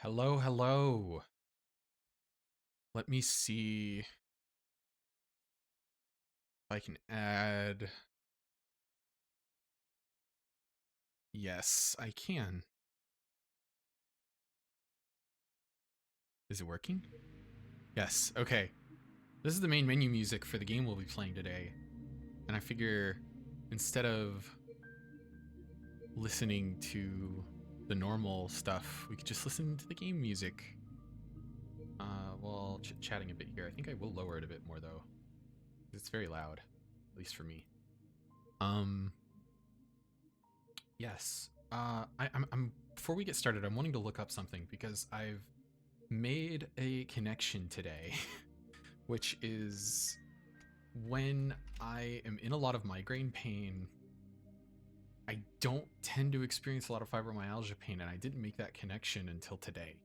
Hello, hello. Let me see if I can add. Yes, I can. Is it working? Yes, okay. This is the main menu music for the game we'll be playing today. And I figure instead of listening to the normal stuff, we could just listen to the game music. While chatting a bit here. I think I will lower it a bit more though. It's very loud, at least for me. Um, yes. I'm before we get started, I'm wanting to look up something because I've made a connection today, which is when I am in a lot of migraine pain, I don't tend to experience a lot of fibromyalgia pain, and I didn't make that connection until today.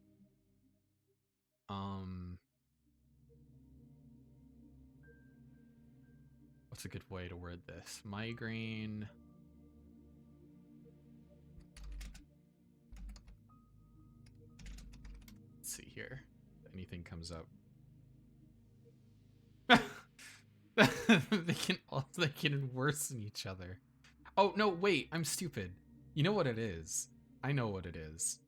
What's a good way to word this? Migraine. Let's see here. If anything comes up. they can worsen each other. Oh no, wait, I'm stupid. You know what it is? I know what it is.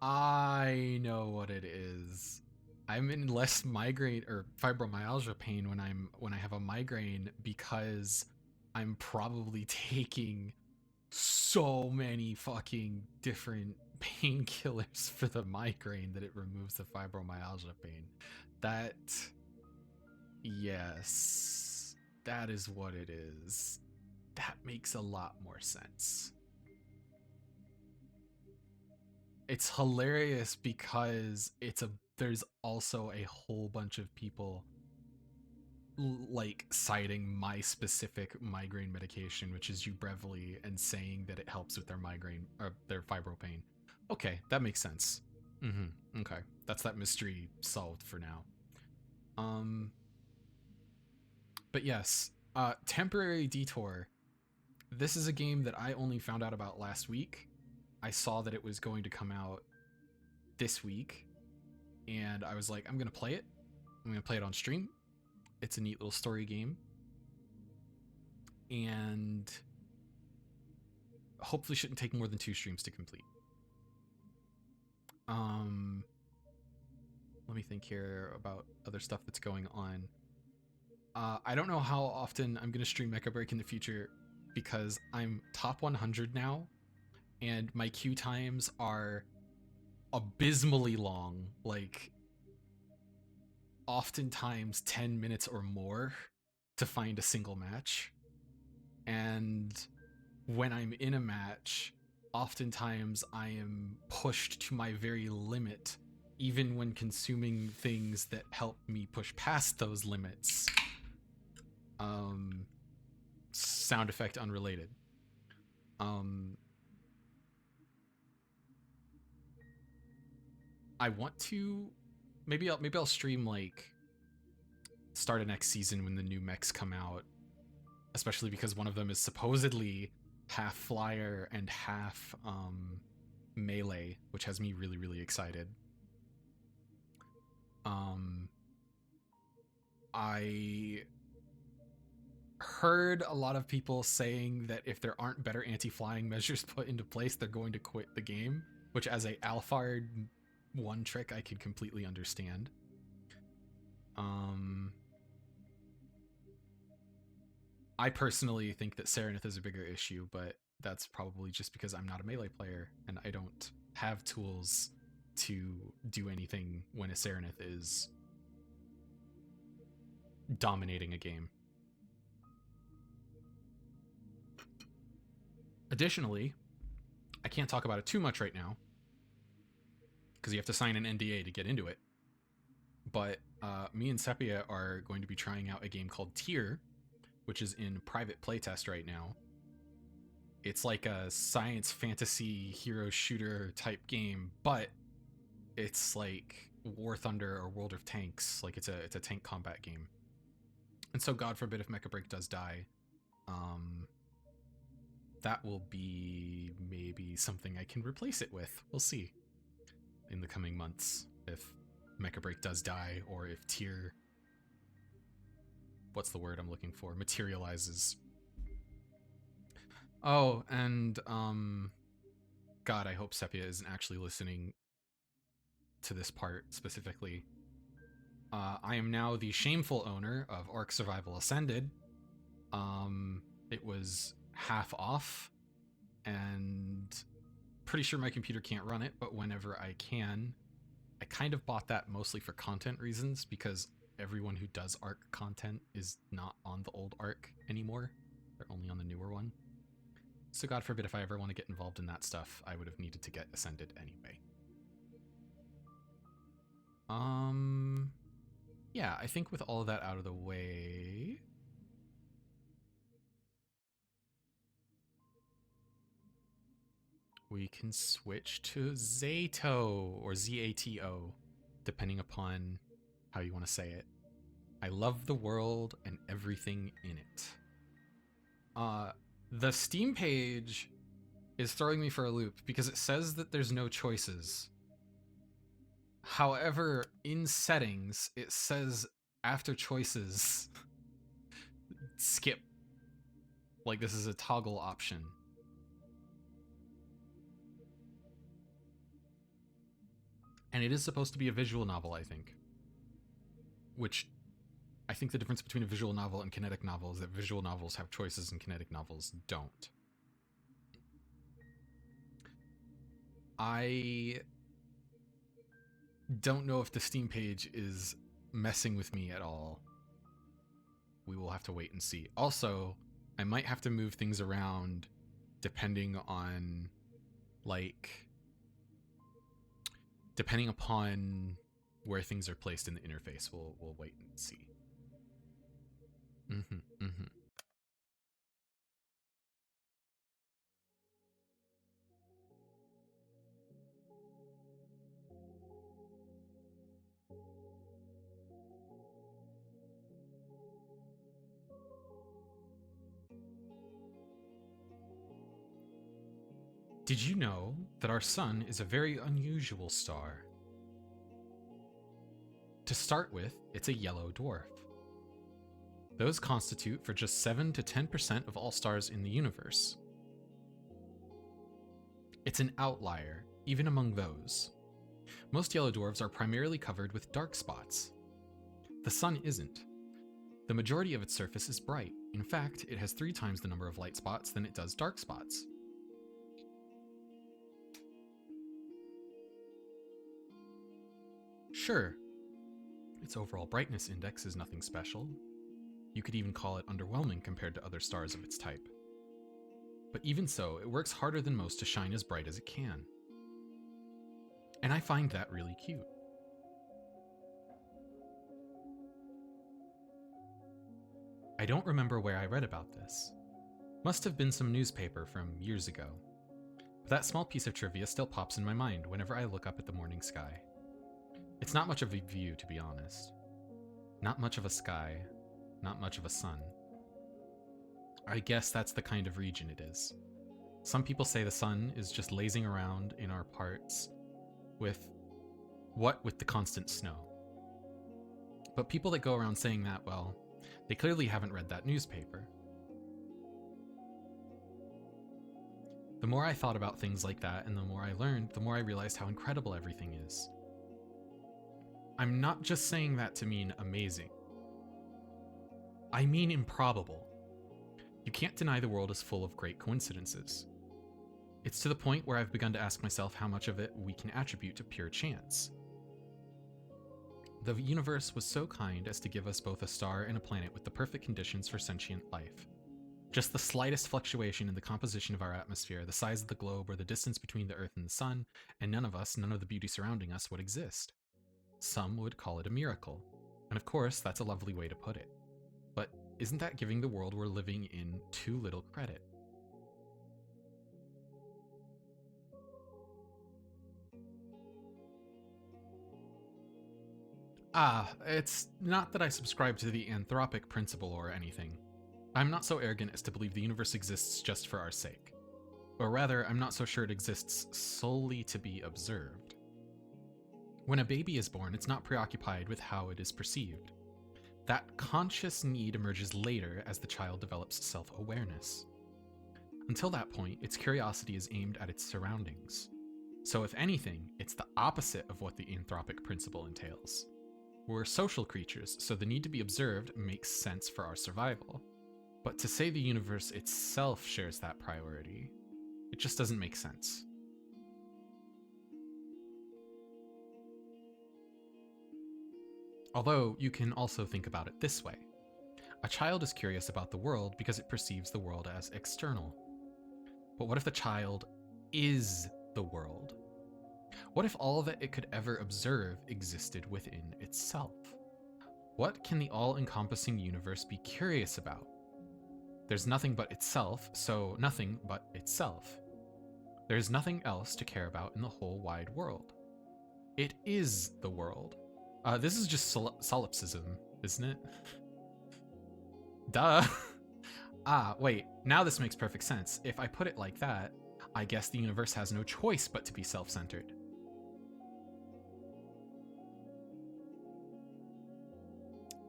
I know what it is. I'm in less migraine or fibromyalgia pain when I have a migraine because I'm probably taking so many fucking different painkillers for the migraine that it removes the fibromyalgia pain. That, yes, that is what it is. That makes a lot more sense. It's hilarious because there's also a whole bunch of people like citing my specific migraine medication, which is Ubrevely, and saying that it helps with their migraine or their fibro pain. Okay, that makes sense. Okay, that's that mystery solved for now. But yes, Temporary Detour. This is a game that I only found out about last week. I saw that it was going to come out this week, and I was like, I'm gonna play it. I'm gonna play it on stream. It's a neat little story game, and hopefully shouldn't take more than 2 streams to complete. Let me think here about other stuff that's going on. I don't know how often I'm gonna stream Mecha Break in the future because I'm top 100 now, and my queue times are abysmally long, like oftentimes 10 minutes or more to find a single match. And when I'm in a match, oftentimes I am pushed to my very limit, even when consuming things that help me push past those limits. Sound effect unrelated. I want to maybe I'll stream like start of next season when the new mechs come out, especially because one of them is supposedly half flyer and half melee, which has me really, really excited. I heard a lot of people saying that if there aren't better anti-flying measures put into place, they're going to quit the game, which as a Alphard one trick I could completely understand. I personally think that Serenith is a bigger issue, but that's probably just because I'm not a melee player and I don't have tools to do anything when a Serenith is dominating a game. Additionally, I can't talk about it too much right now because you have to sign an NDA to get into it. But me and Sepia are going to be trying out a game called Tier, which is in private playtest right now. It's like a science fantasy hero shooter type game, but it's like War Thunder or World of Tanks. Like it's a tank combat game. And so God forbid if Mecha Break does die, that will be maybe something I can replace it with. We'll see in the coming months if Mecha Break does die or if Tier, what's the word I'm looking for, materializes. Oh, and God, I hope Sepia isn't actually listening to this part specifically. I am now the shameful owner of Ark Survival Ascended. It was half off, and pretty sure my computer can't run it, but whenever I can, I kind of bought that mostly for content reasons because everyone who does Ark content is not on the old Ark anymore. They're only on the newer one. So God forbid if I ever want to get involved in that stuff, I would have needed to get Ascended anyway. Yeah, I think with all of that out of the way, we can switch to Z.A.T.O or Z.A.T.O, depending upon how you want to say it. I love the world and everything in it. The Steam page is throwing me for a loop because it says that there's no choices. However, in settings, it says after choices, skip. Like this is a toggle option. And it is supposed to be a visual novel, I think. Which, I think the difference between a visual novel and kinetic novel is that visual novels have choices and kinetic novels don't. I don't know if the Steam page is messing with me at all. We will have to wait and see. Also, I might have to move things around depending on, like, depending upon where things are placed in the interface. We'll wait and see. Did you know that our sun is a very unusual star? To start with, it's a yellow dwarf. Those constitute for just 7 to 10% of all stars in the universe. It's an outlier, even among those. Most yellow dwarfs are primarily covered with dark spots. The sun isn't. The majority of its surface is bright. In fact, it has 3 times the number of light spots than it does dark spots. Sure, its overall brightness index is nothing special. You could even call it underwhelming compared to other stars of its type. But even so, it works harder than most to shine as bright as it can. And I find that really cute. I don't remember where I read about this. Must have been some newspaper from years ago. But that small piece of trivia still pops in my mind whenever I look up at the morning sky. It's not much of a view, to be honest. Not much of a sky, not much of a sun. I guess that's the kind of region it is. Some people say the sun is just lazing around in our parts with the constant snow. But people that go around saying that, well, they clearly haven't read that newspaper. The more I thought about things like that and the more I learned, the more I realized how incredible everything is. I'm not just saying that to mean amazing. I mean improbable. You can't deny the world is full of great coincidences. It's to the point where I've begun to ask myself how much of it we can attribute to pure chance. The universe was so kind as to give us both a star and a planet with the perfect conditions for sentient life. Just the slightest fluctuation in the composition of our atmosphere, the size of the globe, or the distance between the Earth and the Sun, and none of the beauty surrounding us would exist. Some would call it a miracle. And of course, that's a lovely way to put it. But isn't that giving the world we're living in too little credit? It's not that I subscribe to the anthropic principle or anything. I'm not so arrogant as to believe the universe exists just for our sake. Or rather, I'm not so sure it exists solely to be observed. When a baby is born, it's not preoccupied with how it is perceived. That conscious need emerges later as the child develops self-awareness. Until that point, its curiosity is aimed at its surroundings. So if anything, it's the opposite of what the anthropic principle entails. We're social creatures, so the need to be observed makes sense for our survival. But to say the universe itself shares that priority, it just doesn't make sense. Although, you can also think about it this way. A child is curious about the world because it perceives the world as external. But what if the child is the world? What if all that it could ever observe existed within itself? What can the all-encompassing universe be curious about? There's nothing but itself, so nothing but itself. There's nothing else to care about in the whole wide world. It is the world. This is just solipsism, isn't it? Duh. Wait, now this makes perfect sense. If I put it like that, I guess the universe has no choice but to be self-centered.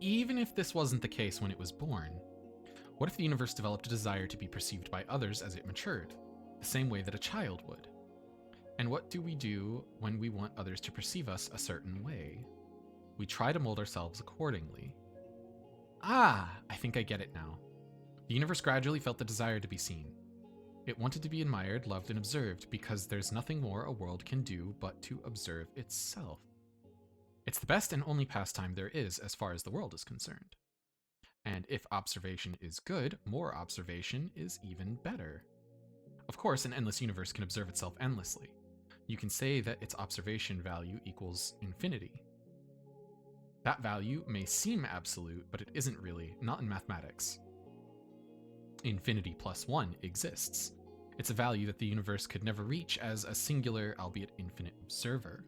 Even if this wasn't the case when it was born, what if the universe developed a desire to be perceived by others as it matured, the same way that a child would? And what do we do when we want others to perceive us a certain way? We try to mold ourselves accordingly. I think I get it now. The universe gradually felt the desire to be seen. It wanted to be admired, loved, and observed because there's nothing more a world can do but to observe itself. It's the best and only pastime there is as far as the world is concerned. And if observation is good, more observation is even better. Of course, an endless universe can observe itself endlessly. You can say that its observation value equals infinity. That value may seem absolute, but it isn't really, not in mathematics. Infinity plus 1 exists. It's a value that the universe could never reach as a singular, albeit infinite, observer.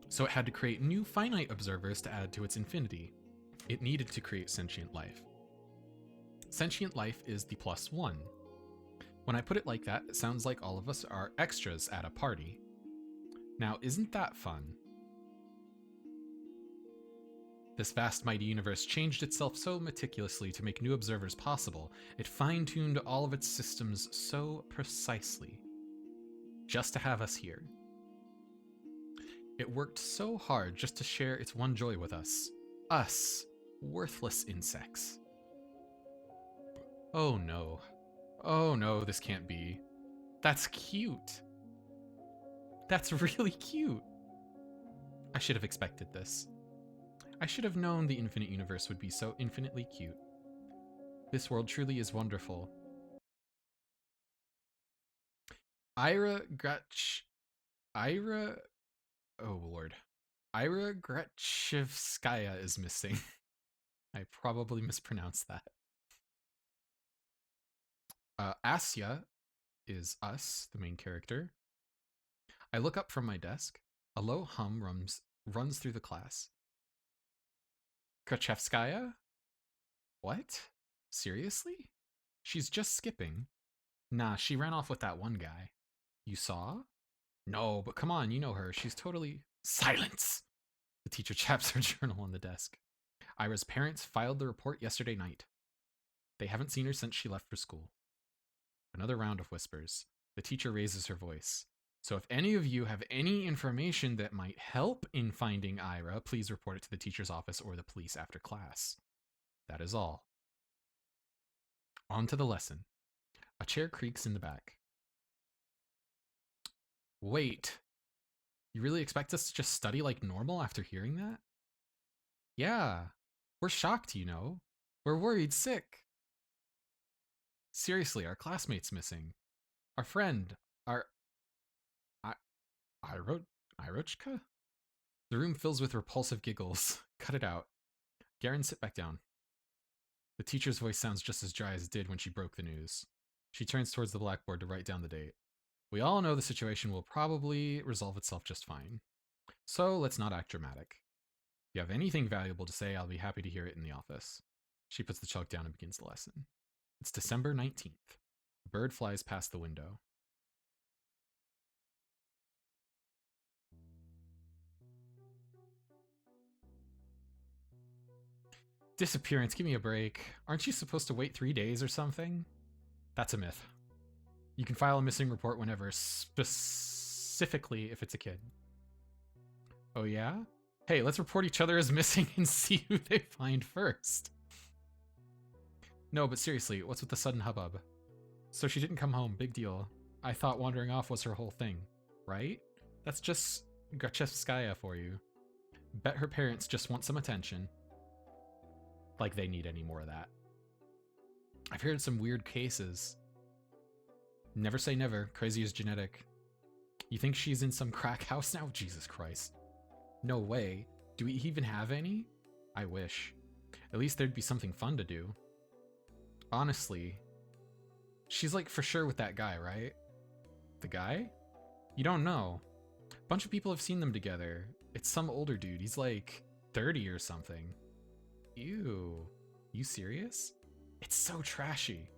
So it had to create new finite observers to add to its infinity. It needed to create sentient life. Sentient life is the plus 1. When I put it like that, it sounds like all of us are extras at a party. Now, isn't that fun? This vast mighty universe changed itself so meticulously to make new observers possible. It fine-tuned all of its systems so precisely, just to have us here. It worked so hard just to share its one joy with us. Us, worthless insects. Oh no. Oh no, this can't be. That's cute. That's really cute. I should have expected this. I should have known the infinite universe would be so infinitely cute. This world truly is wonderful. Ira, oh lord. Ira Gretchevskaya is missing. I probably mispronounced that. Asya is us, the main character. I look up from my desk. A low hum runs through the class. Krachevskaya? What? Seriously? She's just skipping. Nah, she ran off with that one guy. You saw? No, but come on, you know her. She's totally... Silence! The teacher chaps her journal on the desk. Ira's parents filed the report yesterday night. They haven't seen her since she left for school. Another round of whispers. The teacher raises her voice. So if any of you have any information that might help in finding Ira, please report it to the teacher's office or the police after class. That is all. On to the lesson. A chair creaks in the back. Wait. You really expect us to just study like normal after hearing that? Yeah. We're shocked, you know. We're worried sick. Seriously, our classmate's missing. Our friend, Irochka? The room fills with repulsive giggles. Cut it out. Garen, sit back down. The teacher's voice sounds just as dry as it did when she broke the news. She turns towards the blackboard to write down the date. We all know the situation will probably resolve itself just fine. So let's not act dramatic. If you have anything valuable to say, I'll be happy to hear it in the office. She puts the chalk down and begins the lesson. It's December 19th. A bird flies past the window. Disappearance, give me a break. Aren't you supposed to wait 3 days or something? That's a myth. You can file a missing report whenever, specifically if it's a kid. Oh yeah? Hey, let's report each other as missing and see who they find first. No, but seriously, what's with the sudden hubbub? So she didn't come home, big deal. I thought wandering off was her whole thing, right? That's just Grachevskaya for you. Bet her parents just want some attention. Like they need any more of that. I've heard some weird cases. Never say never. Crazy is genetic. You think she's in some crack house now? Jesus Christ. No way. Do we even have any? I wish. At least there'd be something fun to do. Honestly, she's like for sure with that guy, right? The guy? You don't know. A bunch of people have seen them together. It's some older dude. He's like 30 or something. Ew. You serious? It's so trashy.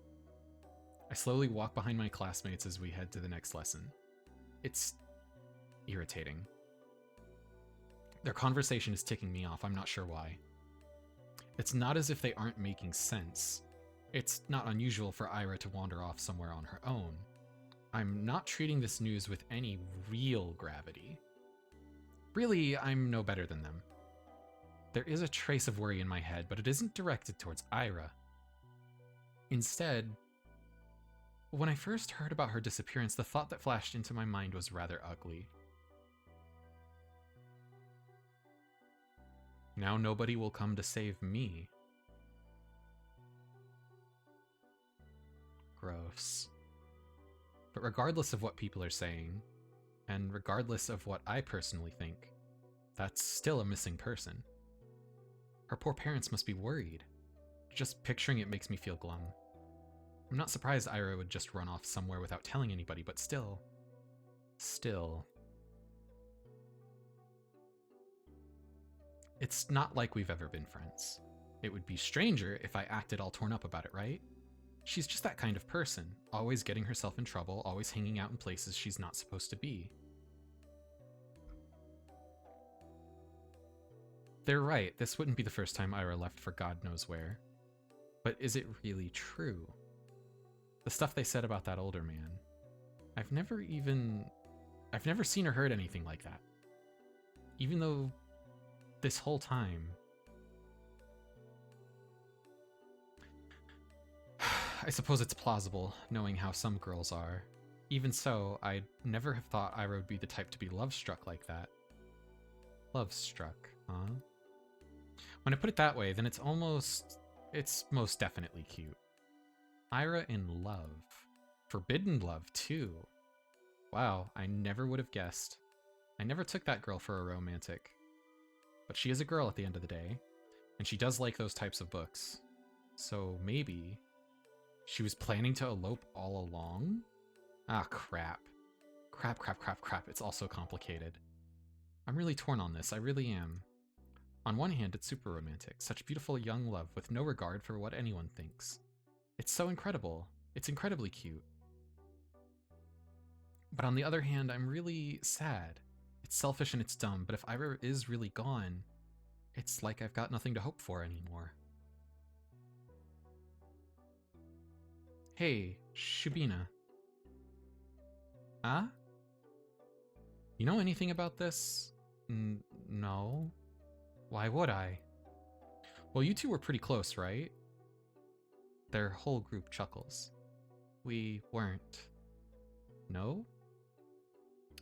I slowly walk behind my classmates as we head to the next lesson. It's irritating. Their conversation is ticking me off. I'm not sure why. It's not as if they aren't making sense. It's not unusual for Ira to wander off somewhere on her own. I'm not treating this news with any real gravity. Really, I'm no better than them. There is a trace of worry in my head, but it isn't directed towards Ira. Instead, when I first heard about her disappearance, the thought that flashed into my mind was rather ugly. Now nobody will come to save me. Gross. But regardless of what people are saying, and regardless of what I personally think, that's still a missing person. Her poor parents must be worried. Just picturing it makes me feel glum. I'm not surprised Ira would just run off somewhere without telling anybody, but still. It's not like we've ever been friends. It would be stranger if I acted all torn up about it, right? She's just that kind of person, always getting herself in trouble, always hanging out in places she's not supposed to be. They're right, this wouldn't be the first time Ira left for God knows where. But is it really true? The stuff they said about that older man. I've never seen or heard anything like that. Even though this whole time... I suppose it's plausible, knowing how some girls are. Even so, I'd never have thought Ira would be the type to be love-struck like that. Love-struck, huh? When I put it that way, then it's most definitely cute. Ira in love. Forbidden love, too. Wow, I never would have guessed. I never took that girl for a romantic. But she is a girl at the end of the day, and she does like those types of books. So maybe she was planning to elope all along? Ah, crap. Crap. It's all so complicated. I'm really torn on this, I really am. On one hand, it's super romantic, such beautiful young love with no regard for what anyone thinks. It's so incredible. It's incredibly cute. But on the other hand, I'm really sad. It's selfish and it's dumb, but if Ira is really gone, it's like I've got nothing to hope for anymore. Hey, Shubina. Huh? You know anything about this? No. Why would I? Well, you two were pretty close, right? Their whole group chuckles. We weren't. No?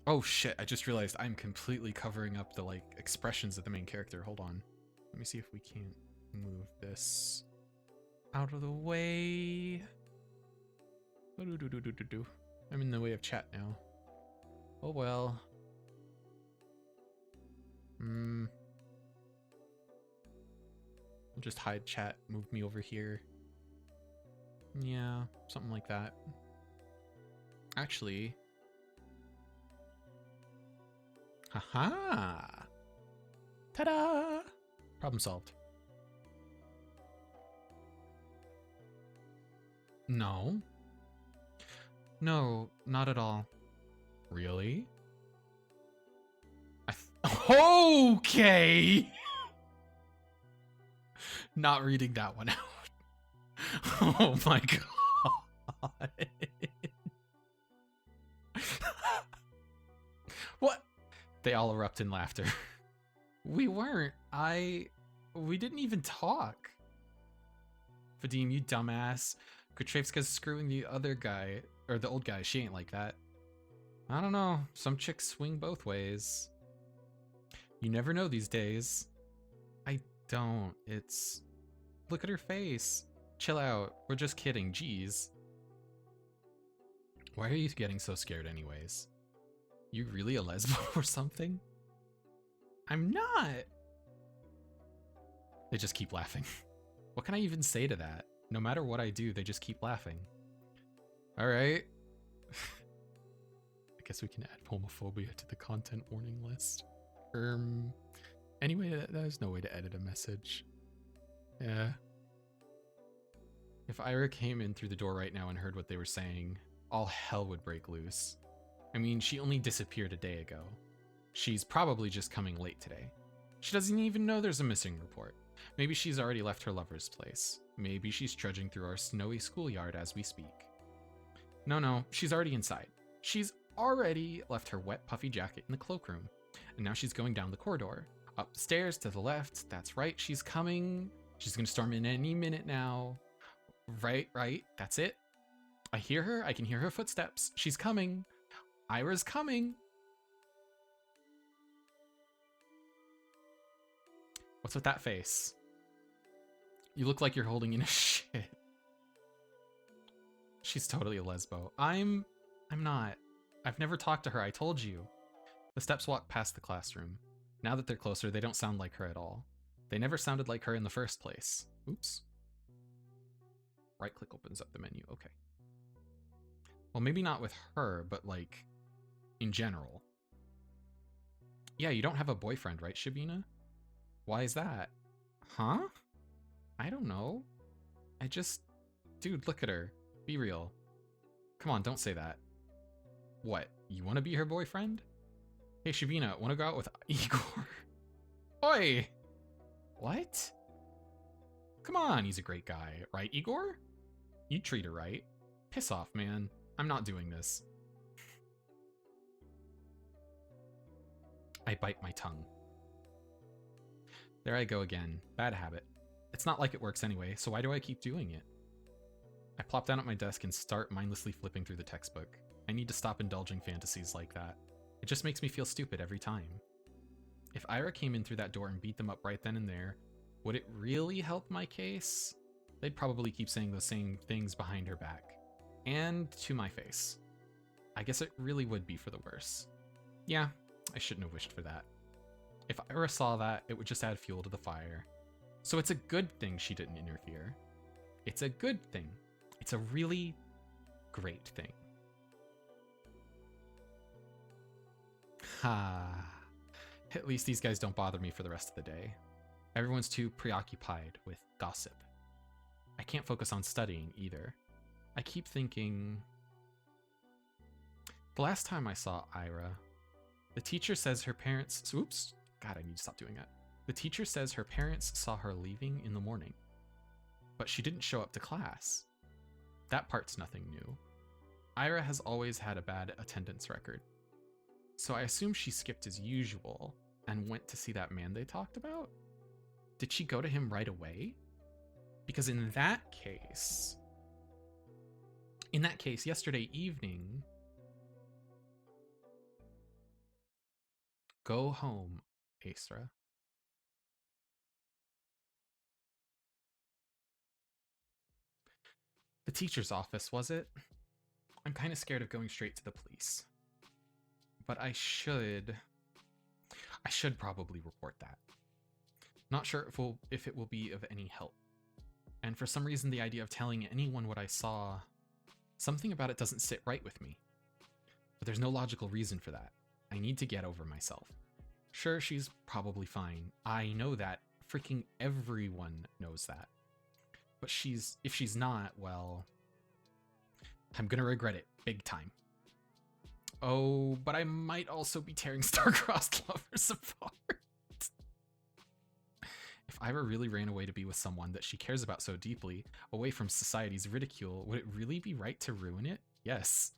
Oh shit, I just realized I'm completely covering up the, expressions of the main character. Hold on. Let me see if we can't move this out of the way. I'm in the way of chat now. Oh well. We'll just hide chat, move me over here. Yeah, something like that. Actually. Haha! Ta-da! Problem solved. No. No, not at all. Really? Okay! Not reading that one out. Oh my god. What? They all erupt in laughter. We weren't. We didn't even talk. Vadim, you dumbass. Kutrevska's screwing the other guy, or the old guy. She ain't like that. I don't know. Some chicks swing both ways. You never know these days. I don't. It's... Look at her face. Chill out. We're just kidding. Jeez. Why are you getting so scared anyways? You really a lesbo or something? I'm not! They just keep laughing. What can I even say to that? No matter what I do, they just keep laughing. Alright. I guess we can add homophobia to the content warning list. Anyway, there's no way to edit a message. Yeah. If Ira came in through the door right now and heard what they were saying, all hell would break loose. I mean, she only disappeared a day ago. She's probably just coming late today. She doesn't even know there's a missing report. Maybe she's already left her lover's place. Maybe she's trudging through our snowy schoolyard as we speak. No, she's already inside. She's already left her wet, puffy jacket in the cloakroom. And now she's going down the corridor. Up the stairs to the left. That's right, she's coming. She's gonna storm in any minute now. Right, that's it. I hear her, I can hear her footsteps. She's coming. Ira's coming. What's with that face? You look like you're holding in a shit. She's totally a lesbo. I'm not. I've never talked to her, I told you. The steps walk past the classroom. Now that they're closer, they don't sound like her at all. They never sounded like her in the first place. Oops. Right click opens up the menu, okay. Well, maybe not with her, but like, in general. Yeah, you don't have a boyfriend, right, Shabina? Why is that? Huh? I don't know. Dude, look at her. Be real. Come on, don't say that. What, you want to be her boyfriend? Hey, Shabina, want to go out with Igor? Oi! What? Come on, he's a great guy, right, Igor? You treat her right. Piss off, man. I'm not doing this. I bite my tongue. There I go again. Bad habit. It's not like it works anyway, so why do I keep doing it? I plop down at my desk and start mindlessly flipping through the textbook. I need to stop indulging fantasies like that. It just makes me feel stupid every time. If Ira came in through that door and beat them up right then and there, would it really help my case? They'd probably keep saying the same things behind her back. And to my face. I guess it really would be for the worse. Yeah, I shouldn't have wished for that. If Ira saw that, it would just add fuel to the fire. So it's a good thing she didn't interfere. It's a good thing. It's a really great thing. Ha. At least these guys don't bother me for the rest of the day. Everyone's too preoccupied with gossip. I can't focus on studying either. I keep thinking... The last time I saw Ira, the teacher says her parents... Oops. God, I need to stop doing that. The teacher says her parents saw her leaving in the morning, but she didn't show up to class. That part's nothing new. Ira has always had a bad attendance record, so I assume she skipped as usual and went to see that man they talked about? Did she go to him right away? Because in that case, yesterday evening, go home, Aestra. The teacher's office, was it? I'm kind of scared of going straight to the police. But I should probably report that. Not sure if it will be of any help. And for some reason, the idea of telling anyone what I saw, something about it doesn't sit right with me. But there's no logical reason for that. I need to get over myself. Sure, she's probably fine. I know that. Freaking everyone knows that. But if she's not, well, I'm gonna regret it big time. Oh, but I might also be tearing star-crossed lovers apart. If Ira really ran away to be with someone that she cares about so deeply, away from society's ridicule, would it really be right to ruin it? Yes.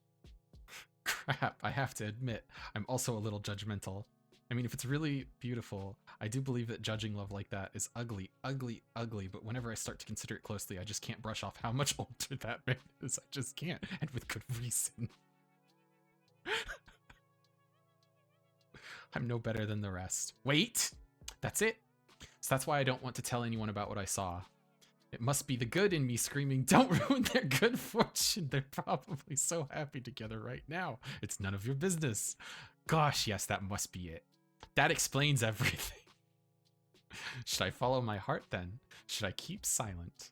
Crap, I have to admit, I'm also a little judgmental. I mean, if it's really beautiful, I do believe that judging love like that is ugly, ugly, ugly, but whenever I start to consider it closely, I just can't brush off how much older that man is. I just can't, and with good reason. I'm no better than the rest. Wait! That's it! So that's why I don't want to tell anyone about what I saw. It must be the good in me screaming, don't ruin their good fortune. They're probably so happy together right now. It's none of your business. Gosh, yes, that must be it. That explains everything. Should I follow my heart then? Should I keep silent?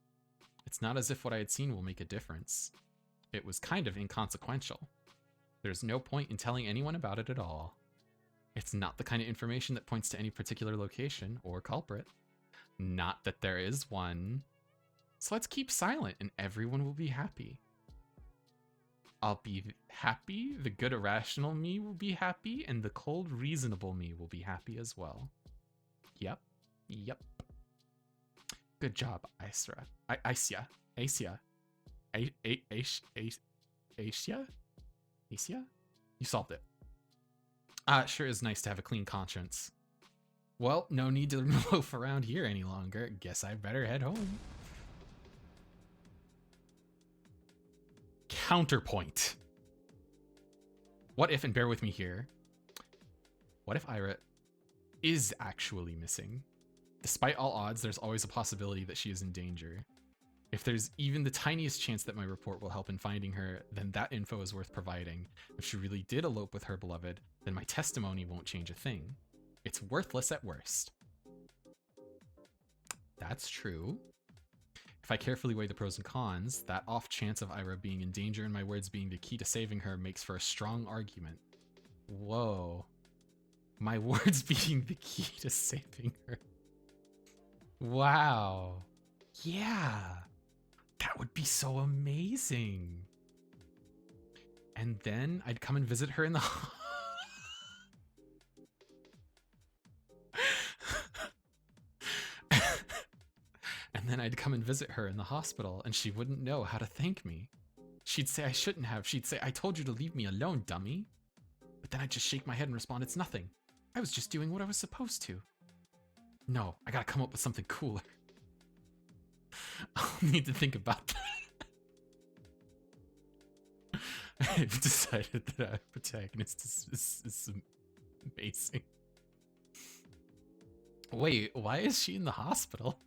It's not as if what I had seen will make a difference. It was kind of inconsequential. There's no point in telling anyone about it at all. It's not the kind of information that points to any particular location or culprit. Not that there is one. So let's keep silent and everyone will be happy. I'll be happy, the good irrational me will be happy, and the cold reasonable me will be happy as well. Yep. Yep. Good job, Aisra. Aisya. Aisya. Aisya? Aisya? You solved it. Sure is nice to have a clean conscience. Well, no need to loaf around here any longer. Guess I better head home. Counterpoint. What if, and bear with me here, what if Ira is actually missing? Despite all odds, there's always a possibility that she is in danger. If there's even the tiniest chance that my report will help in finding her, then that info is worth providing. If she really did elope with her beloved, then my testimony won't change a thing. It's worthless at worst. That's true. If I carefully weigh the pros and cons, that off chance of Ira being in danger and my words being the key to saving her makes for a strong argument. Whoa. My words being the key to saving her. Wow. Yeah. That would be so amazing. And then I'd come and visit her in the And then I'd come and visit her in the hospital and she wouldn't know how to thank me. She'd say I shouldn't have. She'd say, I told you to leave me alone, dummy. But then I'd just shake my head and respond, it's nothing. I was just doing what I was supposed to. No, I gotta come up with something cooler. I'll need to think about that. I've decided that our protagonist is amazing. Wait, why is she in the hospital?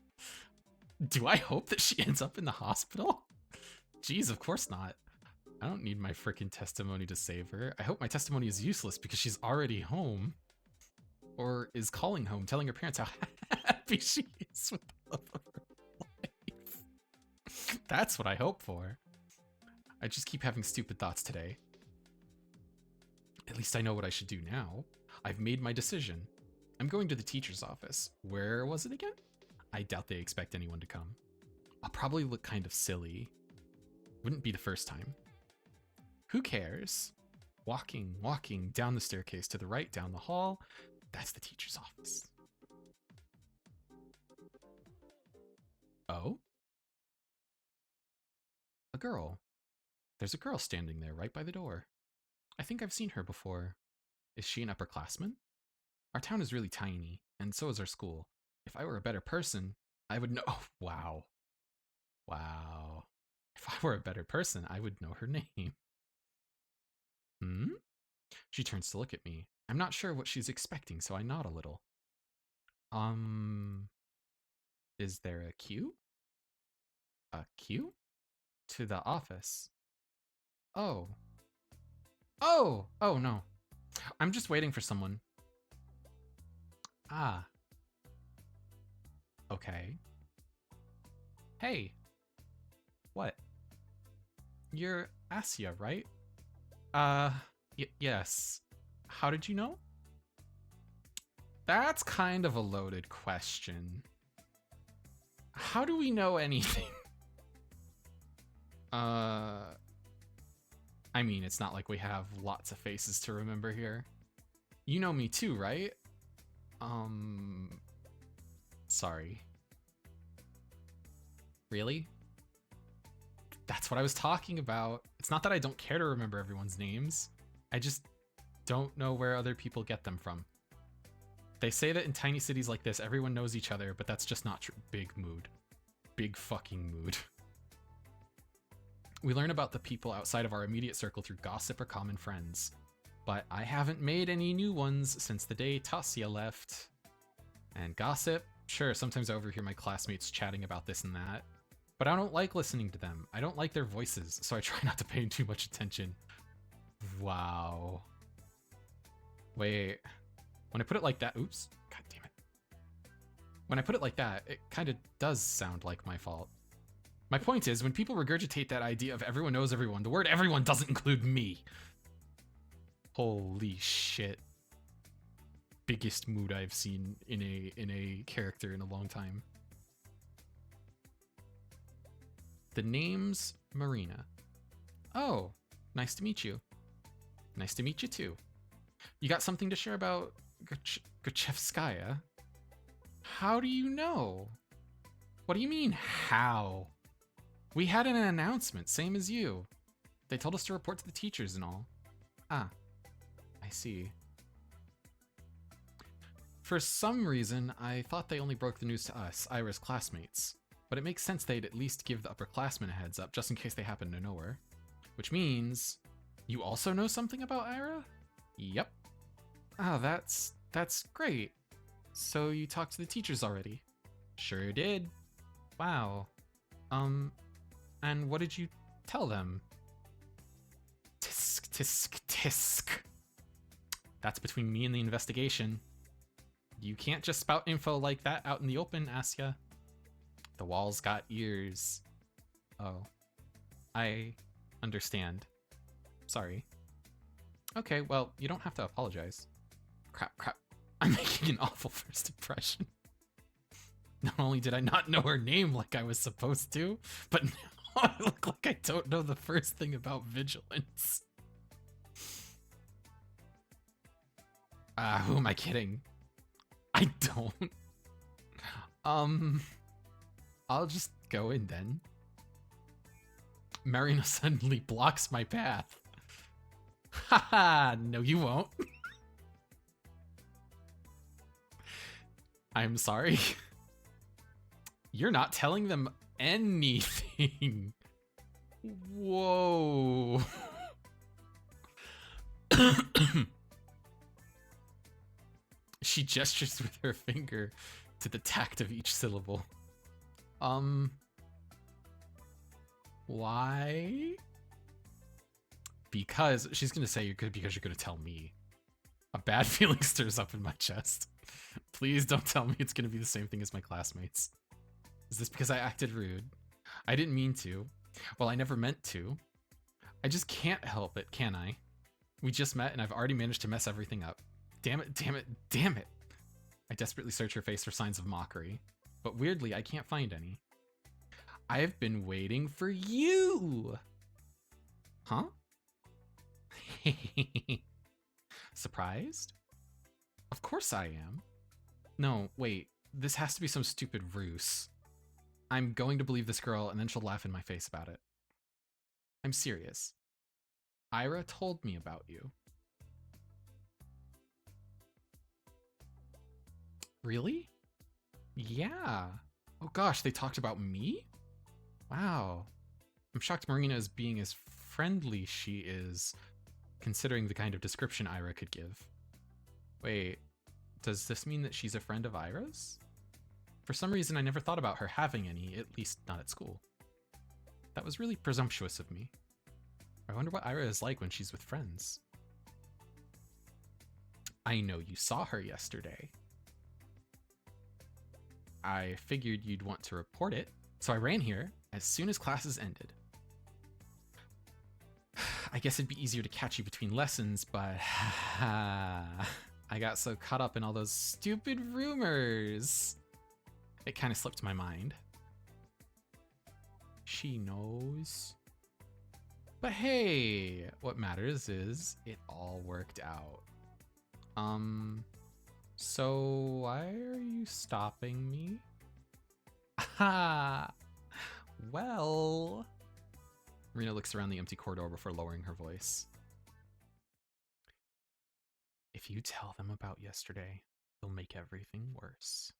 Do I hope that she ends up in the hospital? Jeez, of course not. I don't need my freaking testimony to save her. I hope my testimony is useless because she's already home. Or is calling home, telling her parents how happy she is with the love of her life. That's what I hope for. I just keep having stupid thoughts today. At least I know what I should do now. I've made my decision. I'm going to the teacher's office. Where was it again? I doubt they expect anyone to come. I'll probably look kind of silly. Wouldn't be the first time. Who cares? Walking down the staircase to the right, down the hall. That's the teacher's office. Oh? A girl. There's a girl standing there right by the door. I think I've seen her before. Is she an upperclassman? Our town is really tiny, and so is our school. If I were a better person, I would know. Oh, wow. Wow. If I were a better person, I would know her name. Hmm? She turns to look at me. I'm not sure what she's expecting, so I nod a little. Is there a queue? A queue? To the office. Oh. Oh! Oh, no. I'm just waiting for someone. Ah. Okay. Hey. What? You're Asia, right? Yes. How did you know? That's kind of a loaded question. How do we know anything? I mean, it's not like we have lots of faces to remember here. You know me too, right? Sorry. Really? That's what I was talking about. It's not that I don't care to remember everyone's names. I just don't know where other people get them from. They say that in tiny cities like this, everyone knows each other, but that's just not true. Big mood. Big fucking mood. We learn about the people outside of our immediate circle through gossip or common friends. But I haven't made any new ones since the day Tasia left. And gossip? Sure, sometimes I overhear my classmates chatting about this and that. but I don't like listening to them. I don't like their voices, so I try not to pay too much attention. Wow. Wait. When I put it like that, oops. God damn it. When I put it like that, it kind of does sound like my fault. My point is, when people regurgitate that idea of everyone knows everyone, the word everyone doesn't include me. Holy shit. Biggest mood I've seen in a character in a long time. The name's Marina. Oh, nice to meet you. Nice to meet you too. You got something to share about Gachevskaya? How do you know? What do you mean, how? We had an announcement, same as you. They told us to report to the teachers and all. Ah, I see. For some reason, I thought they only broke the news to us, Ira's classmates. But it makes sense they'd at least give the upperclassmen a heads up, just in case they happen to know her. Which means, you also know something about Ira? Yep. Oh, that's great. So you talked to the teachers already? Sure did. Wow. And what did you tell them? Tisk, tisk, tisk. That's between me and the investigation. You can't just spout info like that out in the open, Asya. The walls got ears. Oh. I understand. Sorry. Okay, well, you don't have to apologize. Crap. I'm making an awful first impression. Not only did I not know her name like I was supposed to, but now I look like I don't know the first thing about vigilance. Who am I kidding? I don't. I'll just go in then. Marina suddenly blocks my path. Haha, no you won't. I'm sorry. You're not telling them anything. Whoa. She gestures with her finger to the tact of each syllable. Why? Because she's gonna say you're good because you're gonna tell me. A bad feeling stirs up in my chest. Please don't tell me it's gonna be the same thing as my classmates. Is this because I acted rude? I didn't mean to. Well, I never meant to. I just can't help it, can I? We just met and I've already managed to mess everything up. Damn it. I desperately search her face for signs of mockery, but weirdly, I can't find any. I've been waiting for you! Huh? Surprised? Of course I am. No, wait, this has to be some stupid ruse. I'm going to believe this girl and then she'll laugh in my face about it. I'm serious. Ira told me about you. Really? Yeah. Oh gosh, they talked about me? Wow. I'm shocked Marina is being as friendly she is, considering the kind of description Ira could give. Wait, does this mean that she's a friend of Ira's? For some reason, I never thought about her having any, at least not at school. That was really presumptuous of me. I wonder what Ira is like when she's with friends. I know you saw her yesterday. I figured you'd want to report it, so I ran here as soon as classes ended. I guess it'd be easier to catch you between lessons, but I got so caught up in all those stupid rumors. It kind of slipped my mind. She knows. But hey, what matters is it all worked out. So why are you stopping me? Ah, well. Rena looks around the empty corridor before lowering her voice. If you tell them about yesterday, they'll make everything worse.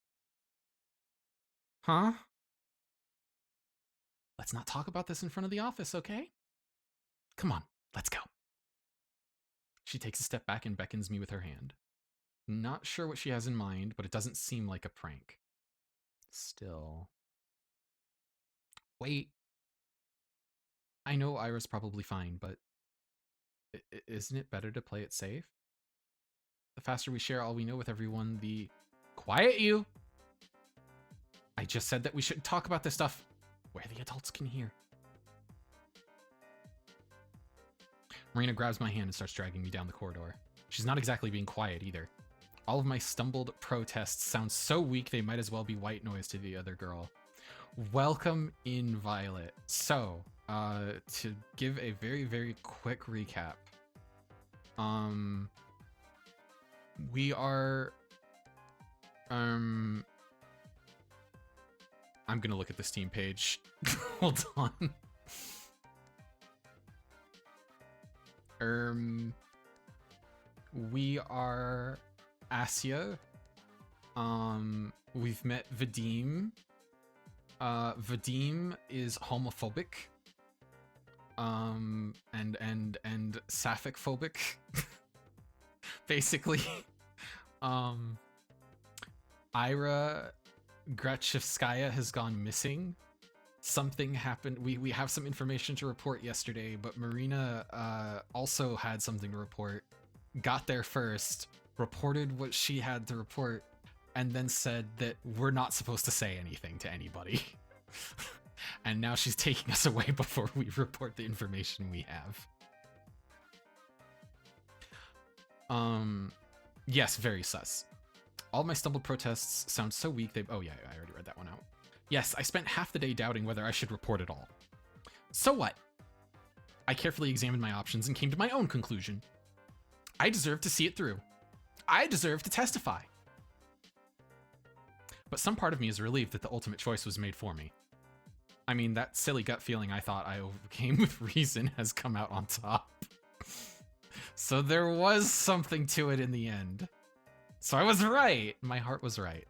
Huh? Let's not talk about this in front of the office, okay? Come on, let's go. She takes a step back and beckons me with her hand. Not sure what she has in mind, but it doesn't seem like a prank. Still. Wait. I know Ira's probably fine, but isn't it better to play it safe? The faster we share all we know with everyone, the... Quiet, you! I just said that we shouldn't talk about this stuff where the adults can hear. Marina grabs my hand and starts dragging me down the corridor. She's not exactly being quiet either. All of my stumbled protests sound so weak they might as well be white noise to the other girl. Welcome in, Violet. So, to give a very, very quick recap. We are... I'm gonna look at the Steam page. Hold on. We are Asya. We've met Vadim. Vadim is homophobic. And sapphic phobic. Basically. Ira Grachevskaya has gone missing. Something happened. We have some information to report yesterday, but Marina also had something to report. Got there first, reported what she had to report, and then said that we're not supposed to say anything to anybody. And now she's taking us away before we report the information we have. Yes, very sus. All my stumbled protests sound so weak they... Oh yeah, I already read that one out. Yes, I spent half the day doubting whether I should report it all. So what? I carefully examined my options and came to my own conclusion. I deserve to see it through. I deserve to testify. But some part of me is relieved that the ultimate choice was made for me. I mean, that silly gut feeling I thought I overcame with reason has come out on top. So there was something to it in the end. So I was right. My heart was right.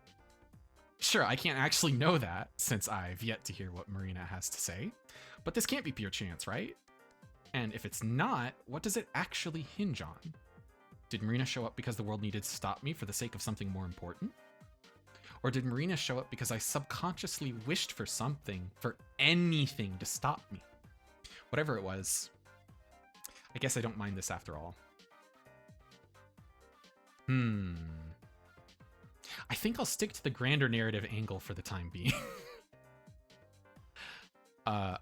Sure, I can't actually know that, since I've yet to hear what Marina has to say. But this can't be pure chance, right? And if it's not, what does it actually hinge on? Did Marina show up because the world needed to stop me for the sake of something more important? Or did Marina show up because I subconsciously wished for something, for anything to stop me? Whatever it was, I guess I don't mind this after all. I think I'll stick to the grander narrative angle for the time being.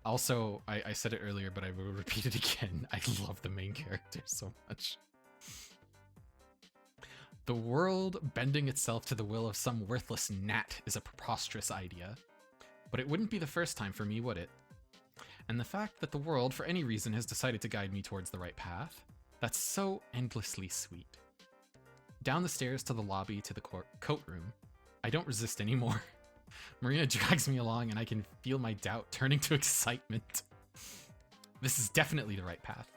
Also, I said it earlier, but I will repeat it again. I love the main character so much. The world bending itself to the will of some worthless gnat is a preposterous idea. But it wouldn't be the first time for me, would it? And the fact that the world, for any reason, has decided to guide me towards the right path, that's so endlessly sweet. Down the stairs to the lobby to the coat room, I don't resist anymore. Marina drags me along and I can feel my doubt turning to excitement. This is definitely the right path.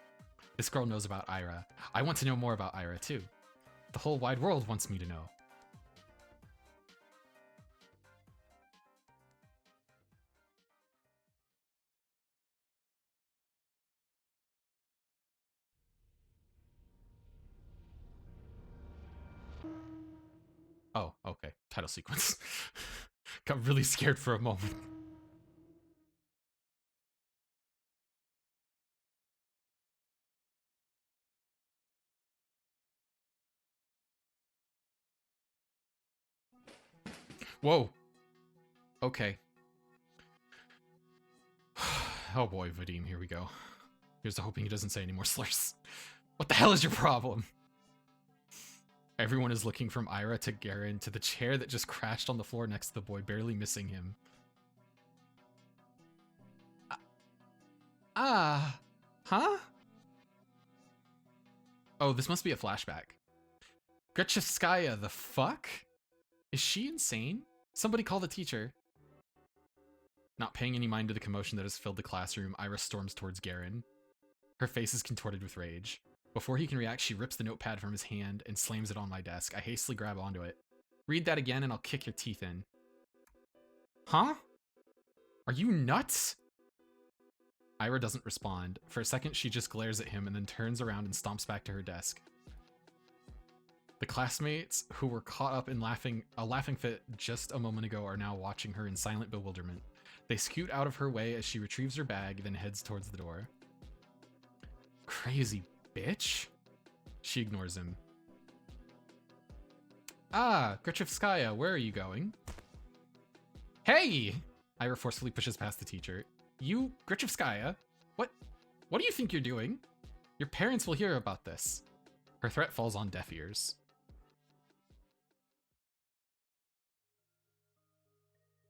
This girl knows about Ira. I want to know more about Ira too. The whole wide world wants me to know. Oh, okay. Title sequence. Got really scared for a moment. Whoa. Okay. Oh boy, Vadim, here we go. Here's to hoping he doesn't say any more slurs. What the hell is your problem? Everyone is looking from Ira to Garen to the chair that just crashed on the floor next to the boy, barely missing him. Huh? Oh, this must be a flashback. Grachevskaya, the fuck? Is she insane? Somebody call the teacher. Not paying any mind to the commotion that has filled the classroom, Ira storms towards Garen. Her face is contorted with rage. Before he can react, she rips the notepad from his hand and slams it on my desk. I hastily grab onto it. Read that again and I'll kick your teeth in. Huh? Are you nuts? Ira doesn't respond. For a second, she just glares at him and then turns around and stomps back to her desk. The classmates who were caught up in a laughing fit just a moment ago are now watching her in silent bewilderment. They scoot out of her way as she retrieves her bag, then heads towards the door. Crazy bitch? She ignores him. Ah, Grechevskaya, where are you going? Hey! Ira forcefully pushes past the teacher. You, Grechevskaya? What do you think you're doing? Your parents will hear about this. Her threat falls on deaf ears.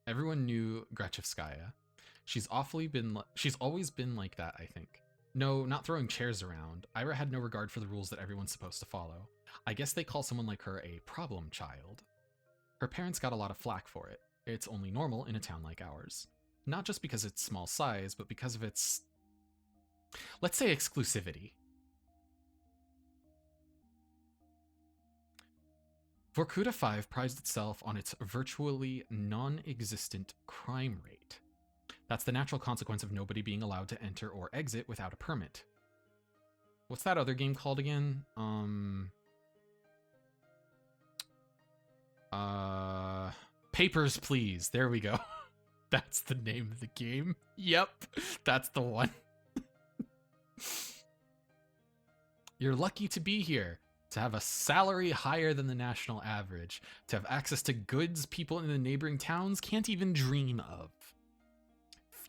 Everyone knew Grechevskaya. She's always been like that, I think. No, not throwing chairs around. Ira had no regard for the rules that everyone's supposed to follow. I guess they call someone like her a problem child. Her parents got a lot of flack for it. It's only normal in a town like ours. Not just because it's small size, but because of its, let's say, exclusivity. Vorkuta 5 prides itself on its virtually non-existent crime rate. That's the natural consequence of nobody being allowed to enter or exit without a permit. What's that other game called again? Papers, Please. There we go. That's the name of the game. Yep, that's the one. You're lucky to be here, to have a salary higher than the national average, to have access to goods people in the neighboring towns can't even dream of.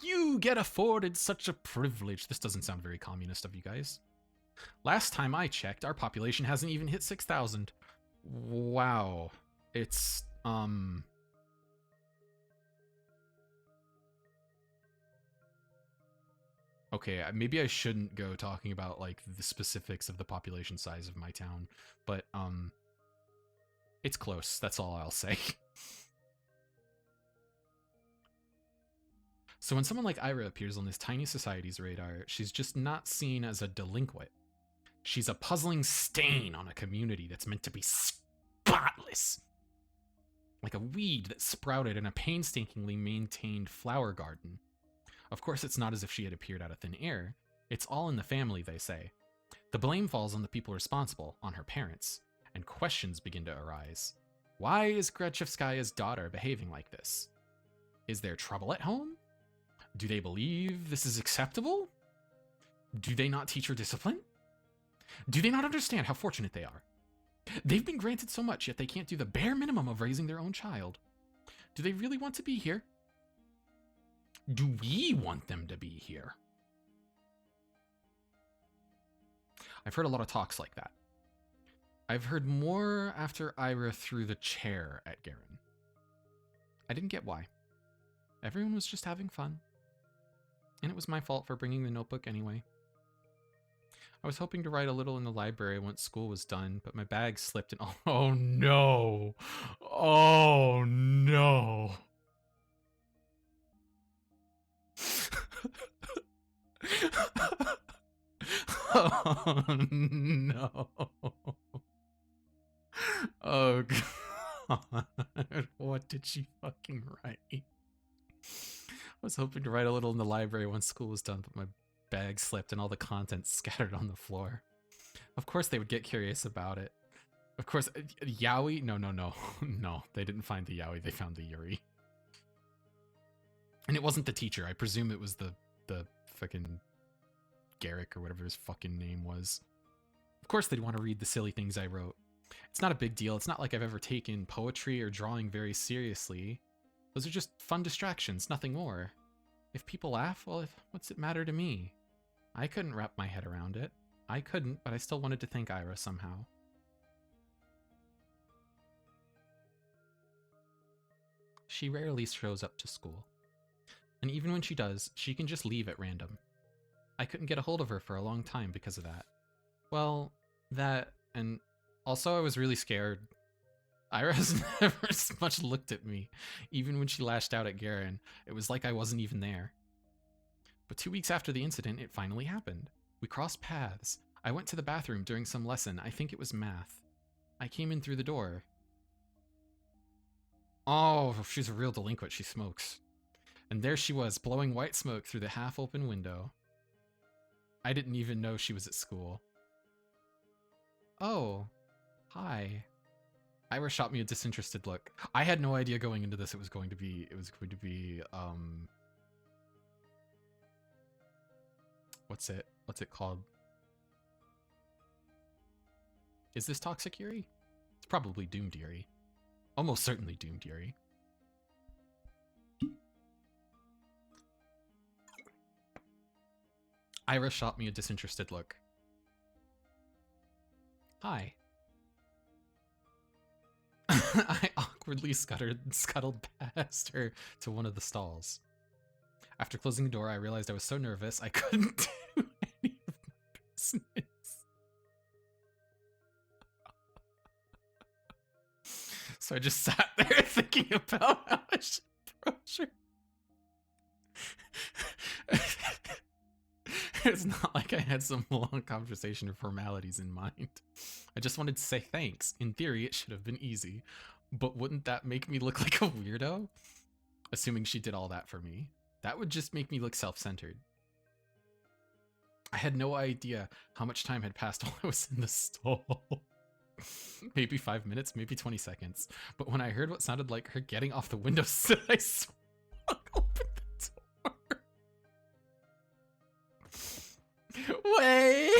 Few get afforded such a privilege. This doesn't sound very communist of you guys. Last time I checked, our population hasn't even hit 6,000. Wow. It's, okay, maybe I shouldn't go talking about, like, the specifics of the population size of my town, but, it's close. That's all I'll say. So when someone like Ira appears on this tiny society's radar, she's just not seen as a delinquent. She's a puzzling stain on a community that's meant to be spotless. Like a weed that sprouted in a painstakingly maintained flower garden. Of course, it's not as if she had appeared out of thin air. It's all in the family, they say. The blame falls on the people responsible, on her parents, and questions begin to arise. Why is Grechevskaya's daughter behaving like this? Is there trouble at home? Do they believe this is acceptable? Do they not teach her discipline? Do they not understand how fortunate they are? They've been granted so much, yet they can't do the bare minimum of raising their own child. Do they really want to be here? Do we want them to be here? I've heard a lot of talks like that. I've heard more after Ira threw the chair at Garen. I didn't get why. Everyone was just having fun. And it was my fault for bringing the notebook anyway. I was hoping to write a little in the library once school was done, but my bag slipped and oh no! Oh no! Oh no! Oh god! What did she fucking write? I was hoping to write a little in the library once school was done, but my bag slipped and all the contents scattered on the floor. Of course they would get curious about it. Of course, Yaoi? No. No, they didn't find the Yaoi, they found the Yuri. And it wasn't the teacher. I presume it was the fucking Garrick or whatever his fucking name was. Of course they'd want to read the silly things I wrote. It's not a big deal. It's not like I've ever taken poetry or drawing very seriously. Those are just fun distractions, nothing more. If people laugh, well, what's it matter to me? I couldn't wrap my head around it. I couldn't, but I still wanted to thank Ira somehow. She rarely shows up to school. And even when she does, she can just leave at random. I couldn't get a hold of her for a long time because of that. Well, that, and also I was really scared. Ira has never much looked at me. Even when she lashed out at Garen, it was like I wasn't even there. But 2 weeks after the incident, it finally happened. We crossed paths. I went to the bathroom during some lesson. I think it was math. I came in through the door. Oh, she's a real delinquent. She smokes. And there she was, blowing white smoke through the half-open window. I didn't even know she was at school. Oh, hi. Ira shot me a disinterested look. I had no idea going into this it was going to be What's it called? Is this Toxic Yuri? It's probably Doomed Yuri. Almost certainly Doomed Yuri. Ira shot me a disinterested look. Hi. I awkwardly scuttled past her to one of the stalls. After closing the door, I realized I was so nervous I couldn't do any of my business. So I just sat there thinking about how I should approach her. It's not like I had some long conversation or formalities in mind. I just wanted to say thanks. In theory, it should have been easy. But wouldn't that make me look like a weirdo? Assuming she did all that for me. That would just make me look self-centered. I had no idea how much time had passed while I was in the stall. Maybe 5 minutes, maybe 20 seconds. But when I heard what sounded like her getting off the windowsill, I swung open the door. Wait!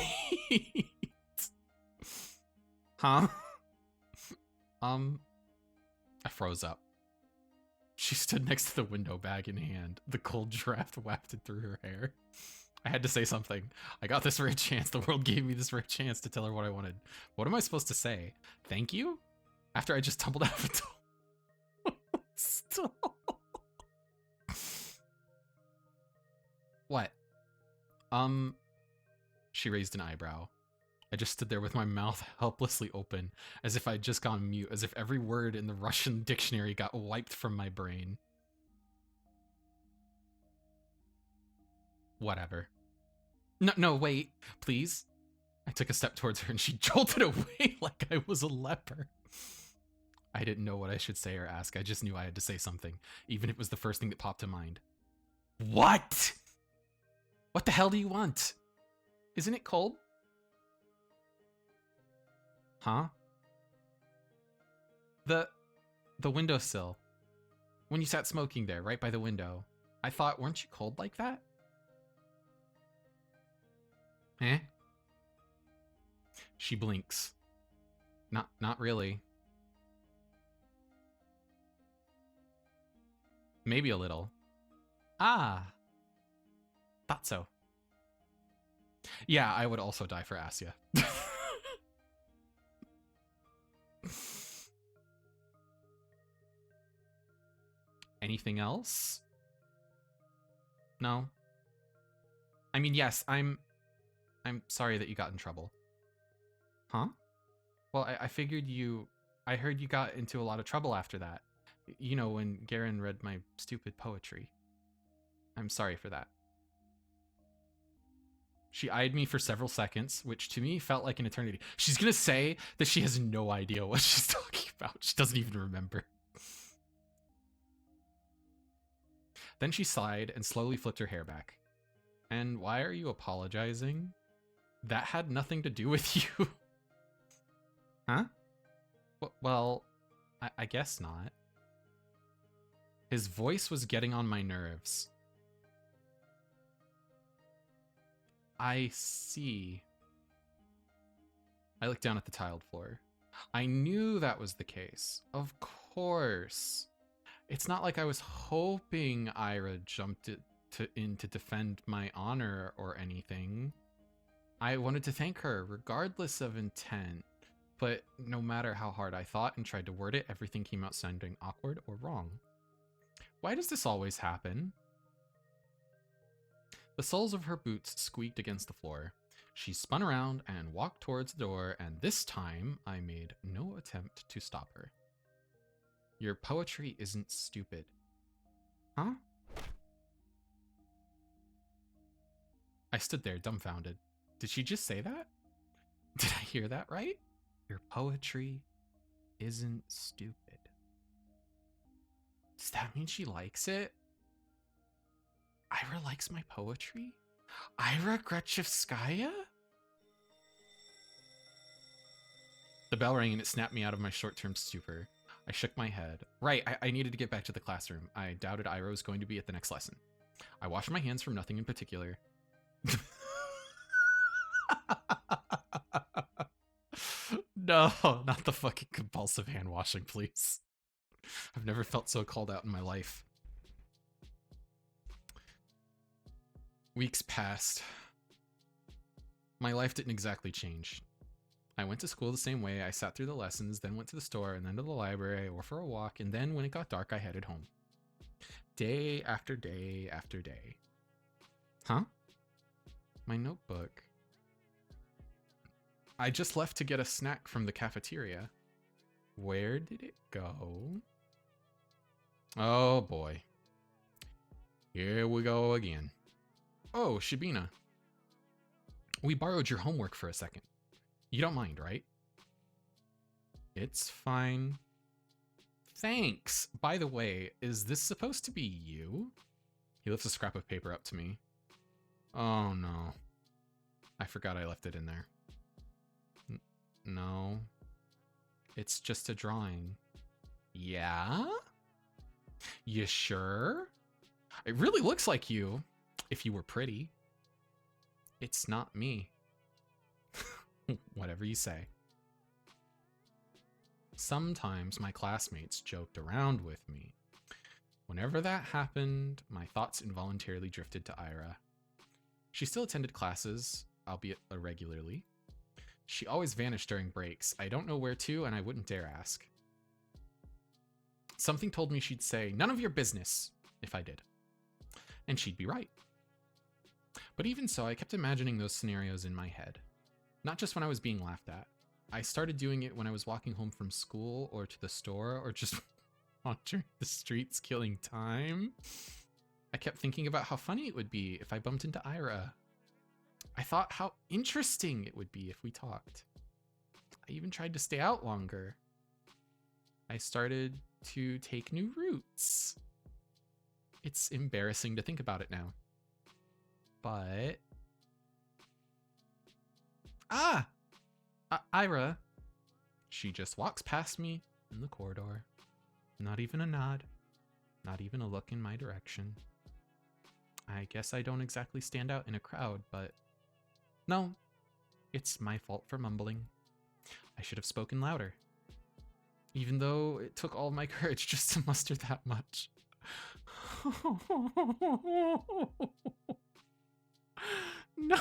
Huh? I froze up. She stood next to the window, bag in hand. The cold draft wafted through her hair. I had to say something. I got this rare chance. The world gave me this rare chance to tell her what I wanted. What am I supposed to say? Thank you? After I just tumbled out of the door. Stop. What? She raised an eyebrow. I just stood there with my mouth helplessly open, as if I'd just gone mute, as if every word in the Russian dictionary got wiped from my brain. Whatever. No, wait, please. I took a step towards her and she jolted away like I was a leper. I didn't know what I should say or ask. I just knew I had to say something, even if it was the first thing that popped to mind. What? What the hell do you want? Isn't it cold? Huh? The windowsill. When you sat smoking there, right by the window. I thought, weren't you cold like that? Eh? She blinks. Not really. Maybe a little. Ah. Thought so. Yeah, I would also die for Asya. Anything else? No. I mean, yes, I'm sorry that you got in trouble. Huh? Well, I figured I heard you got into a lot of trouble after that. You know, when Garen read my stupid poetry. I'm sorry for that. She eyed me for several seconds, which to me felt like an eternity. She's gonna say that she has no idea what she's talking about. She doesn't even remember. Then she sighed and slowly flipped her hair back. And why are you apologizing? That had nothing to do with you. Huh? Well, I guess not. His voice was getting on my nerves. I see. I looked down at the tiled floor. I knew that was the case. Of course. It's not like I was hoping Ira jumped in to defend my honor or anything. I wanted to thank her, regardless of intent. But no matter how hard I thought and tried to word it, everything came out sounding awkward or wrong. Why does this always happen? The soles of her boots squeaked against the floor. She spun around and walked towards the door, and this time I made no attempt to stop her. Your poetry isn't stupid. Huh? I stood there, dumbfounded. Did she just say that? Did I hear that right? Your poetry isn't stupid. Does that mean she likes it? Ira likes my poetry? Ira Gretchevskaya? The bell rang and it snapped me out of my short-term stupor. I shook my head. Right, I needed to get back to the classroom. I doubted Ira was going to be at the next lesson. I washed my hands from nothing in particular. No, not the fucking compulsive hand washing, please. I've never felt so called out in my life. Weeks passed. My life didn't exactly change. I went to school the same way. I sat through the lessons, then went to the store, and then to the library or for a walk, and then when it got dark, I headed home. Day after day after day. Huh? My notebook. I just left to get a snack from the cafeteria. Where did it go? Oh boy. Here we go again. Oh, Shabina. We borrowed your homework for a second. You don't mind, right? It's fine. Thanks. By the way, is this supposed to be you? He lifts a scrap of paper up to me. Oh no. I forgot I left it in there. No. It's just a drawing. Yeah? You sure? It really looks like you, if you were pretty. It's not me. Whatever you say. Sometimes my classmates joked around with me. Whenever that happened, my thoughts involuntarily drifted to Ira. She still attended classes, albeit irregularly. She always vanished during breaks. I don't know where to, and I wouldn't dare ask. Something told me she'd say, "None of your business," if I did. And she'd be right. But even so, I kept imagining those scenarios in my head. Not just when I was being laughed at. I started doing it when I was walking home from school or to the store or just wandering the streets killing time. I kept thinking about how funny it would be if I bumped into Ira. I thought how interesting it would be if we talked. I even tried to stay out longer. I started to take new routes. It's embarrassing to think about it now. But... Ah! Ira. She just walks past me in the corridor. Not even a nod. Not even a look in my direction. I guess I don't exactly stand out in a crowd, but... No. It's my fault for mumbling. I should have spoken louder. Even though it took all my courage just to muster that much. No!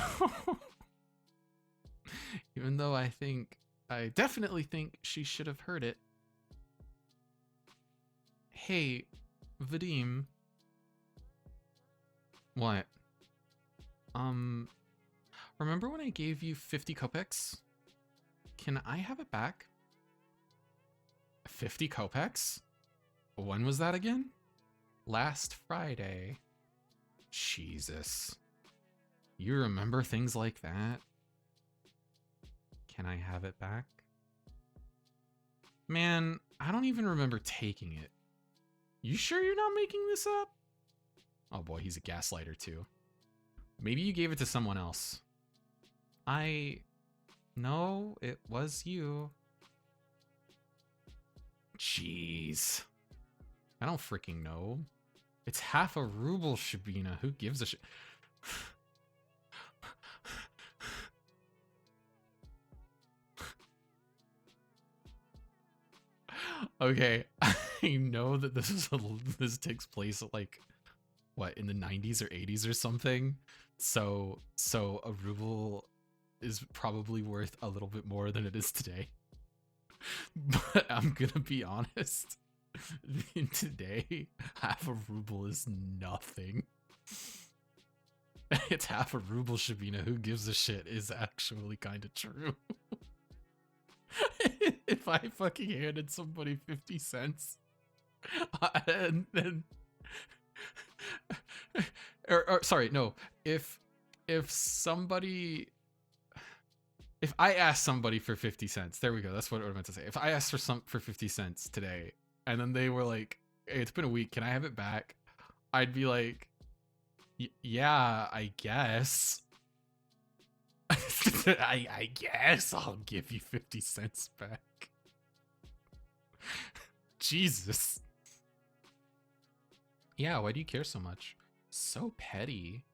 Even though I definitely think she should have heard it. Hey, Vadim. What? Remember when I gave you 50 kopecks? Can I have it back? 50 kopecks? When was that again? Last Friday. Jesus. You remember things like that? Can I have it back? Man, I don't even remember taking it. You sure you're not making this up? Oh boy, he's a gaslighter too. Maybe you gave it to someone else. No, it was you. Jeez. I don't freaking know. It's half a ruble, Shabina. Who gives a shit? Okay, I know that this takes place like what, in the 90s or 80s or something. So a ruble is probably worth a little bit more than it is today. But I'm gonna be honest. Today, half a ruble is nothing. It's half a ruble, Shabina. Who gives a shit is actually kind of true. If I fucking handed somebody 50 cents and then or sorry, no, if I asked somebody for 50 cents, there we go, that's what I meant to say. If I asked for 50 cents today and then they were like, "Hey, it's been a week, can I have it back?" I'd be like, yeah, I guess. I guess I'll give you 50 cents back. Jesus. Yeah, why do you care so much? So petty.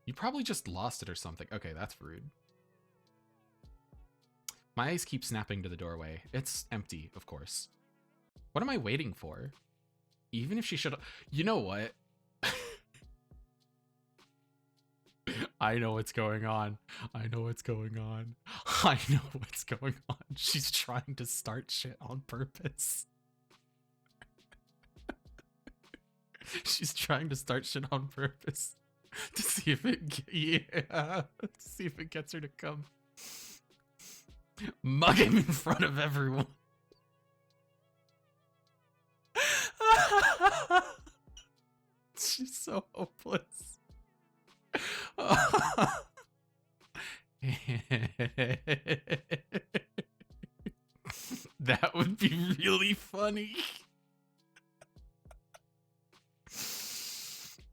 You probably just lost it or something. Okay, that's rude. My eyes keep snapping to the doorway. It's empty, of course. What am I waiting for? Even if she should... You know what? I know what's going on. I know what's going on. I know what's going on. She's trying to start shit on purpose. She's trying to start shit on purpose. To see if it... Yeah. To see if it gets her to come. Mug him in front of everyone. She's so hopeless. That would be really funny.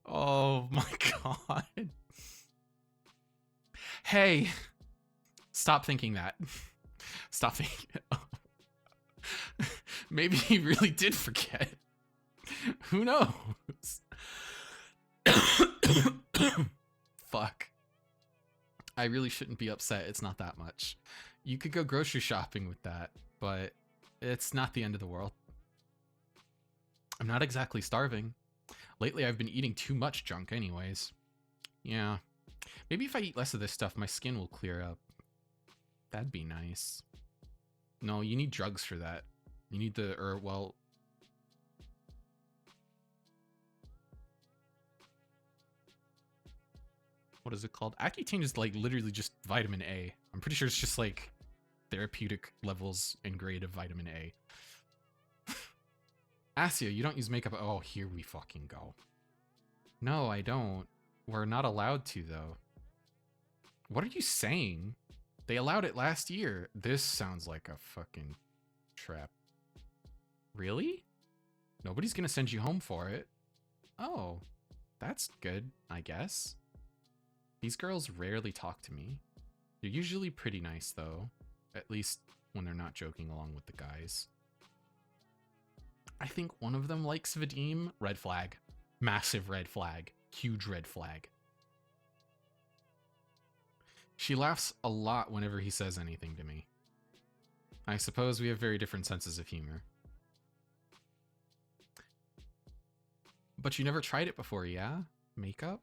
Oh my god. Hey, stop thinking that. Stop thinking. Maybe he really did forget. Who knows? Fuck. I really shouldn't be upset. It's not that much. You could go grocery shopping with that, but it's not the end of the world. I'm not exactly starving. Lately, I've been eating too much junk anyways. Yeah. Maybe if I eat less of this stuff, my skin will clear up. That'd be nice. No, you need drugs for that. You need the, well... What is it called? Accutane is like literally just vitamin A. I'm pretty sure it's just like therapeutic levels and grade of vitamin A. Asio, you don't use makeup. Oh, here we fucking go. No, I don't. We're not allowed to, though. What are you saying? They allowed it last year. This sounds like a fucking trap. Really? Nobody's gonna send you home for it. Oh, that's good, I guess. These girls rarely talk to me. They're usually pretty nice, though. At least when they're not joking along with the guys. I think one of them likes Vadim. Red flag. Massive red flag. Huge red flag. She laughs a lot whenever he says anything to me. I suppose we have very different senses of humor. But you never tried it before, yeah? Makeup?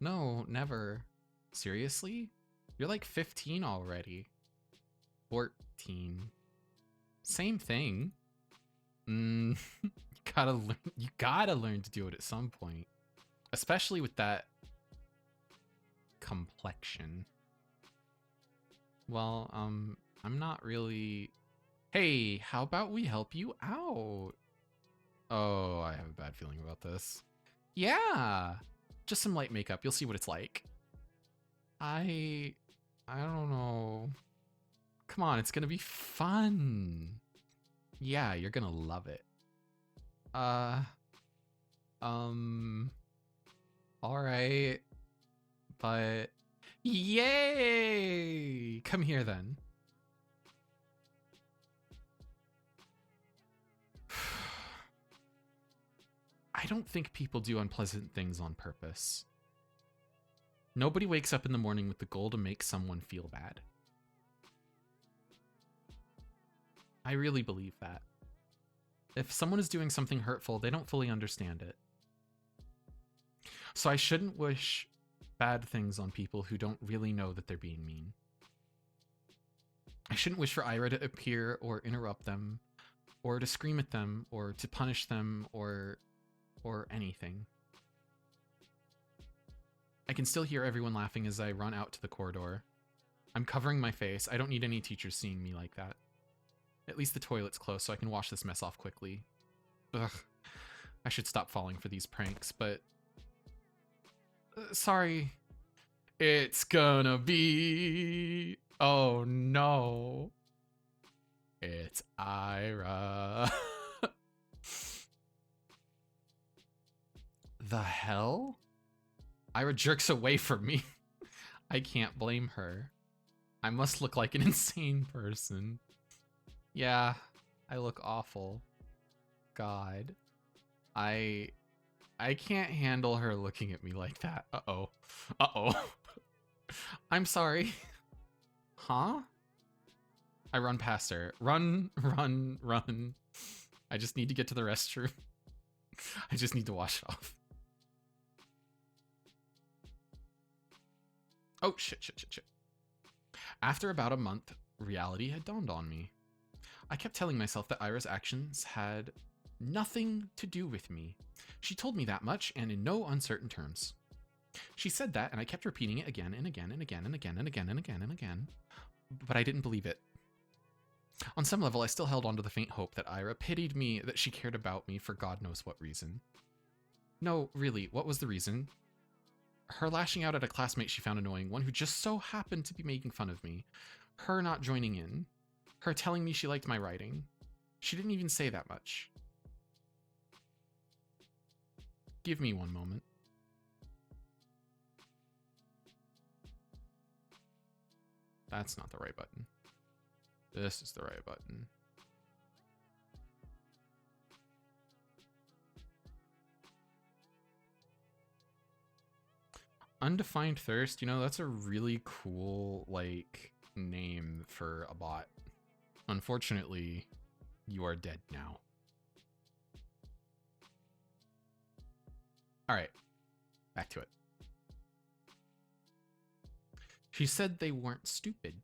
No, never. Seriously? You're like 15 already. 14. Same thing. You gotta learn to do it at some point. Especially with that complexion. Well, I'm not really... Hey, how about we help you out? Oh, I have a bad feeling about this. Yeah! Just some light makeup. You'll see what it's like. I don't know. Come on, it's gonna be fun. Yeah, you're gonna love it. Alright. But... Yay! Come here, then. I don't think people do unpleasant things on purpose. Nobody wakes up in the morning with the goal to make someone feel bad. I really believe that. If someone is doing something hurtful, they don't fully understand it. So I shouldn't wish bad things on people who don't really know that they're being mean. I shouldn't wish for Ira to appear or interrupt them, or to scream at them, or to punish them, or anything. I can still hear everyone laughing as I run out to the corridor. I'm covering my face. I don't need any teachers seeing me like that. At least the toilet's close, so I can wash this mess off quickly. Ugh. I should stop falling for these pranks, but... sorry. It's gonna be... Oh no. It's Ira. The hell? Ira jerks away from me. I can't blame her. I must look like an insane person. Yeah, I look awful. God. I can't handle her looking at me like that. Uh-oh. Uh-oh. I'm sorry. Huh? I run past her. Run, run, run. I just need to get to the restroom. I just need to wash it off. Oh, shit. After about a month, reality had dawned on me. I kept telling myself that Ira's actions had nothing to do with me. She told me that much, and in no uncertain terms. She said that, and I kept repeating it again and again and again and again and again and again and again, but I didn't believe it. On some level, I still held on to the faint hope that Ira pitied me, that she cared about me for God knows what reason. No, really, what was the reason? Her lashing out at a classmate she found annoying, one who just so happened to be making fun of me. Her not joining in. Her telling me she liked my writing. She didn't even say that much. Give me one moment. That's not the right button. This is the right button. Undefined Thirst, you know, that's a really cool, like, name for a bot. Unfortunately, you are dead now. Alright, back to it. She said they weren't stupid.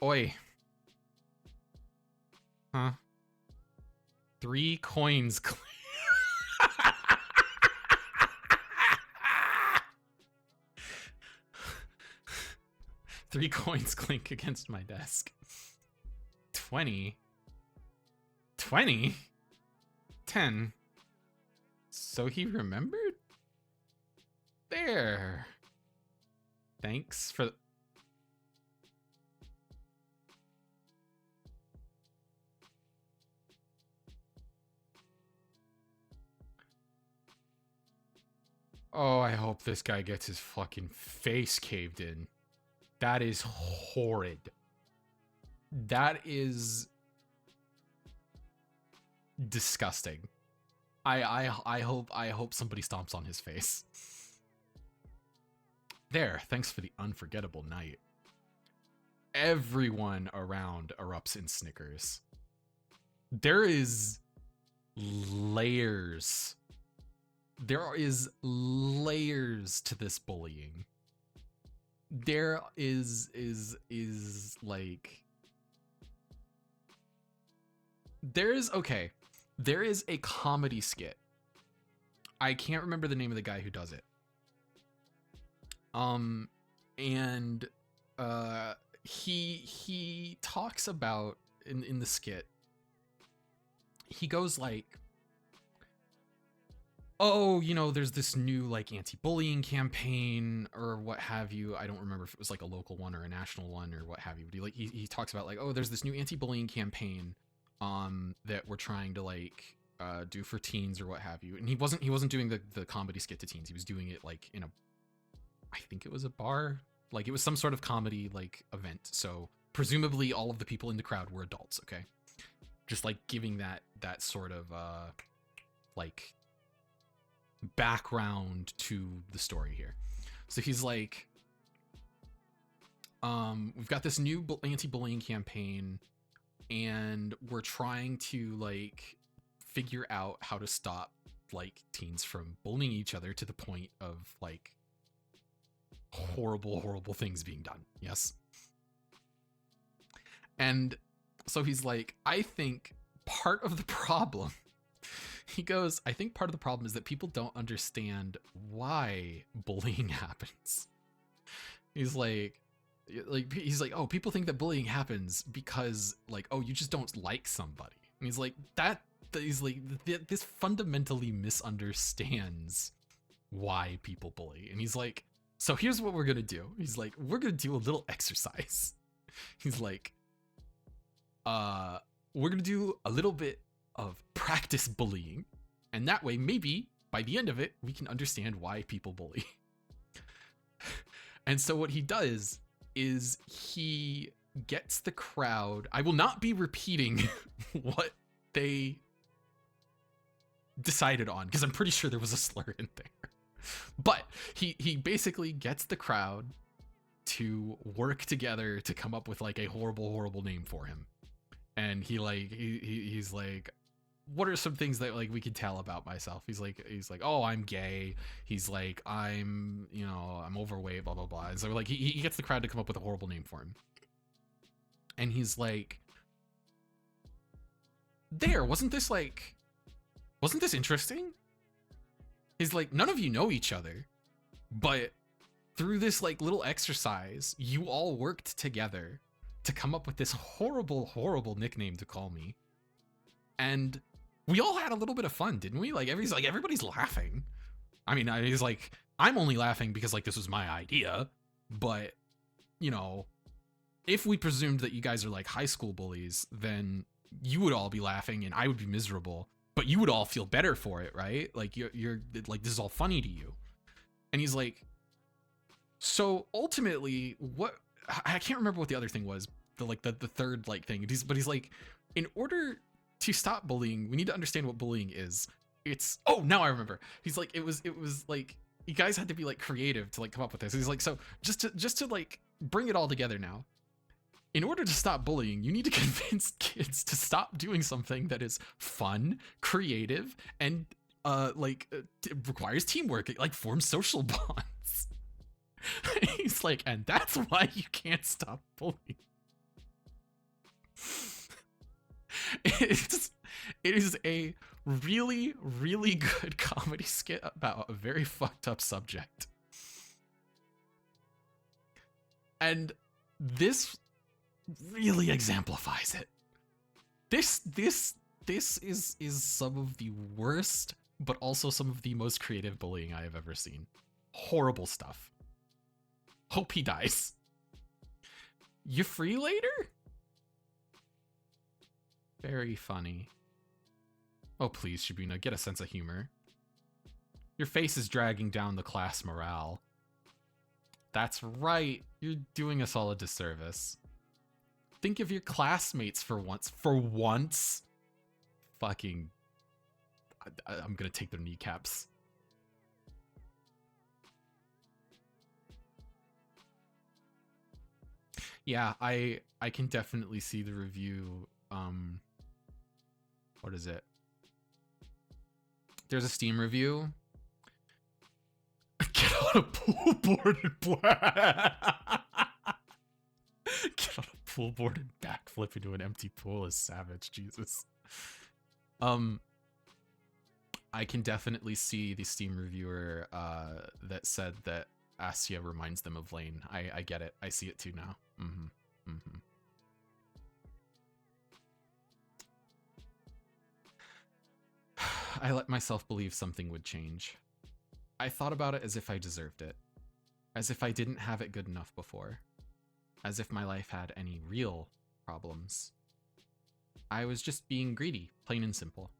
Oi. Huh? 3 coins. 3 coins clink against my desk. 20. 20? 10. So he remembered? There. Thanks for... Oh, I hope this guy gets his fucking face caved in. That is horrid. That is disgusting. I hope somebody stomps on his face. There, thanks for the unforgettable night. Everyone around erupts in snickers. There is layers. There is layers to this bullying. There is like... There is a comedy skit. I can't remember the name of the guy who does it. And he talks about in the skit, he goes like, oh, you know, there's this new like anti-bullying campaign or what have you. I don't remember if it was like a local one or a national one or what have you, but he talks about like, oh, there's this new anti-bullying campaign that we're trying to like do for teens or what have you. And he wasn't doing the comedy skit to teens. He was doing it like in a, I think it was a bar, like it was some sort of comedy like event. So presumably all of the people in the crowd were adults. Okay, just like giving that sort of like background to the story here. So he's like, we've got this new anti-bullying campaign and we're trying to like figure out how to stop like teens from bullying each other to the point of like horrible things being done. Yes. And so he's like, I think part of the problem, he goes, I think part of the problem is that people don't understand why bullying happens. He's like, oh, people think that bullying happens because like, oh, you just don't like somebody. And he's like, this fundamentally misunderstands why people bully. And he's like, so here's what we're gonna do. He's like, we're gonna do a little exercise. He's like, we're gonna do a little bit of practice bullying, and that way maybe by the end of it we can understand why people bully. And so what he does is he gets the crowd, I will not be repeating what they decided on because I'm pretty sure there was a slur in there, but he basically gets the crowd to work together to come up with like a horrible name for him. And he's like, what are some things that like we can tell about myself? He's like, oh, I'm gay. He's like, I'm overweight, blah blah blah. And so like he gets the crowd to come up with a horrible name for him. And he's like, wasn't this interesting? He's like, none of you know each other, but through this like little exercise, you all worked together to come up with this horrible nickname to call me. And we all had a little bit of fun, didn't we? Like everybody's laughing. I mean, he's like, I'm only laughing because like this was my idea, but you know, if we presumed that you guys are like high school bullies, then you would all be laughing and I would be miserable, but you would all feel better for it, right? Like you're like, this is all funny to you. And he's like, so ultimately, what, I can't remember what the other thing was, the third like thing. But he's like, in order to stop bullying, we need to understand what bullying is. It's, oh, now I remember. He's like, it was like, you guys had to be like creative to like come up with this. He's like, so just to like bring it all together now. In order to stop bullying, you need to convince kids to stop doing something that is fun, creative, and it requires teamwork. It like forms social bonds. He's like, and that's why you can't stop bullying. It is a really good comedy skit about a very fucked up subject. And this really exemplifies it. This is some of the worst, but also some of the most creative bullying I have ever seen. Horrible stuff. Hope he dies. You free later? Very funny. Oh please, Shibuna, get a sense of humor. Your face is dragging down the class morale. That's right, you're doing us all a disservice. Think of your classmates for once. For once? Fucking... I'm gonna take their kneecaps. Yeah, I can definitely see the review. What is it? There's a Steam review. Get on a pool board and get on a pool board and backflip into an empty pool is savage, Jesus. I can definitely see the Steam reviewer that said that Asya reminds them of Lane. I get it. I see it too now. I let myself believe something would change. I thought about it as if I deserved it. As if I didn't have it good enough before. As if my life had any real problems. I was just being greedy, plain and simple.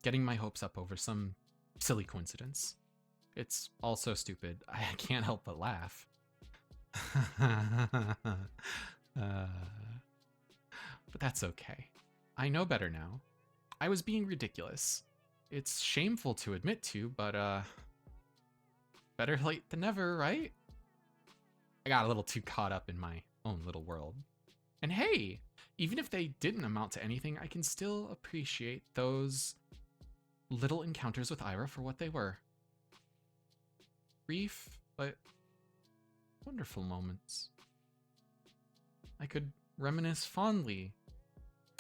Getting my hopes up over some silly coincidence. It's all so stupid, I can't help but laugh. But that's okay. I know better now. I was being ridiculous. It's shameful to admit to, but better late than never, right? I got a little too caught up in my own little world. And hey, even if they didn't amount to anything, I can still appreciate those little encounters with Ira for what they were. Brief, but wonderful moments. I could reminisce fondly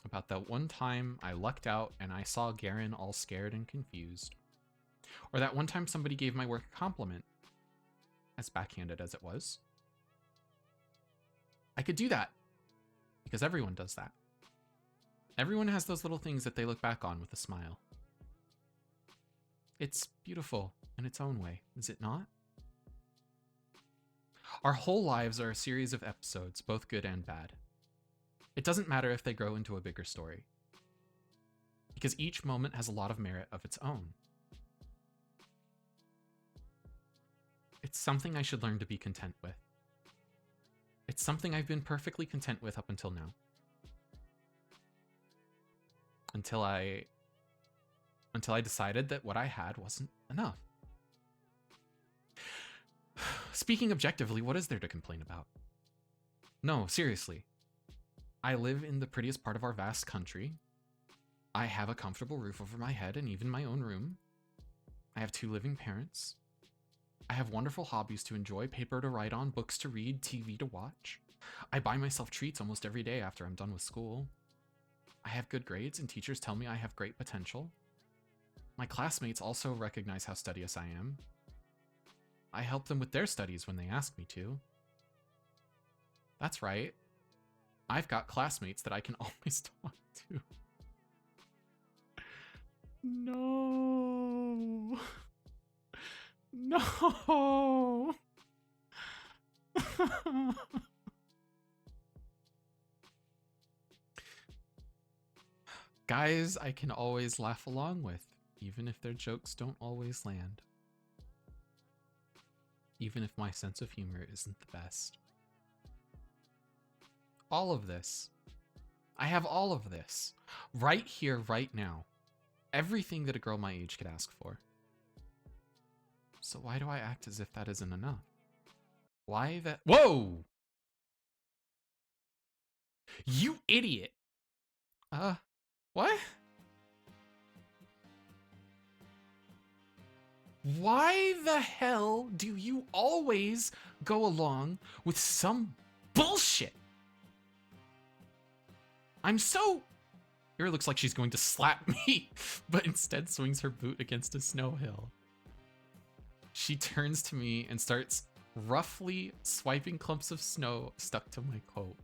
about that one time I lucked out and I saw Garen all scared and confused. Or that one time somebody gave my work a compliment, as backhanded as it was. I could do that, because everyone does that. Everyone has those little things that they look back on with a smile. It's beautiful in its own way, is it not? Our whole lives are a series of episodes, both good and bad. It doesn't matter if they grow into a bigger story, because each moment has a lot of merit of its own. It's something I should learn to be content with. It's something I've been perfectly content with up until now. Until I decided that what I had wasn't enough. Speaking objectively, what is there to complain about? No, seriously. I live in the prettiest part of our vast country. I have a comfortable roof over my head and even my own room. I have 2 living parents. I have wonderful hobbies to enjoy, paper to write on, books to read, TV to watch. I buy myself treats almost every day after I'm done with school. I have good grades and teachers tell me I have great potential. My classmates also recognize how studious I am. I help them with their studies when they ask me to. That's right. I've got classmates that I can always talk to. No. No. Guys I can always laugh along with, even if their jokes don't always land. Even if my sense of humor isn't the best. All of this. I have all of this. Right here, right now. Everything that a girl my age could ask for. So why do I act as if that isn't enough? Why that— Whoa! You idiot! What? Why the hell do you always go along with some bullshit? I'm so— Ira looks like she's going to slap me, but instead swings her boot against a snow hill. She turns to me and starts roughly swiping clumps of snow stuck to my coat.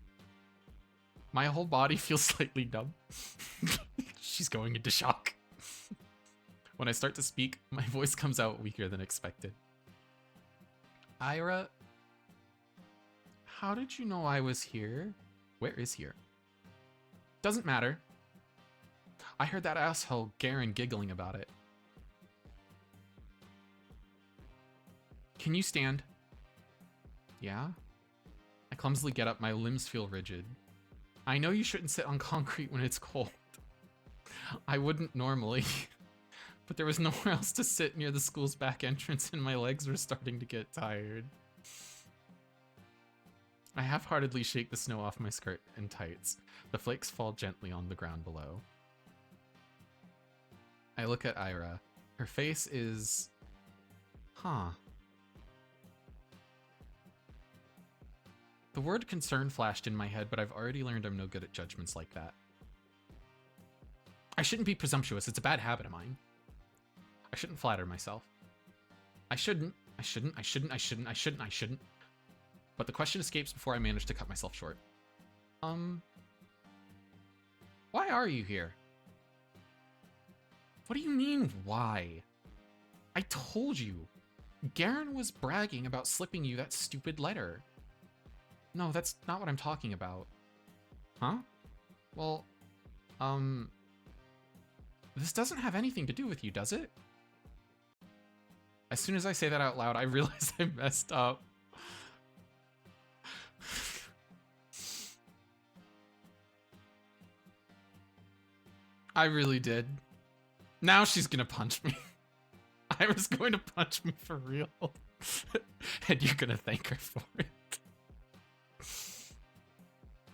My whole body feels slightly numb. She's going into shock. When I start to speak, my voice comes out weaker than expected. Ira, how did you know I was here? Where is here? Doesn't matter. I heard that asshole Garen giggling about it. Can you stand? Yeah? I clumsily get up, my limbs feel rigid. I know you shouldn't sit on concrete when it's cold. I wouldn't normally, but there was nowhere else to sit near the school's back entrance and my legs were starting to get tired. I half-heartedly shake the snow off my skirt and tights. The flakes fall gently on the ground below. I look at Ira. Her face is... Huh. The word concern flashed in my head, but I've already learned I'm no good at judgments like that. I shouldn't be presumptuous. It's a bad habit of mine. I shouldn't flatter myself. I shouldn't. But the question escapes before I manage to cut myself short. Why are you here? What do you mean, why? I told you. Garen was bragging about slipping you that stupid letter. No, that's not what I'm talking about. Huh? Well, this doesn't have anything to do with you, does it? As soon as I say that out loud, I realize I messed up. I really did. Now she's gonna punch me. Ira's going to punch me for real. And you're gonna thank her for it.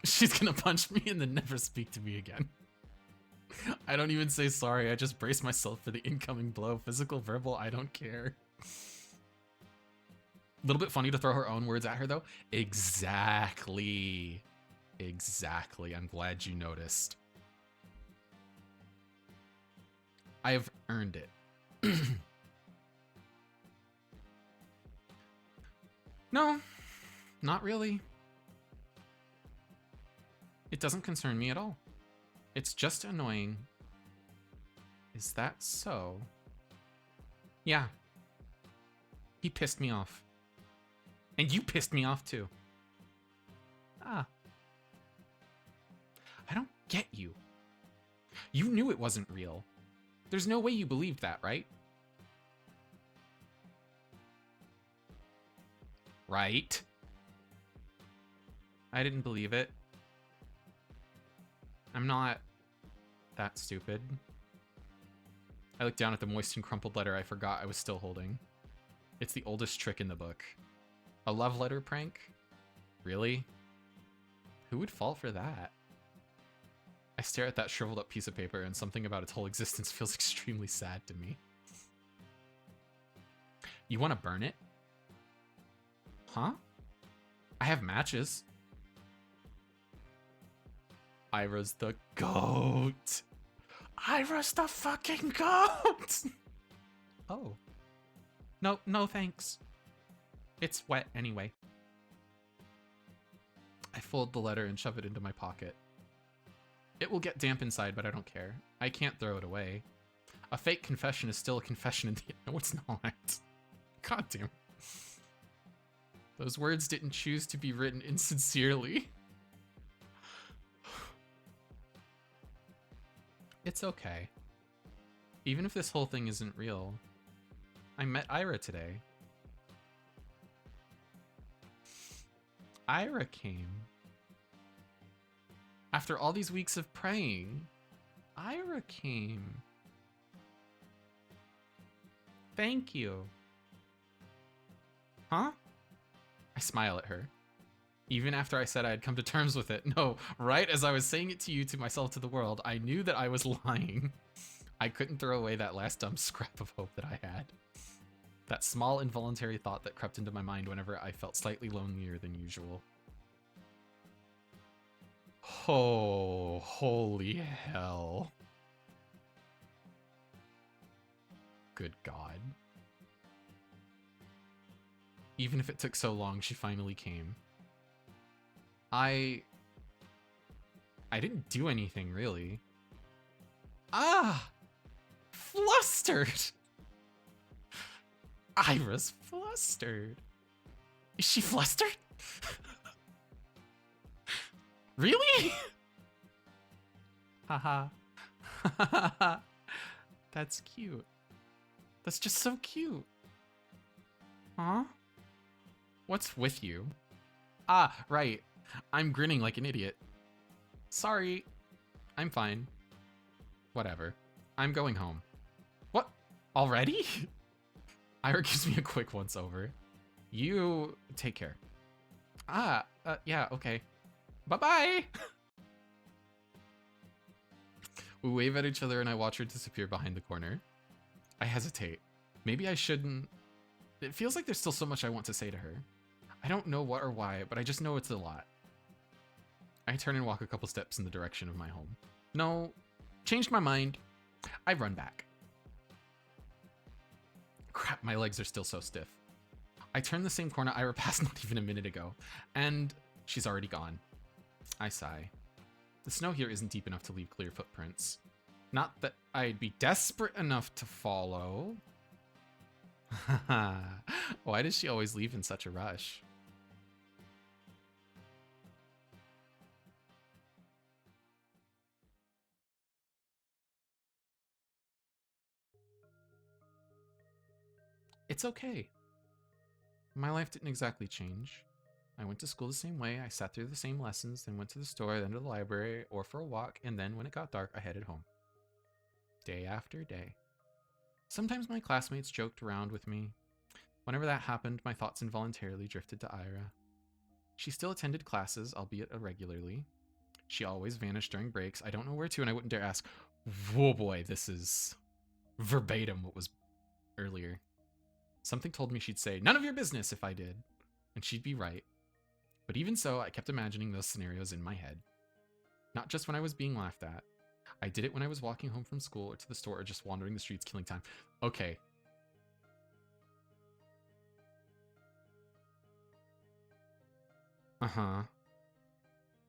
She's gonna punch me and then never speak to me again. I don't even say sorry, I just brace myself for the incoming blow. Physical, verbal, I don't care. A little bit funny to throw her own words at her though. Exactly. Exactly, I'm glad you noticed. I've earned it. No, not really. It doesn't concern me at all. It's just annoying. Is that so? Yeah. He pissed me off. And you pissed me off too. Ah. I don't get you. You knew it wasn't real. There's no way you believed that, right? Right? I didn't believe it. I'm not that stupid. I looked down at the moist and crumpled letter I forgot I was still holding. It's the oldest trick in the book. A love letter prank? Really? Who would fall for that? I stare at that shriveled up piece of paper and something about its whole existence feels extremely sad to me. You want to burn it? Huh? I have matches. Ira's the goat. Ira's the fucking goat! Oh. No, no thanks. It's wet anyway. I fold the letter and shove it into my pocket. It will get damp inside, but I don't care. I can't throw it away. A fake confession is still a confession in the... No, it's not. God damn. Those words didn't choose to be written insincerely. It's okay. Even if this whole thing isn't real, I met Ira today. Ira came. After all these weeks of praying, Ira came. Thank you. Huh? I smile at her. Even after I said I had come to terms with it. No, right as I was saying it to you, to myself, to the world, I knew that I was lying. I couldn't throw away that last dumb scrap of hope that I had. That small involuntary thought that crept into my mind whenever I felt slightly lonelier than usual. Oh, holy hell. Good God. Even if it took so long, she finally came. I didn't do anything, really. Ah! Flustered! Ira's flustered. Is she flustered? Really? Haha. That's cute. That's just so cute. Huh? What's with you? Ah, right. I'm grinning like an idiot. Sorry. I'm fine. Whatever. I'm going home. What? Already? Ira gives me a quick once-over. You take care. Ah, yeah, okay. Bye-bye! We wave at each other and I watch her disappear behind the corner. I hesitate. Maybe I shouldn't... It feels like there's still so much I want to say to her. I don't know what or why, but I just know it's a lot. I turn and walk a couple steps in the direction of my home. No, changed my mind. I run back. Crap, my legs are still so stiff. I turn the same corner Ira passed not even a minute ago, and she's already gone. I sigh. The snow here isn't deep enough to leave clear footprints. Not that I'd be desperate enough to follow. Why does she always leave in such a rush? It's okay. My life didn't exactly change. I went to school the same way, I sat through the same lessons, then went to the store, then to the library, or for a walk, and then when it got dark, I headed home. Day after day. Sometimes my classmates joked around with me. Whenever that happened, my thoughts involuntarily drifted to Ira. She still attended classes, albeit irregularly. She always vanished during breaks. I don't know where to, and I wouldn't dare ask. Whoa boy, this is verbatim what was earlier. Something told me she'd say, "None of your business," if I did. And she'd be right. But even so, I kept imagining those scenarios in my head. Not just when I was being laughed at. I did it when I was walking home from school or to the store or just wandering the streets killing time. Okay. Uh-huh.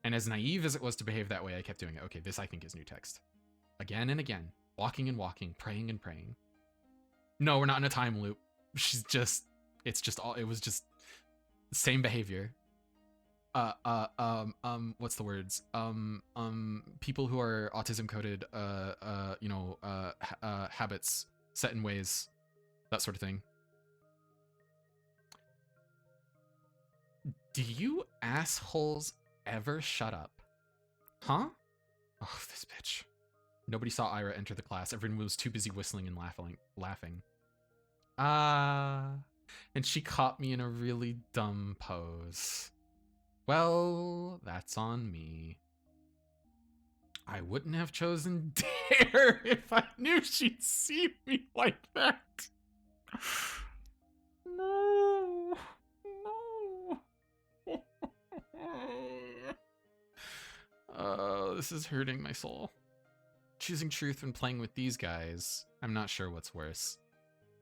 And as naive as it was to behave that way, I kept doing it. Okay, this I think is new text. Again and again. Walking and walking. Praying and praying. No, we're not in a time loop. She's just... It's just all... It was just... Same behavior. What's the words? People who are autism coded, habits set in ways, that sort of thing. Do you assholes ever shut up? Huh? Oh, this bitch. Nobody saw Ira enter the class. Everyone was too busy whistling and laughing. And she caught me in a really dumb pose. Well, that's on me. I wouldn't have chosen Dare if I knew she'd see me like that. No. No. Oh, this is hurting my soul. Choosing truth when playing with these guys, I'm not sure what's worse.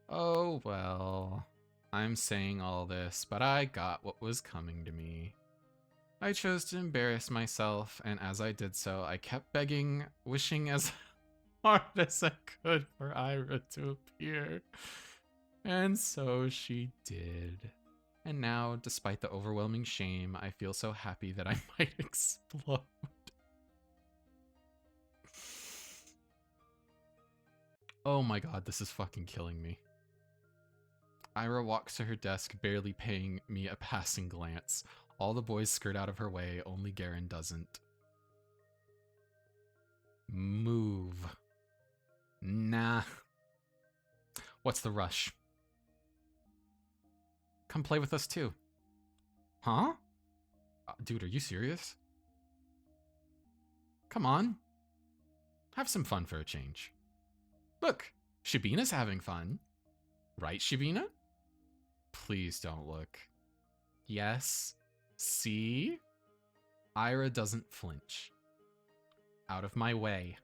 Oh well, I'm saying all this, but I got what was coming to me. I chose to embarrass myself, and as I did so, I kept begging, wishing as hard as I could for Ira to appear. And so she did. And now, despite the overwhelming shame, I feel so happy that I might explode. Oh my god, this is fucking killing me. Ira walks to her desk, barely paying me a passing glance. All the boys skirt out of her way, only Garen doesn't. Move. Nah. What's the rush? Come play with us too. Huh? Dude, are you serious? Come on. Have some fun for a change. Look, Shabina's having fun. Right, Shabina? Please don't look. Yes. See? Ira doesn't flinch. Out of my way.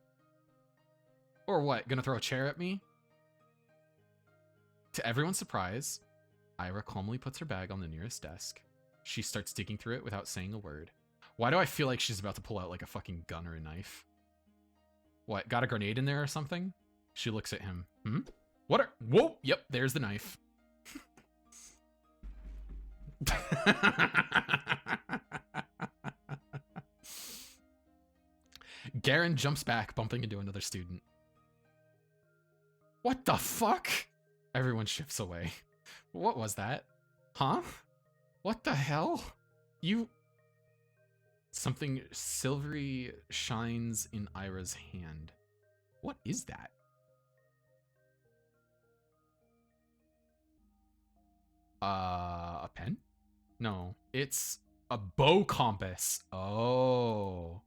Or what, gonna throw a chair at me? To everyone's surprise, Ira calmly puts her bag on the nearest desk. She starts digging through it without saying a word. Why do I feel like she's about to pull out like a fucking gun or a knife? What, got a grenade in there or something? She looks at him. Hmm? What are... Whoa! Yep, there's the knife. Garen jumps back, bumping into another student. What the fuck? Everyone shifts away. What was that? Huh? What the hell? You... Something silvery shines in Ira's hand. What is that? A pen? No, it's a bow compass. Oh.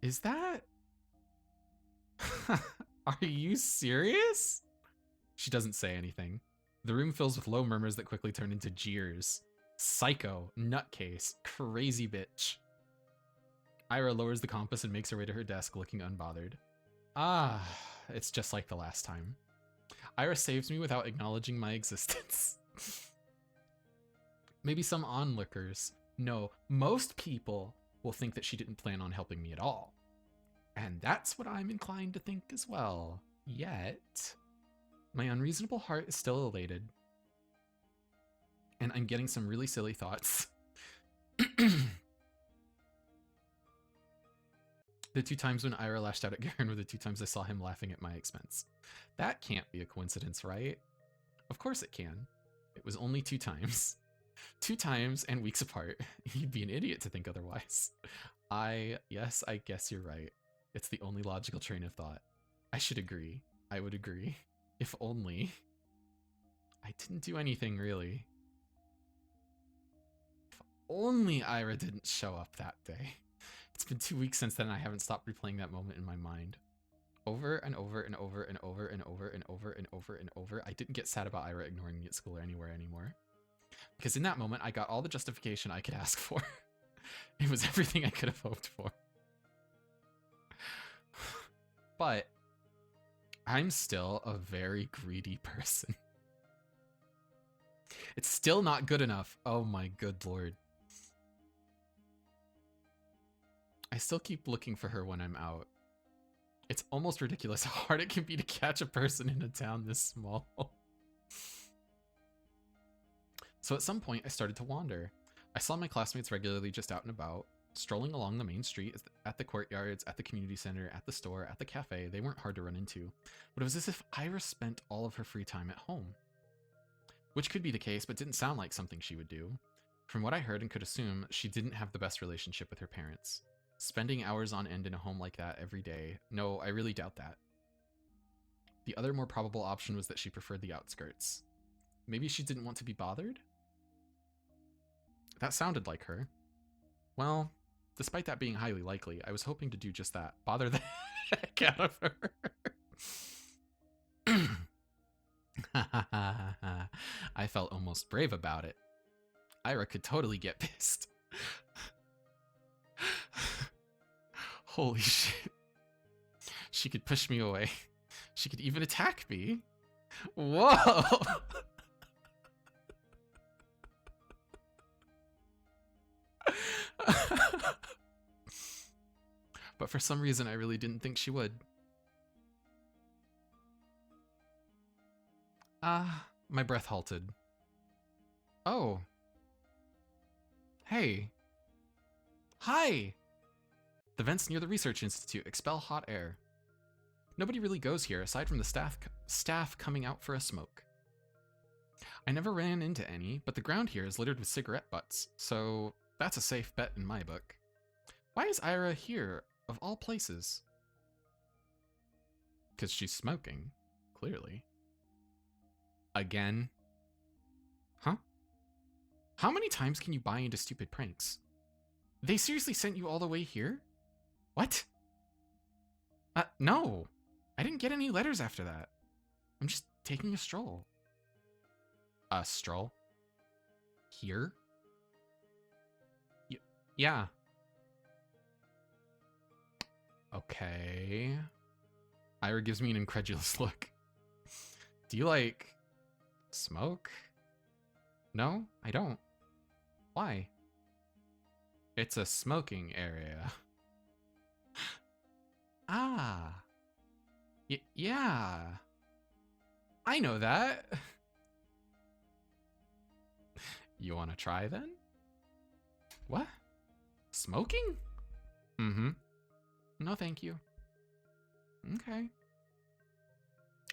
Is that... Are you serious? She doesn't say anything. The room fills with low murmurs that quickly turn into jeers. Psycho, nutcase, crazy bitch. Ira lowers the compass and makes her way to her desk, looking unbothered. Ah, it's just like the last time. Ira saves me without acknowledging my existence. Maybe some onlookers. No, most people will think that she didn't plan on helping me at all. And that's what I'm inclined to think as well. Yet, my unreasonable heart is still elated. And I'm getting some really silly thoughts. The 2 times when Ira lashed out at Garen were the 2 times I saw him laughing at my expense. That can't be a coincidence, right? Of course it can. It was only 2 times. 2 times and weeks apart. You'd be an idiot to think otherwise. Yes, I guess you're right. It's the only logical train of thought. I should agree. I would agree. If only. I didn't do anything, really. If only Ira didn't show up that day. It's been 2 weeks since then and I haven't stopped replaying that moment in my mind. Over and over and over and over and over and over and over and over. I didn't get sad about Ira ignoring me at school or anywhere anymore. Because in that moment, I got all the justification I could ask for. It was everything I could have hoped for. But I'm still a very greedy person. It's still not good enough. Oh my good lord. I still keep looking for her when I'm out. It's almost ridiculous how hard it can be to catch a person in a town this small. So at some point, I started to wander. I saw my classmates regularly just out and about, strolling along the main street, at the courtyards, at the community center, at the store, at the cafe. They weren't hard to run into, but it was as if Ira spent all of her free time at home. Which could be the case, but didn't sound like something she would do. From what I heard and could assume, she didn't have the best relationship with her parents. Spending hours on end in a home like that every day, no, I really doubt that. The other more probable option was that she preferred the outskirts. Maybe she didn't want to be bothered? That sounded like her. Well, despite that being highly likely, I was hoping to do just that. Bother the heck out of her. I felt almost brave about it. Ira could totally get pissed. Holy shit. She could push me away. She could even attack me. Whoa! But for some reason, I really didn't think she would. My breath halted. Oh. Hey. Hi! The vents near the Research Institute expel hot air. Nobody really goes here aside from the staff coming out for a smoke. I never ran into any, but the ground here is littered with cigarette butts, so that's a safe bet in my book. Why is Ira here, of all places? Because she's smoking, clearly. Again? Huh? How many times can you buy into stupid pranks? They seriously sent you all the way here? What? No. I didn't get any letters after that. I'm just taking a stroll. A stroll? Here? Yeah. Okay. Ira gives me an incredulous look. Do you, like, smoke? No, I don't. Why? It's a smoking area. Ah. Yeah. I know that. You want to try then? What? Smoking? Mm-hmm. No, thank you. Okay.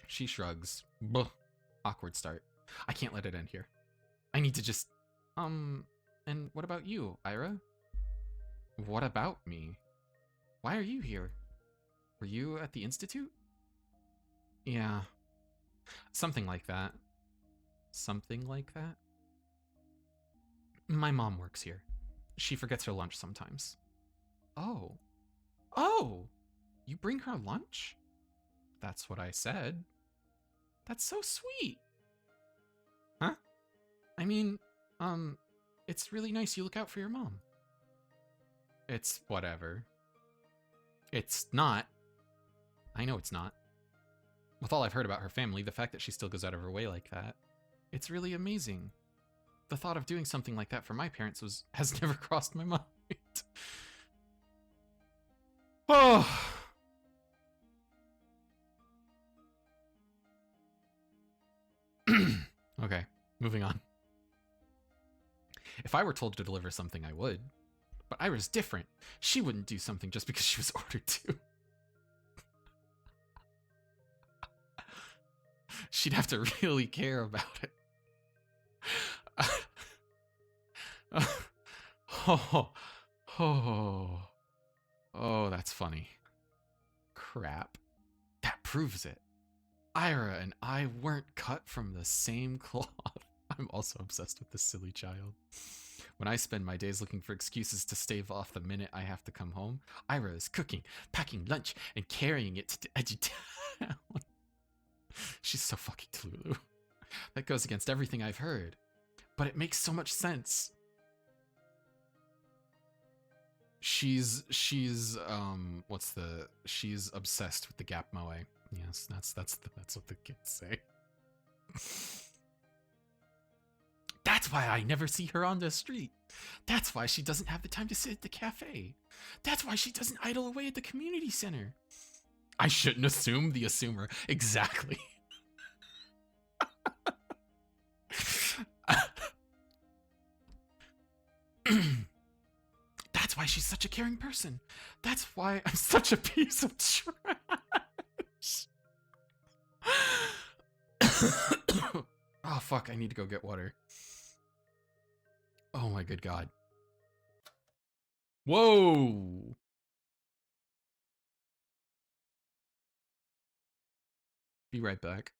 She shrugs. Buh. Awkward start. I can't let it end here. I need to just... And what about you, Ira? What about me? Why are you here? Were you at the Institute? Yeah. Something like that. Something like that? My mom works here. She forgets her lunch sometimes. Oh. Oh! You bring her lunch? That's what I said. That's so sweet. Huh? I mean, it's really nice you look out for your mom. It's whatever. It's not. I know it's not. With all I've heard about her family, the fact that she still goes out of her way like that, it's really amazing. The thought of doing something like that for my parents has never crossed my mind. Oh. Okay, moving on. If I were told to deliver something, I would. But Ira's different. She wouldn't do something just because she was ordered to. She'd have to really care about it. Oh, that's funny. Crap. That proves it. Ira and I weren't cut from the same cloth. I'm also obsessed with this silly child. When I spend my days looking for excuses to stave off the minute I have to come home, Ira is cooking, packing lunch, and carrying it to the edge of town. She's so fucking Delulu. That goes against everything I've heard. But it makes so much sense. She's obsessed with the Gap Moe. Yes, that's what the kids say. That's why I never see her on the street. That's why she doesn't have the time to sit at the cafe. That's why she doesn't idle away at the community center. I shouldn't assume the assumer. Exactly. That's why she's such a caring person. That's why I'm such a piece of trash. Oh, fuck. I need to go get water. Oh, my good God. Whoa. Be right back.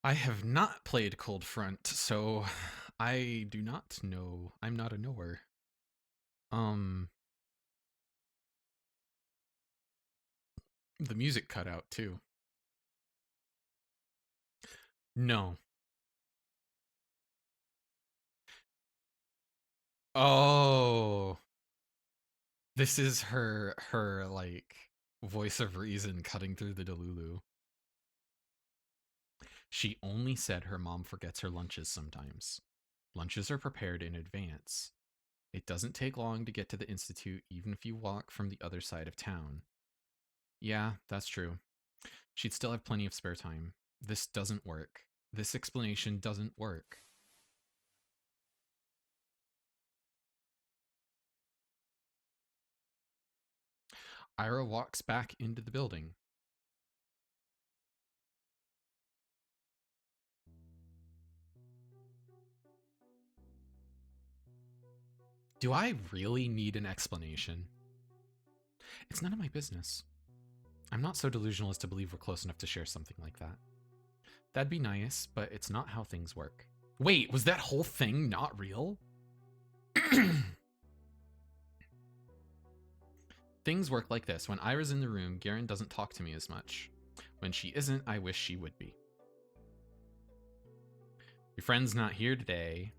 I have not played Cold Front, so I do not know. I'm not a knower. The music cut out too. No. Oh, this is her like voice of reason cutting through the Delulu. She only said her mom forgets her lunches sometimes. Lunches are prepared in advance. It doesn't take long to get to the institute even if you walk from the other side of town. Yeah, that's true. She'd still have plenty of spare time. This doesn't work. This explanation doesn't work. Ira walks back into the building. Do I really need an explanation? It's none of my business. I'm not so delusional as to believe we're close enough to share something like that. That'd be nice, but it's not how things work. Wait, was that whole thing not real? Things work like this. When Ira's in the room, Garen doesn't talk to me as much. When she isn't, I wish she would be. Your friend's not here today.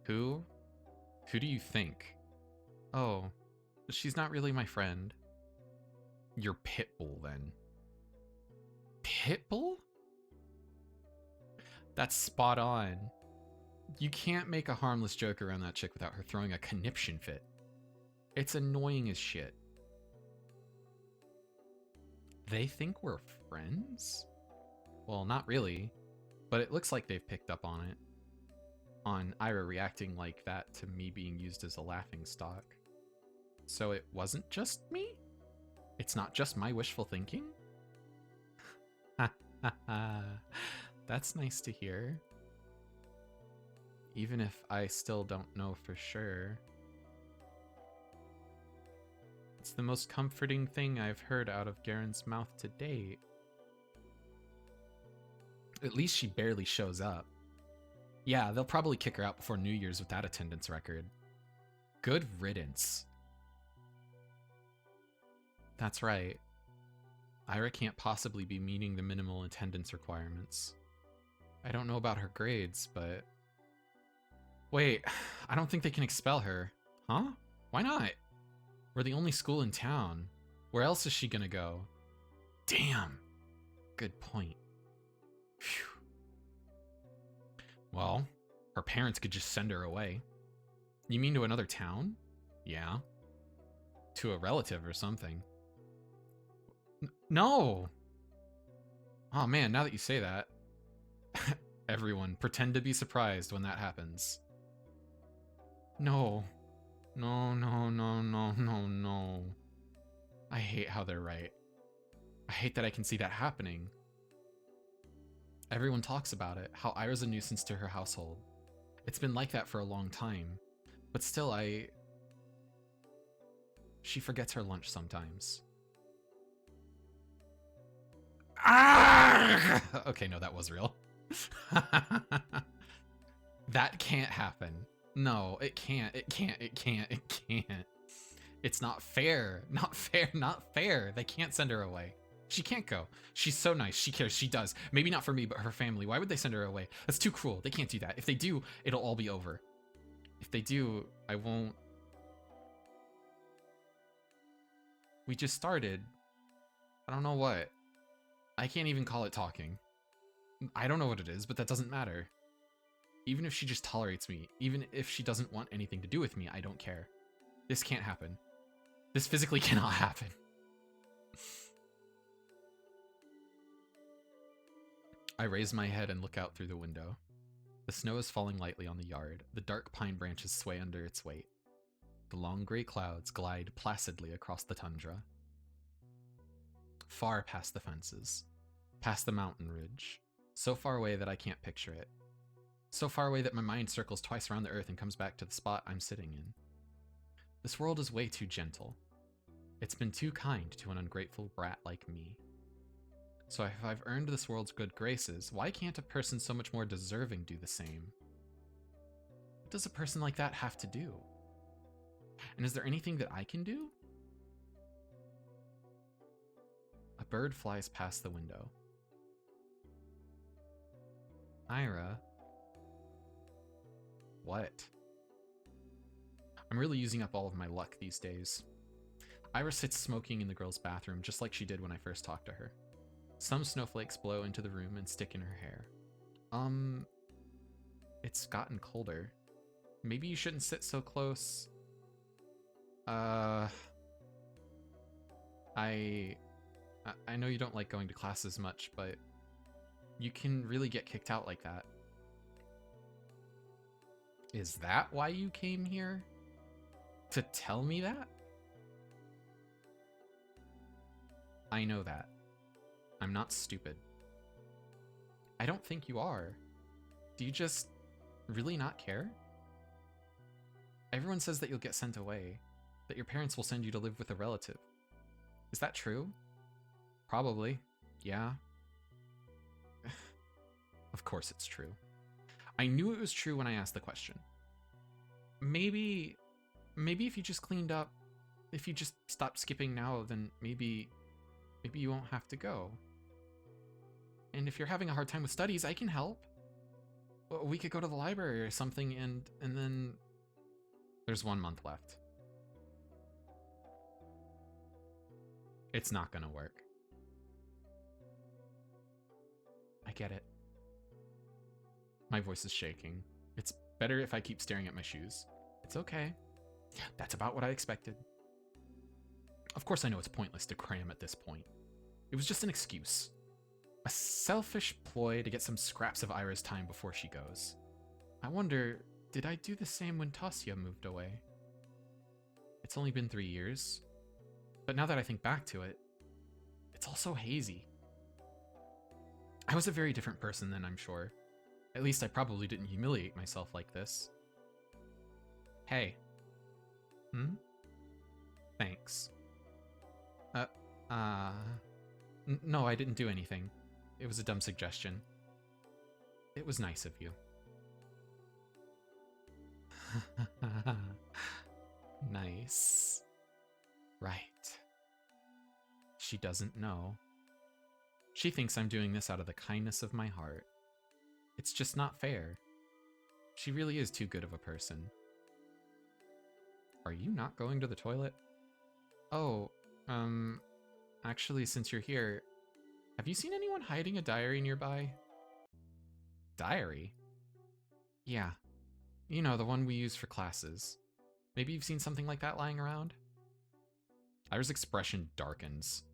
Who? Who do you think? Oh, she's not really my friend. You're Pitbull, then. Pitbull? That's spot on. You can't make a harmless joke around that chick without her throwing a conniption fit. It's annoying as shit. They think we're friends? Well, not really, but it looks like they've picked up on it. On Ira reacting like that to me being used as a laughing stock. So it wasn't just me? It's not just my wishful thinking? Ha ha ha. That's nice to hear. Even if I still don't know for sure. It's the most comforting thing I've heard out of Garen's mouth to date. At least she barely shows up. Yeah, they'll probably kick her out before New Year's with that attendance record. Good riddance. That's right. Ira can't possibly be meeting the minimal attendance requirements. I don't know about her grades, but... Wait, I don't think they can expel her. Huh? Why not? We're the only school in town. Where else is she gonna go? Damn. Good point. Phew. Well, her parents could just send her away. You mean to another town? Yeah. To a relative or something. No! Oh man, now that you say that. Everyone, pretend to be surprised when that happens. No. No, no, no, no, no, no. I hate how they're right. I hate that I can see that happening. Everyone talks about it, how Ira's a nuisance to her household. It's been like that for a long time. But still, she forgets her lunch sometimes. Ah! Okay, no, that was real. That can't happen. No, it can't. It can't. It can't. It can't. It's not fair. Not fair. Not fair. They can't send her away. She can't go. She's so nice. She cares. She does. Maybe not for me, but her family. Why would they send her away? That's too cruel. They can't do that. If they do, it'll all be over. If they do, I won't. We just started. I don't know what. I can't even call it talking. I don't know what it is, but that doesn't matter. Even if she just tolerates me, even if she doesn't want anything to do with me, I don't care. This can't happen. This physically cannot happen. I raise my head and look out through the window. The snow is falling lightly on the yard. The dark pine branches sway under its weight. The long gray clouds glide placidly across the tundra. Far past the fences. Past the mountain ridge. So far away that I can't picture it. So far away that my mind circles twice around the earth and comes back to the spot I'm sitting in. This world is way too gentle. It's been too kind to an ungrateful brat like me. So if I've earned this world's good graces, why can't a person so much more deserving do the same? What does a person like that have to do? And is there anything that I can do? A bird flies past the window. Ira. What? I'm really using up all of my luck these days. Ira sits smoking in the girl's bathroom just like she did when I first talked to her. Some snowflakes blow into the room and stick in her hair. It's gotten colder. Maybe you shouldn't sit so close. I know you don't like going to classes much, but you can really get kicked out like that. Is that why you came here? To tell me that? I know that. I'm not stupid. I don't think you are. Do you just really not care? Everyone says that you'll get sent away, that your parents will send you to live with a relative. Is that true? Probably. Yeah. Of course it's true. I knew it was true when I asked the question. Maybe if you just cleaned up, if you just stopped skipping now, then maybe you won't have to go. And if you're having a hard time with studies, I can help. We could go to the library or something, and then there's 1 month left. It's not gonna work. I get it. My voice is shaking. It's better if I keep staring at my shoes. It's okay. That's about what I expected. Of course I know it's pointless to cram at this point. It was just an excuse. A selfish ploy to get some scraps of Ira's time before she goes. I wonder, did I do the same when Tasia moved away? It's only been 3 years. But now that I think back to it, it's all so hazy. I was a very different person then, I'm sure. At least I probably didn't humiliate myself like this. Hey. Thanks. No, I didn't do anything. It was a dumb suggestion. It was nice of you. Nice. Right. She doesn't know. She thinks I'm doing this out of the kindness of my heart. It's just not fair. She really is too good of a person. Are you not going to the toilet? Oh, actually, since you're here, have you seen anyone hiding a diary nearby? Diary? Yeah. You know, the one we use for classes. Maybe you've seen something like that lying around? Ira's expression darkens.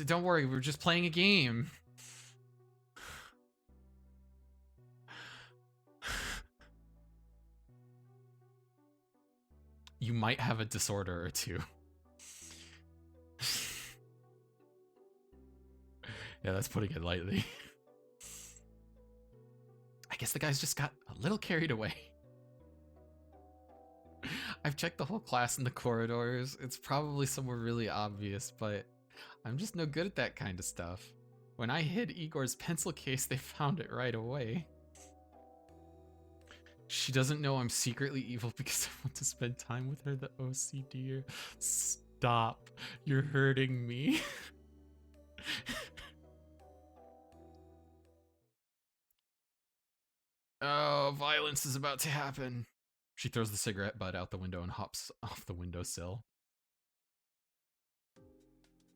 Don't worry, we're just playing a game. You might have a disorder or two. Yeah, that's putting it lightly. I guess the guys just got a little carried away. I've checked the whole class in the corridors. It's probably somewhere really obvious, but I'm just no good at that kind of stuff. When I hid Igor's pencil case, they found it right away. She doesn't know I'm secretly evil because I want to spend time with her, the OCD. Stop. You're hurting me. Oh, violence is about to happen. She throws the cigarette butt out the window and hops off the windowsill.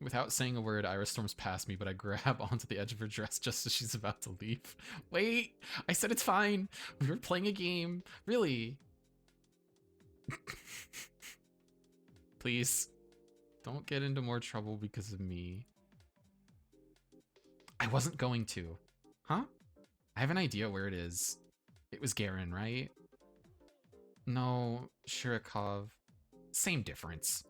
Without saying a word, Iris storms past me, but I grab onto the edge of her dress just as she's about to leave. Wait! I said it's fine! We were playing a game. Really? Please. Don't get into more trouble because of me. I wasn't going to. Huh? I have an idea where it is. It was Garen, right? No, Shirikov. Same difference.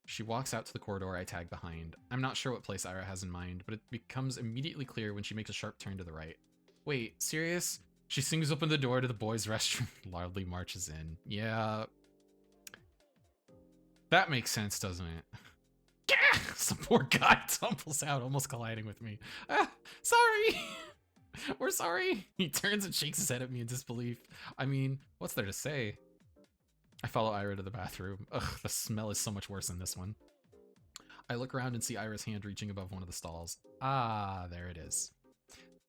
She walks out to the corridor I tag behind. I'm not sure what place Ira has in mind, but it becomes immediately clear when she makes a sharp turn to the right. Wait, serious? She swings open the door to the boys' restroom and loudly marches in. Yeah. That makes sense, doesn't it? Gah! Some poor guy tumbles out, almost colliding with me. Ah, sorry! We're sorry! He turns and shakes his head at me in disbelief. I mean, what's there to say? I follow Ira to the bathroom. Ugh, the smell is so much worse in this one. I look around and see Ira's hand reaching above one of the stalls. Ah, there it is.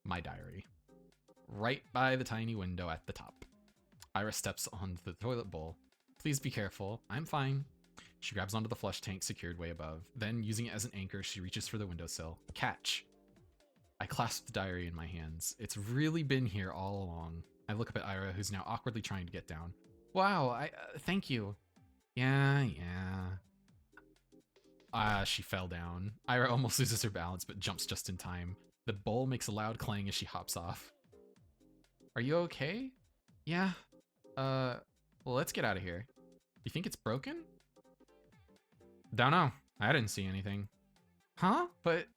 My diary. Right by the tiny window at the top. Ira steps onto the toilet bowl. Please be careful. I'm fine. She grabs onto the flush tank secured way above. Then, using it as an anchor, she reaches for the windowsill. Catch. I clasp the diary in my hands. It's really been here all along. I look up at Ira, who's now awkwardly trying to get down. Wow, thank you. Yeah. She fell down. Ira almost loses her balance, but jumps just in time. The bowl makes a loud clang as she hops off. Are you okay? Yeah. Well, let's get out of here. You think it's broken? Don't know. I didn't see anything. Huh? But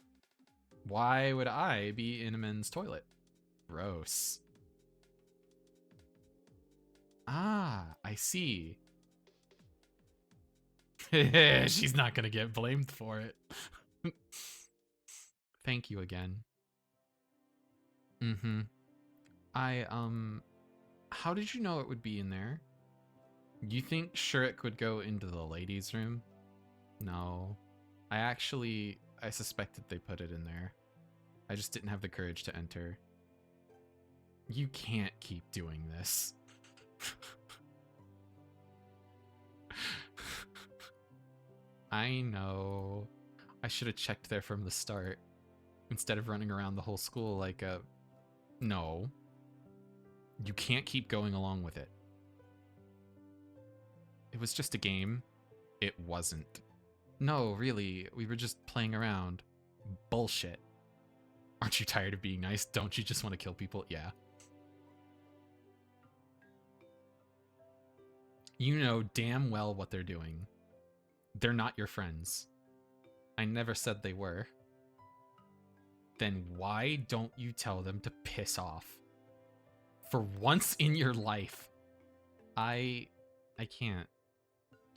why would I be in a men's toilet? Gross. Ah, I see. She's not gonna get blamed for it. Thank you again. How did you know it would be in there? You think Shurik would go into the ladies' room? No. I suspected they put it in there. I just didn't have the courage to enter. You can't keep doing this. I know. I should have checked there from the start. Instead of running around the whole school like a... No. You can't keep going along with it. It was just a game. It wasn't. No, really, we were just playing around. Bullshit. Aren't you tired of being nice? Don't you just want to kill people? Yeah. You know damn well what they're doing. They're not your friends. I never said they were. Then why don't you tell them to piss off? For once in your life. I can't.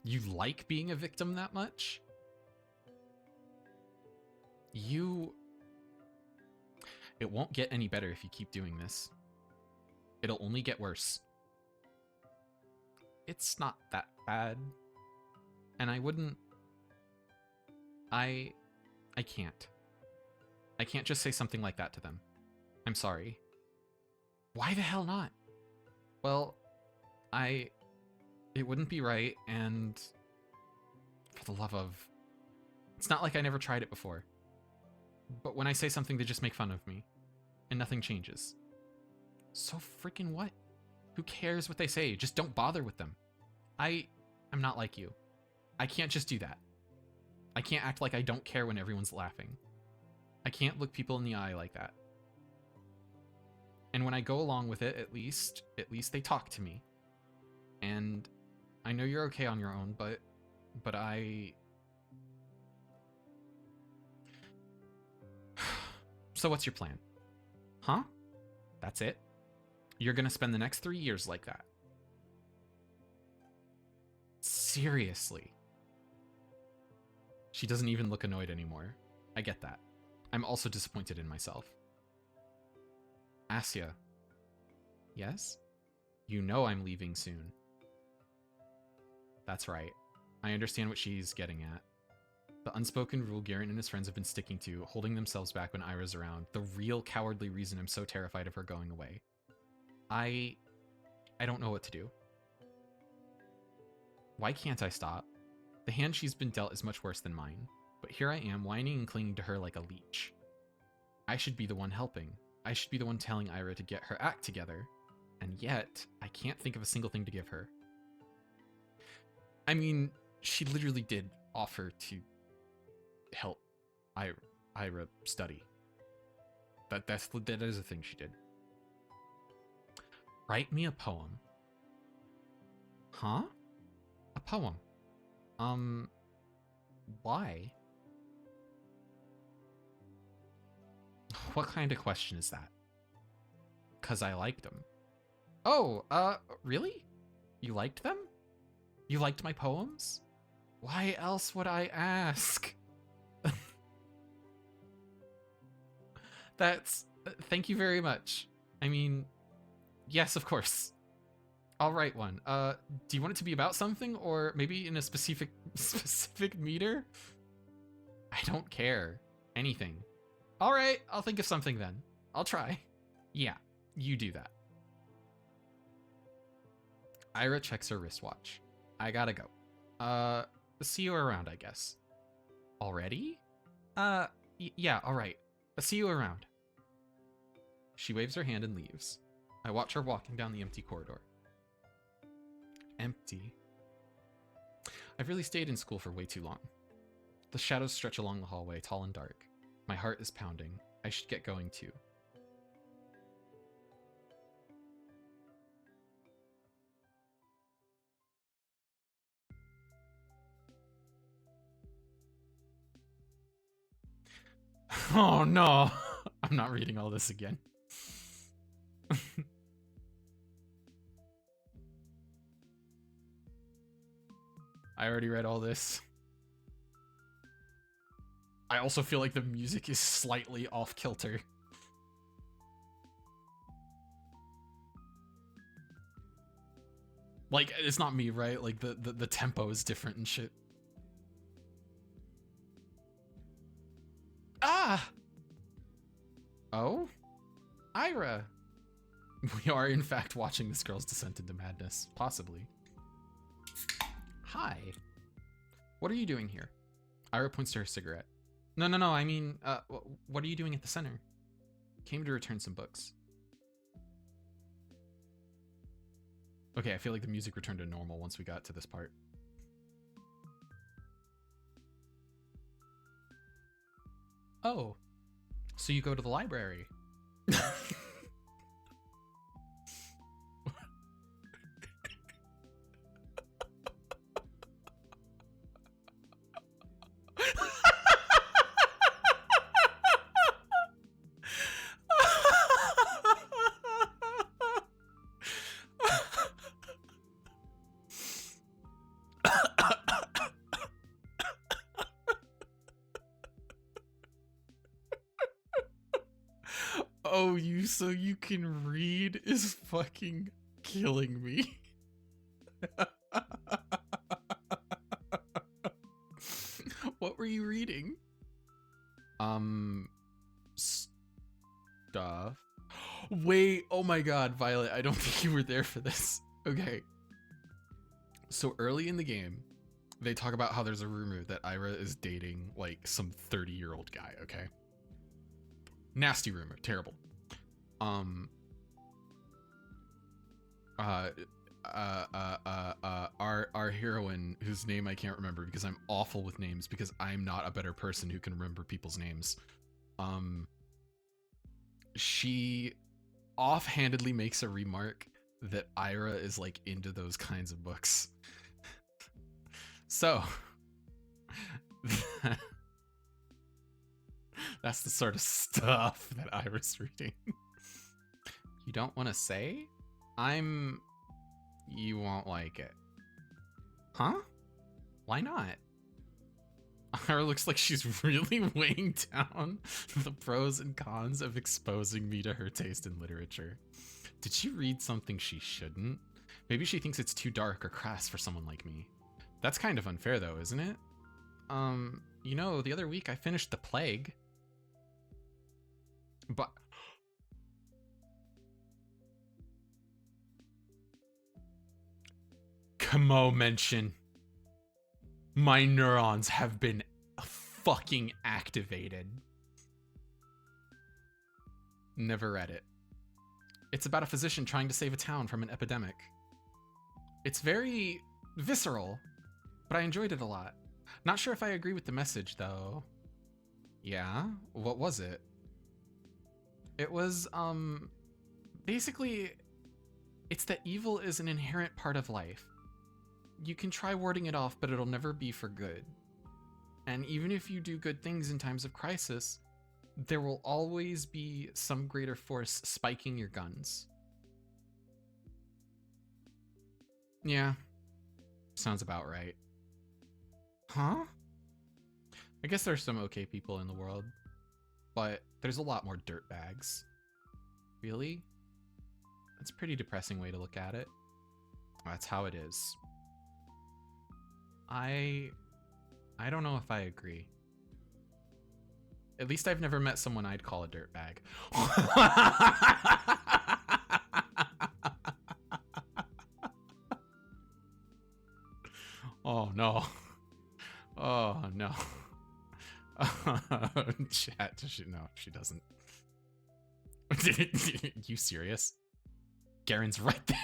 You like being a victim that much? It won't get any better if you keep doing this. It'll only get worse. It's not that bad. And I wouldn't... I can't. I can't just say something like that to them. I'm sorry. Why the hell not? Well, it wouldn't be right, and for the love of... It's not like I never tried it before. But when I say something, they just make fun of me. And nothing changes. So freaking what? Who cares what they say? Just don't bother with them. I'm not like you. I can't just do that. I can't act like I don't care when everyone's laughing. I can't look people in the eye like that. And when I go along with it, at least they talk to me. And I know you're okay on your own, but I... So what's your plan? Huh? That's it? You're gonna spend the next 3 years like that? Seriously? She doesn't even look annoyed anymore. I get that. I'm also disappointed in myself. Asya. Yes? You know I'm leaving soon. That's right. I understand what she's getting at. The unspoken rule Garrett and his friends have been sticking to, holding themselves back when Ira's around, the real cowardly reason I'm so terrified of her going away. I don't know what to do. Why can't I stop? The hand she's been dealt is much worse than mine, but here I am whining and clinging to her like a leech. I should be the one helping. I should be the one telling Ira to get her act together, and yet I can't think of a single thing to give her. I mean, she literally did offer to help Ira study. That is a thing she did. Write me a poem. Huh? A poem. Why? What kind of question is that? 'Cause I liked them. Oh, really? You liked them? You liked my poems? Why else would I ask? That's... Thank you very much. I mean, yes, of course. I'll write one. Do you want it to be about something, or maybe in a specific meter? I don't care. Anything. All right, I'll think of something then. I'll try. Yeah, you do that. Ira checks her wristwatch. I gotta go. See you around, I guess. Already? Yeah, all right. See you around. She waves her hand and leaves. I watch her walking down the empty corridor. Empty. I've really stayed in school for way too long. The shadows stretch along the hallway, tall and dark. My heart is pounding. I should get going too. Oh no! I'm not reading all this again. I already read all this. I also feel like the music is slightly off kilter. Like, it's not me, right? Like, the tempo is different and shit. Ah! Oh? Ira! We are, in fact, watching this girl's descent into madness. Possibly. Hi. What are you doing here? Ira points to her cigarette. No, I mean, what are you doing at the center? Came to return some books. Okay, I feel like the music returned to normal once we got to this part. Oh, so you go to the library. Oh, so you can read is fucking killing me. What were you reading? Stuff. Wait, oh my god, Violet, I don't think you were there for this. Okay. So early in the game, they talk about how there's a rumor that Ira is dating like some 30-year-old guy, okay? Nasty rumor, terrible. Our heroine, whose name I can't remember because I'm awful with names because I'm not a better person who can remember people's names. She offhandedly makes a remark that Ira is like into those kinds of books. So that's the sort of stuff that Ira's reading. You don't want to say? You won't like it. Huh? Why not? Ira looks like she's really weighing down the pros and cons of exposing me to her taste in literature. Did she read something she shouldn't? Maybe she thinks it's too dark or crass for someone like me. That's kind of unfair though, isn't it? You know, the other week I finished The Plague. But... Kamo mention. My neurons have been fucking activated. Never read it. It's about a physician trying to save a town from an epidemic. It's very visceral, but I enjoyed it a lot. Not sure if I agree with the message, though. Yeah? What was it? It was, basically, it's that evil is an inherent part of life. You can try warding it off, but it'll never be for good. And even if you do good things in times of crisis, there will always be some greater force spiking your guns. Yeah, sounds about right. Huh? I guess there's some okay people in the world, but there's a lot more dirtbags. Really? That's a pretty depressing way to look at it. That's how it is. I don't know if I agree. At least I've never met someone I'd call a dirtbag. Oh no. Oh no. Chat, no, she doesn't. You serious? Garen's right there.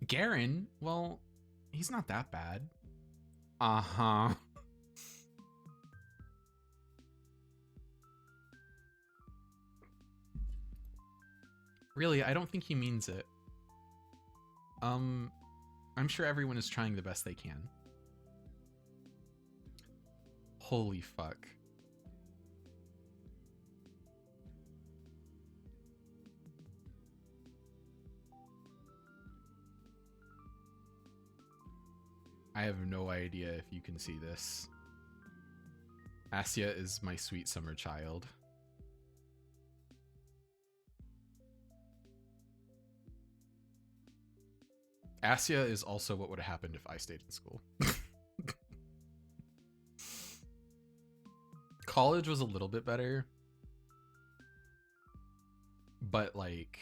Garen? Well, he's not that bad. Uh-huh. Really, I don't think he means it. I'm sure everyone is trying the best they can. Holy fuck. I have no idea if you can see this. Asya is my sweet summer child. Asya is also what would have happened if I stayed in school. College was a little bit better, but like...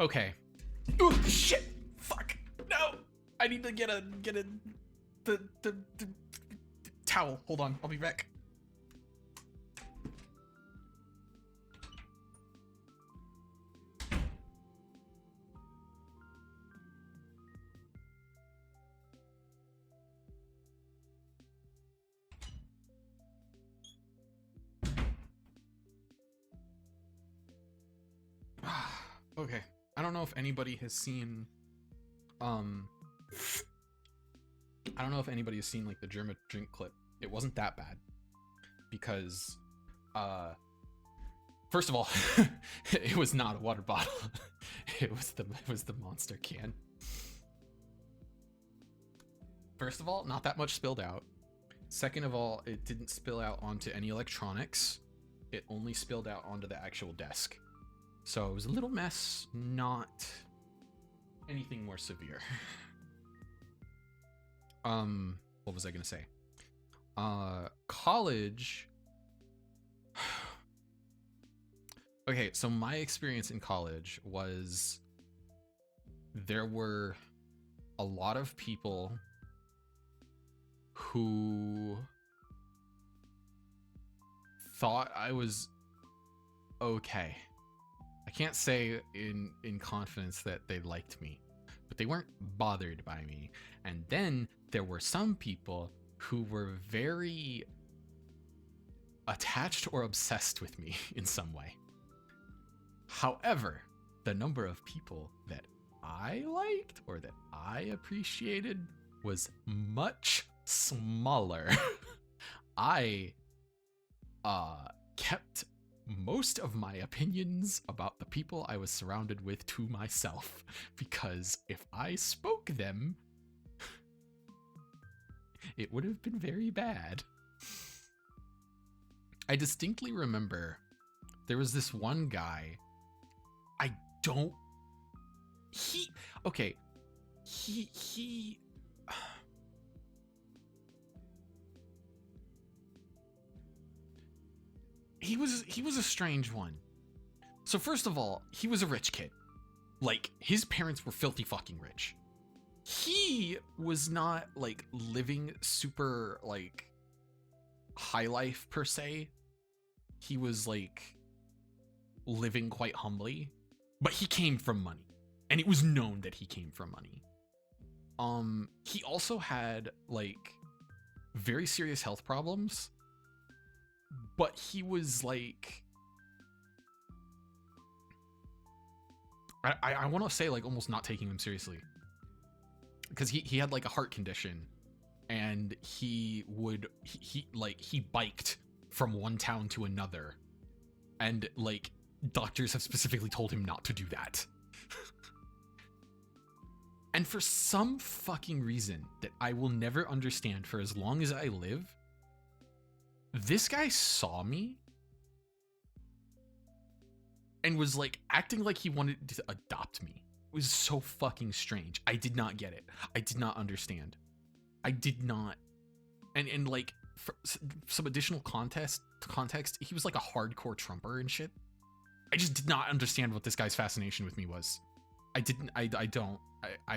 Okay. Oh shit! Fuck! No! I need to get the towel. Hold on, I'll be back. Okay. I don't know if anybody has seen I don't know if anybody has seen like the Germa drink clip. It wasn't that bad because first of all, it was not a water bottle. It was the Monster can. First of all, not that much spilled out. Second of all, it didn't spill out onto any electronics. It only spilled out onto the actual desk. So it was a little mess, not anything more severe. What was I gonna say? College. Okay, so my experience in college was there were a lot of people who thought I was okay. I can't say in confidence that they liked me, but they weren't bothered by me. And then there were some people who were very attached or obsessed with me in some way. However, the number of people that I liked or that I appreciated was much smaller. I kept most of my opinions about the people I was surrounded with to myself, because if I spoke them, it would have been very bad. I distinctly remember there was this one guy. He was a strange one. So first of all, he was a rich kid. Like, his parents were filthy fucking rich. He was not like living super like high life per se. He was like living quite humbly, but he came from money, and it was known that he came from money. He also had like very serious health problems, but he was like, I want to say like almost not taking him seriously, because he had like a heart condition, and he biked from one town to another, and like doctors have specifically told him not to do that. And for some fucking reason that I will never understand for as long as I live, this guy saw me and was like acting like he wanted to adopt me. It was so fucking strange. I did not get it. I did not understand. I did not. And like, for some additional context, he was like a hardcore Trumper and shit. I just did not understand what this guy's fascination with me was. I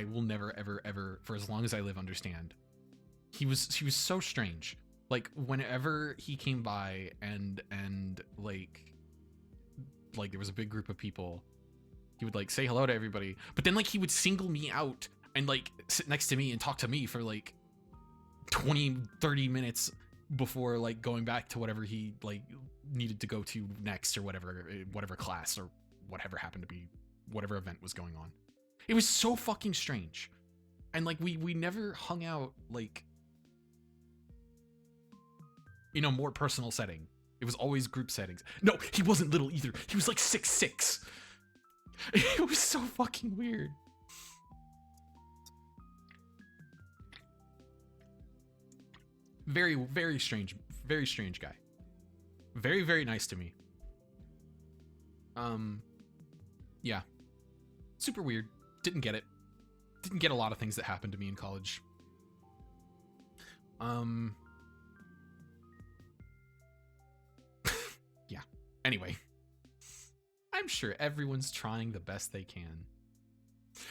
will never, ever, for as long as I live, understand. He was so strange. Like, whenever he came by and like there was a big group of people, he would like say hello to everybody, but then like he would single me out and like sit next to me and talk to me for like 20-30 minutes before like going back to whatever he like needed to go to next, or whatever class or whatever happened to be, whatever event was going on. It was so fucking strange. And like we never hung out like in a more personal setting. It was always group settings. No, he wasn't little either. He was like 6'6". It was so fucking weird. Very, very strange guy. Very, very nice to me. Yeah. Super weird. Didn't get it. Didn't get a lot of things that happened to me in college. Yeah. Anyway. I'm sure everyone's trying the best they can.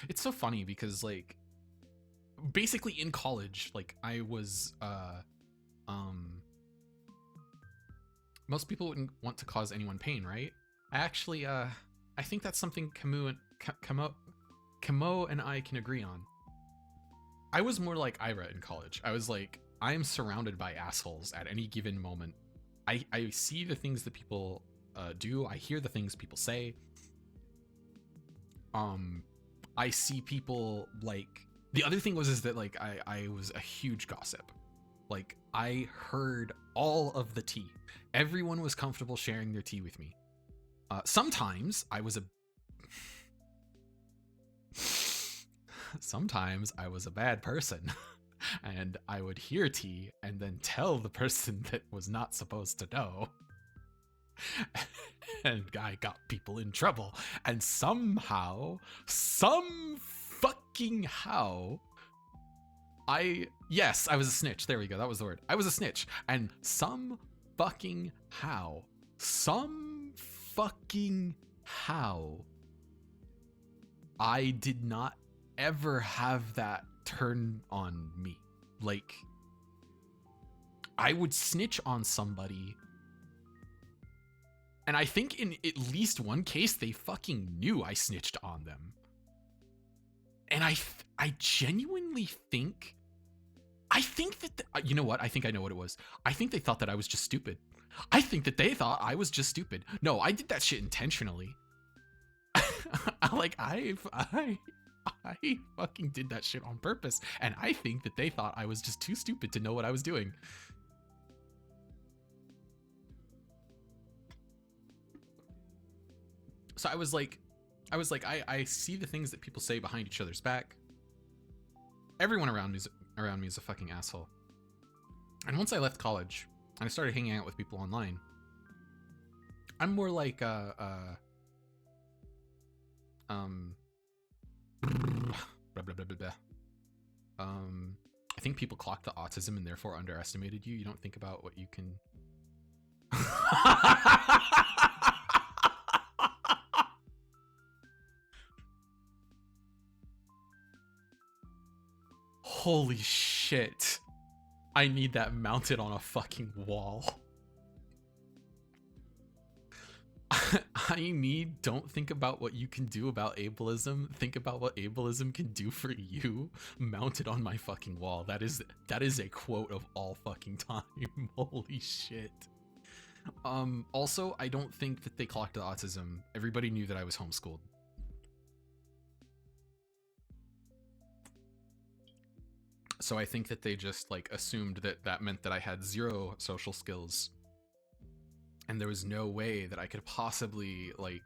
It's so funny because like basically in college, like I was most people wouldn't want to cause anyone pain, right? I think that's something Kamo and I can agree on. I was more like Ira in college. I was like, I am surrounded by assholes at any given moment. I see the things that people do. I hear the things people say. I see people like, the other thing is that like I was a huge gossip. Like I heard all of the tea. Everyone was comfortable sharing their tea with me. Sometimes I was a bad person. And I would hear tea and then tell the person that was not supposed to know. And I got people in trouble. And somehow, I was a snitch. There we go. That was the word. I was a snitch. And some fucking how, I did not ever have that turn on me. Like, I would snitch on somebody, and I think in at least one case they fucking knew I snitched on them. And I genuinely think I think that, you know what? I think I know what it was. I think they thought that I was just stupid. I think that they thought I was just stupid. No, I did that shit intentionally. Like, I fucking did that shit on purpose. And I think that they thought I was just too stupid to know what I was doing. So I was like, I see the things that people say behind each other's back. Everyone around me is a fucking asshole. And once I left college and I started hanging out with people online, I'm more like blah, blah, blah, blah, blah. I think people clocked the autism and therefore underestimated you. You don't think about what you can. Holy shit. I need that mounted on a fucking wall. I need, don't think about what you can do about ableism. Think about what ableism can do for you, mounted on my fucking wall. That is a quote of all fucking time. Holy shit. Also, I don't think that they clocked the autism. Everybody knew that I was homeschooled. So I think that they just like assumed that that meant that I had zero social skills. And there was no way that I could possibly like,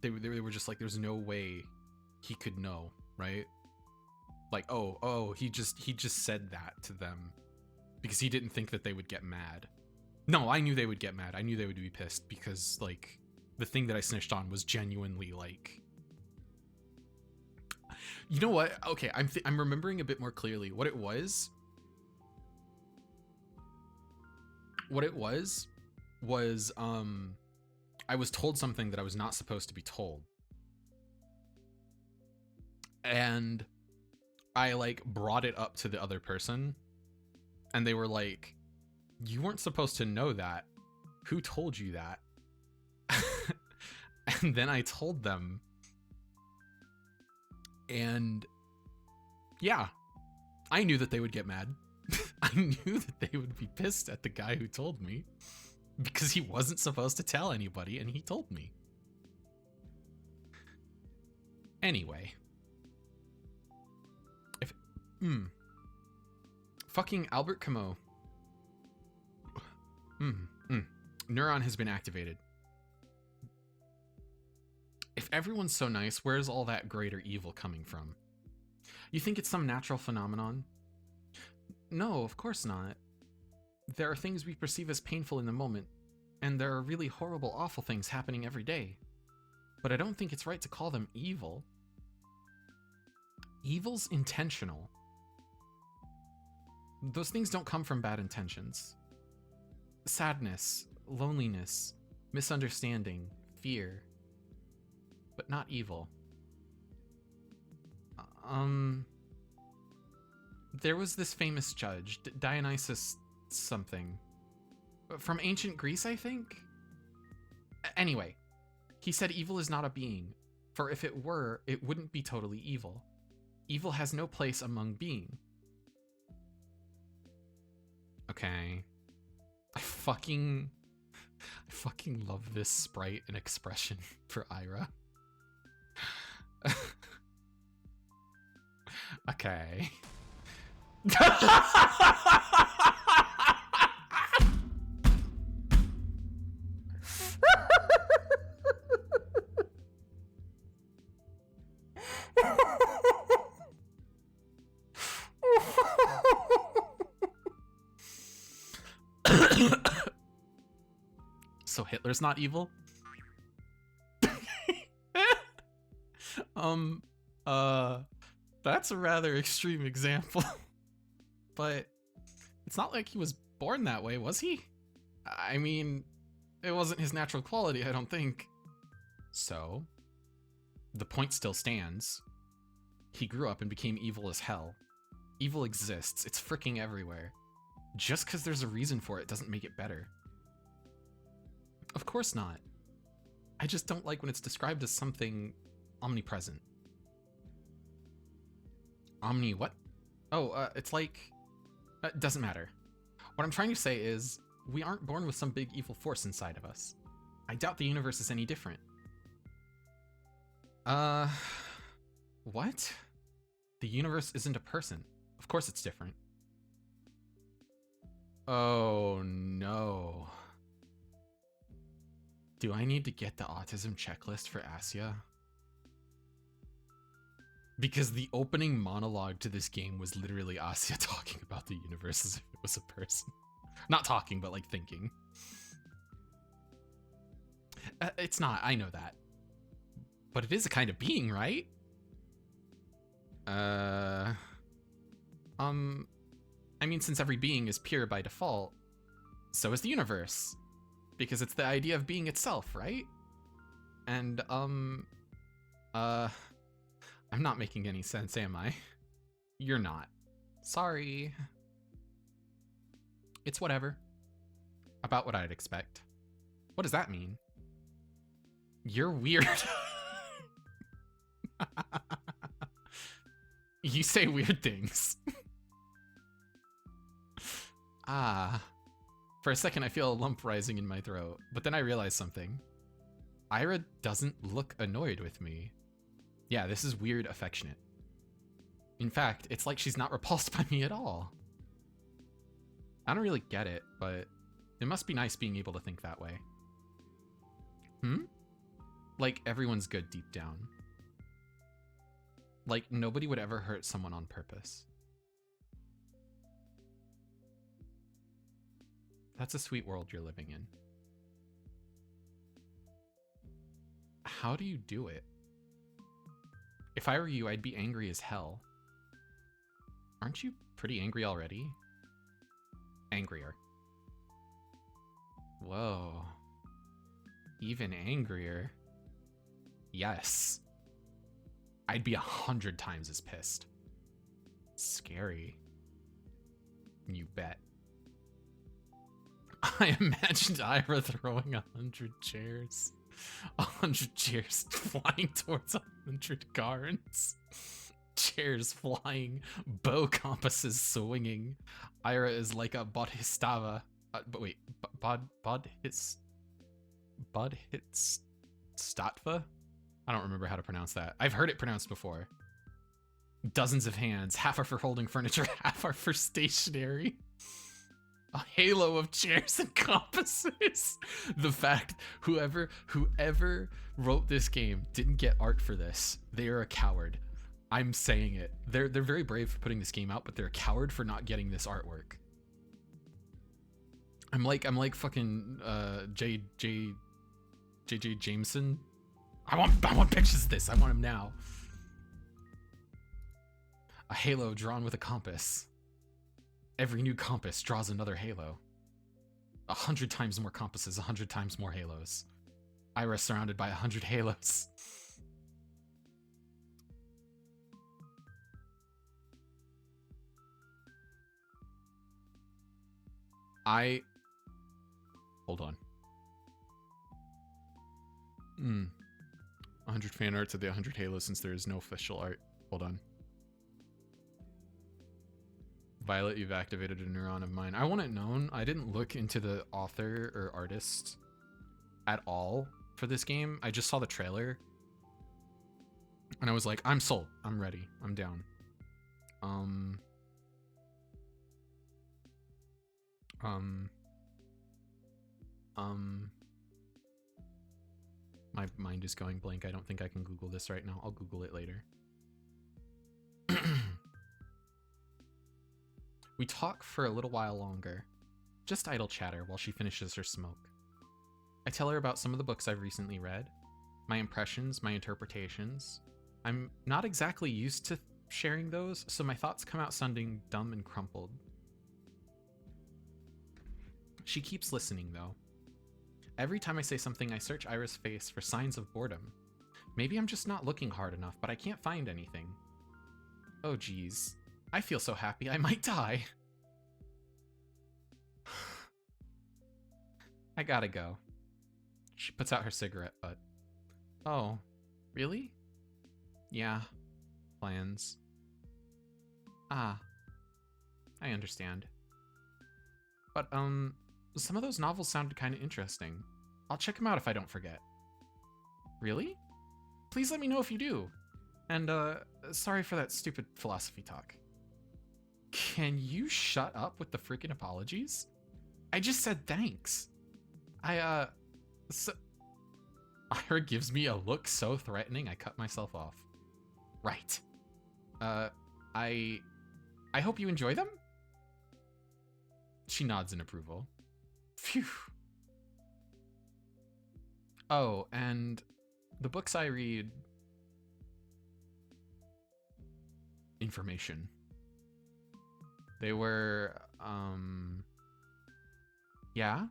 they were just like, there's no way he could know, right? Like, oh, he just said that to them because he didn't think that they would get mad. No, I knew they would get mad. I knew they would be pissed because like the thing that I snitched on was genuinely like, you know what? Okay, I'm remembering a bit more clearly. What it was I was told something that I was not supposed to be told. And I like brought it up to the other person and they were like, you weren't supposed to know that. Who told you that? And then I told them. And yeah, I knew that they would get mad. I knew that they would be pissed at the guy who told me because he wasn't supposed to tell anybody and he told me. Anyway. Fucking Albert Camus. Neuron has been activated. If everyone's so nice, where's all that greater evil coming from? You think it's some natural phenomenon? No, of course not. There are things we perceive as painful in the moment, and there are really horrible, awful things happening every day. But I don't think it's right to call them evil. Evil's intentional. Those things don't come from bad intentions. Sadness, loneliness, misunderstanding, fear. But not evil. There was this famous judge, Dionysus something. From ancient Greece, I think? Anyway, he said evil is not a being, for if it were, it wouldn't be totally evil. Evil has no place among being. Okay. I fucking love this sprite and expression for Ira. Okay. So Hitler's not evil? That's a rather extreme example. But it's not like he was born that way, was he? I mean, it wasn't his natural quality, I don't think. So, the point still stands. He grew up and became evil as hell. Evil exists, it's freaking everywhere. Just because there's a reason for it doesn't make it better. Of course not. I just don't like when it's described as something omnipresent. Omni what? Oh, it's like... it doesn't matter. What I'm trying to say is, we aren't born with some big evil force inside of us. I doubt the universe is any different. What? The universe isn't a person. Of course it's different. Oh, no. Do I need to get the autism checklist for Asya? Because the opening monologue to this game was literally Asya talking about the universe as if it was a person. Not talking, but like thinking. It's not, I know that. But it is a kind of being, right? I mean, since every being is pure by default, so is the universe. Because it's the idea of being itself, right? And, I'm not making any sense, am I? You're not. Sorry. It's whatever. About what I'd expect. What does that mean? You're weird. You say weird things. Ah. For a second, I feel a lump rising in my throat, but then I realize something. Ira doesn't look annoyed with me. Yeah, this is weird affectionate. In fact, it's like she's not repulsed by me at all. I don't really get it, but it must be nice being able to think that way. Like, everyone's good deep down. Like, nobody would ever hurt someone on purpose. That's a sweet world you're living in. How do you do it? If I were you, I'd be angry as hell. Aren't you pretty angry already? Angrier. Whoa. Even angrier? Yes. I'd be 100 times as pissed. Scary. You bet. I imagined Ira throwing 100 chairs. 100 chairs flying towards 100 guards. Chairs flying, bow compasses swinging. Ira is like a bodhisattva. But wait, bodhisattva? I don't remember how to pronounce that. I've heard it pronounced before. Dozens of hands. Half are for holding furniture, half are for stationery. A halo of chairs and compasses. The fact whoever wrote this game didn't get art for this. They are a coward. I'm saying it. They're very brave for putting this game out, but they're a coward for not getting this artwork. I'm like fucking J.J. Jameson. I want pictures of this. I want them now. A halo drawn with a compass. Every new compass draws another halo. 100 times more compasses, 100 times more halos. Ira surrounded by 100 halos. Hold on. 100 fan arts of the 100 halos since there is no official art. Hold on. Violet, you've activated a neuron of mine. I want it known, I didn't look into the author or artist at all for this game. I just saw the trailer. And I was like, I'm sold. I'm ready. I'm down. My mind is going blank. I don't think I can Google this right now. I'll Google it later. We talk for a little while longer. Just idle chatter while she finishes her smoke. I tell her about some of the books I've recently read, my impressions, my interpretations. I'm not exactly used to sharing those, so my thoughts come out sounding dumb and crumpled. She keeps listening, though. Every time I say something, I search Ira's face for signs of boredom. Maybe I'm just not looking hard enough, but I can't find anything. Oh geez. I feel so happy I might die. I gotta go. She puts out her cigarette butt. Oh, really? Yeah, plans. Ah, I understand. But, some of those novels sounded kind of interesting. I'll check them out if I don't forget. Really? Please let me know if you do. And, sorry for that stupid philosophy talk. Can you shut up with the freaking apologies? I just said thanks. So... Ira gives me a look so threatening, I cut myself off. Right. I hope you enjoy them? She nods in approval. Phew. Oh, and the books I read... Information. They were, yeah?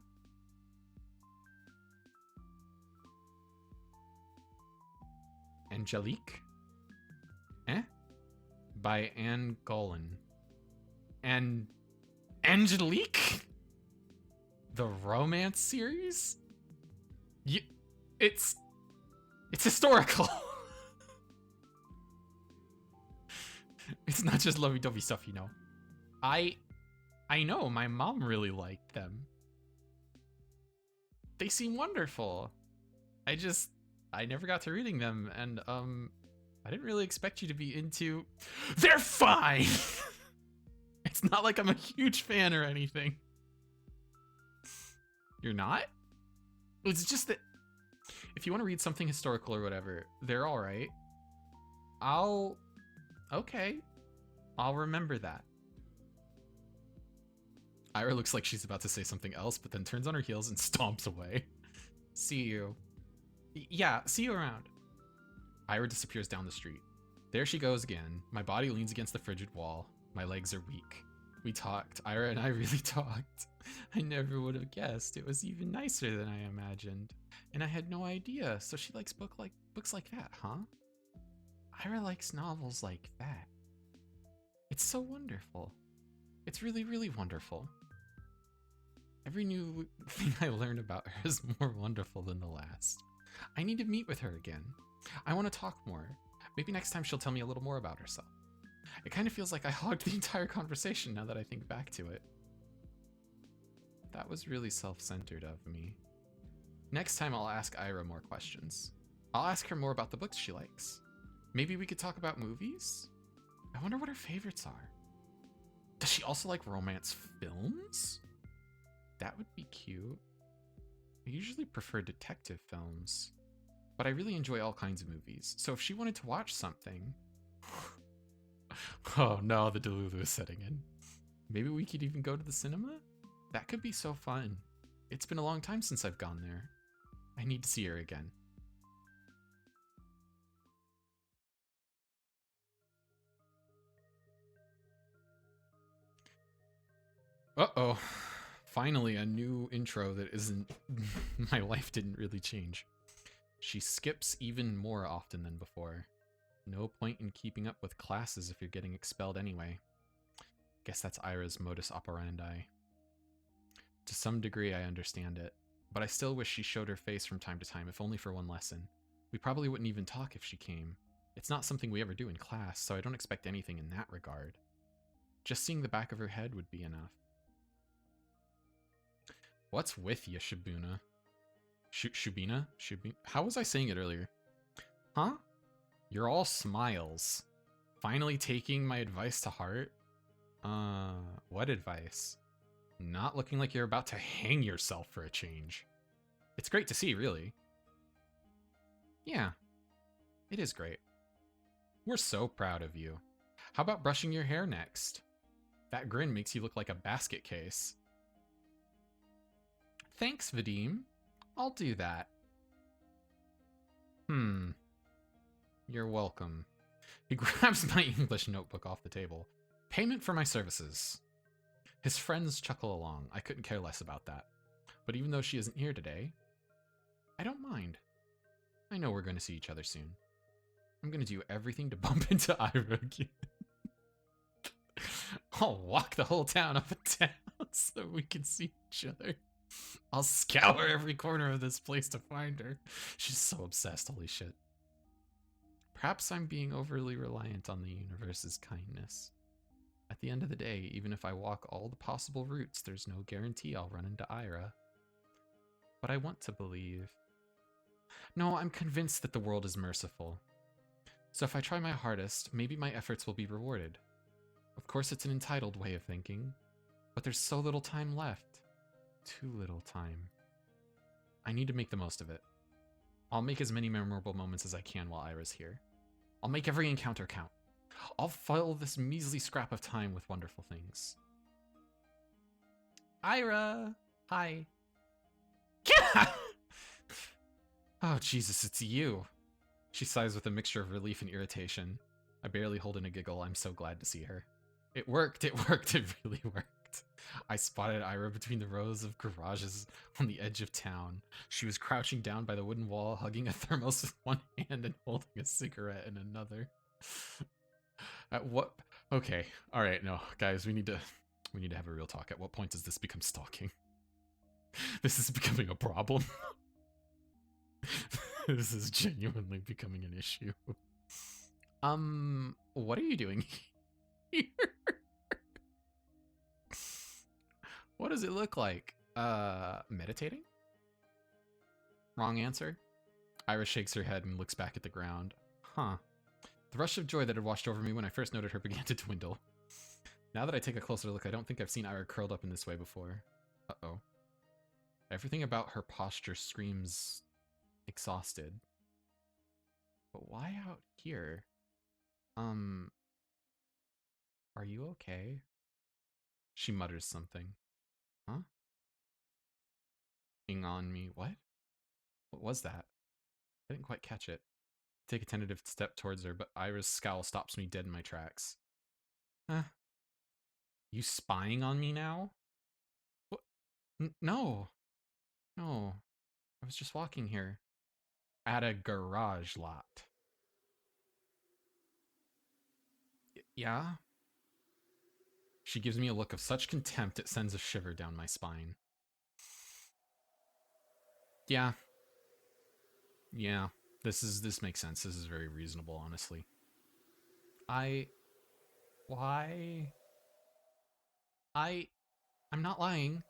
Angelique? Eh? By Anne Golan. And Angelique? The romance series? It's historical. It's not just lovey-dovey stuff, you know. I know, my mom really liked them. They seem wonderful. I never got to reading them, and I didn't really expect you to be into... They're fine! It's not like I'm a huge fan or anything. You're not? It's just that if you want to read something historical or whatever, they're alright. Okay. I'll remember that. Ira looks like she's about to say something else, but then turns on her heels and stomps away. See you. Yeah, see you around. Ira disappears down the street. There she goes again. My body leans against the frigid wall. My legs are weak. We talked. Ira and I really talked. I never would have guessed. It was even nicer than I imagined. And I had no idea. So she likes books like that, huh? Ira likes novels like that. It's so wonderful. It's really, really wonderful. Every new thing I learn about her is more wonderful than the last. I need to meet with her again. I want to talk more. Maybe next time she'll tell me a little more about herself. It kind of feels like I hogged the entire conversation now that I think back to it. That was really self-centered of me. Next time I'll ask Ira more questions. I'll ask her more about the books she likes. Maybe we could talk about movies? I wonder what her favorites are. Does she also like romance films? That would be cute. I usually prefer detective films, but I really enjoy all kinds of movies. So if she wanted to watch something... Oh no, the Delulu is setting in. Maybe we could even go to the cinema? That could be so fun. It's been a long time since I've gone there. I need to see her again. Uh-oh. Finally, a new intro that isn't... My life didn't really change. She skips even more often than before. No point in keeping up with classes if you're getting expelled anyway. Guess that's Ira's modus operandi. To some degree, I understand it. But I still wish she showed her face from time to time, if only for one lesson. We probably wouldn't even talk if she came. It's not something we ever do in class, so I don't expect anything in that regard. Just seeing the back of her head would be enough. What's with you, Shibuna? Shubina? How was I saying it earlier? Huh? You're all smiles. Finally taking my advice to heart? What advice? Not looking like you're about to hang yourself for a change. It's great to see, really. Yeah, it is great. We're so proud of you. How about brushing your hair next? That grin makes you look like a basket case. Thanks, Vadim. I'll do that. You're welcome. He grabs my English notebook off the table. Payment for my services. His friends chuckle along. I couldn't care less about that. But even though she isn't here today, I don't mind. I know we're going to see each other soon. I'm going to do everything to bump into Ira again. I'll walk the whole town up and down so we can see each other. I'll scour every corner of this place to find her. She's so obsessed, holy shit. Perhaps I'm being overly reliant on the universe's kindness. At the end of the day, even if I walk all the possible routes, there's no guarantee I'll run into Ira. But I want to believe. No, I'm convinced that the world is merciful. So if I try my hardest, maybe my efforts will be rewarded. Of course, it's an entitled way of thinking, but there's so little time left. Too little time. I need to make the most of it. I'll make as many memorable moments as I can while Ira's here. I'll make every encounter count. I'll fill this measly scrap of time with wonderful things. Ira! Hi. Oh, Jesus, it's you. She sighs with a mixture of relief and irritation. I barely hold in a giggle. I'm so glad to see her. It worked, it really worked. I spotted Ira between the rows of garages on the edge of town. She was crouching down by the wooden wall, hugging a thermos with one hand and holding a cigarette in another. At what? Okay, all right, no, guys, we need to have a real talk. At what point does this become stalking? This is becoming a problem. This is genuinely becoming an issue. What are you doing here? What does it look like? Meditating? Wrong answer. Ira shakes her head and looks back at the ground. Huh. The rush of joy that had washed over me when I first noted her began to dwindle. Now that I take a closer look, I don't think I've seen Ira curled up in this way before. Uh-oh. Everything about her posture screams exhausted. But why out here? Are you okay? She mutters something. Huh? Ing on me. What? What was that? I didn't quite catch it. I take a tentative step towards her, but Ira's scowl stops me dead in my tracks. Huh? You spying on me now? What? No. No. I was just walking here. At a garage lot. Yeah? She gives me a look of such contempt it sends a shiver down my spine. Yeah. Yeah. This makes sense. This is very reasonable, honestly. Why? I'm not lying.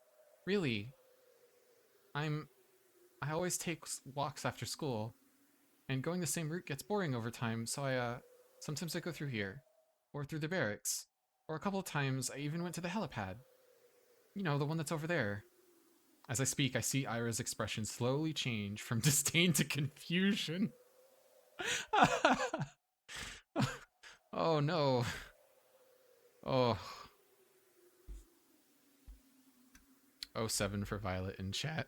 Really. I always take walks after school, and going the same route gets boring over time, so sometimes I go through here, or through the barracks, or a couple of times I even went to the helipad. You know, the one that's over there. As I speak, I see Ira's expression slowly change from disdain to confusion. Oh no. Oh. 07 for Violet in chat.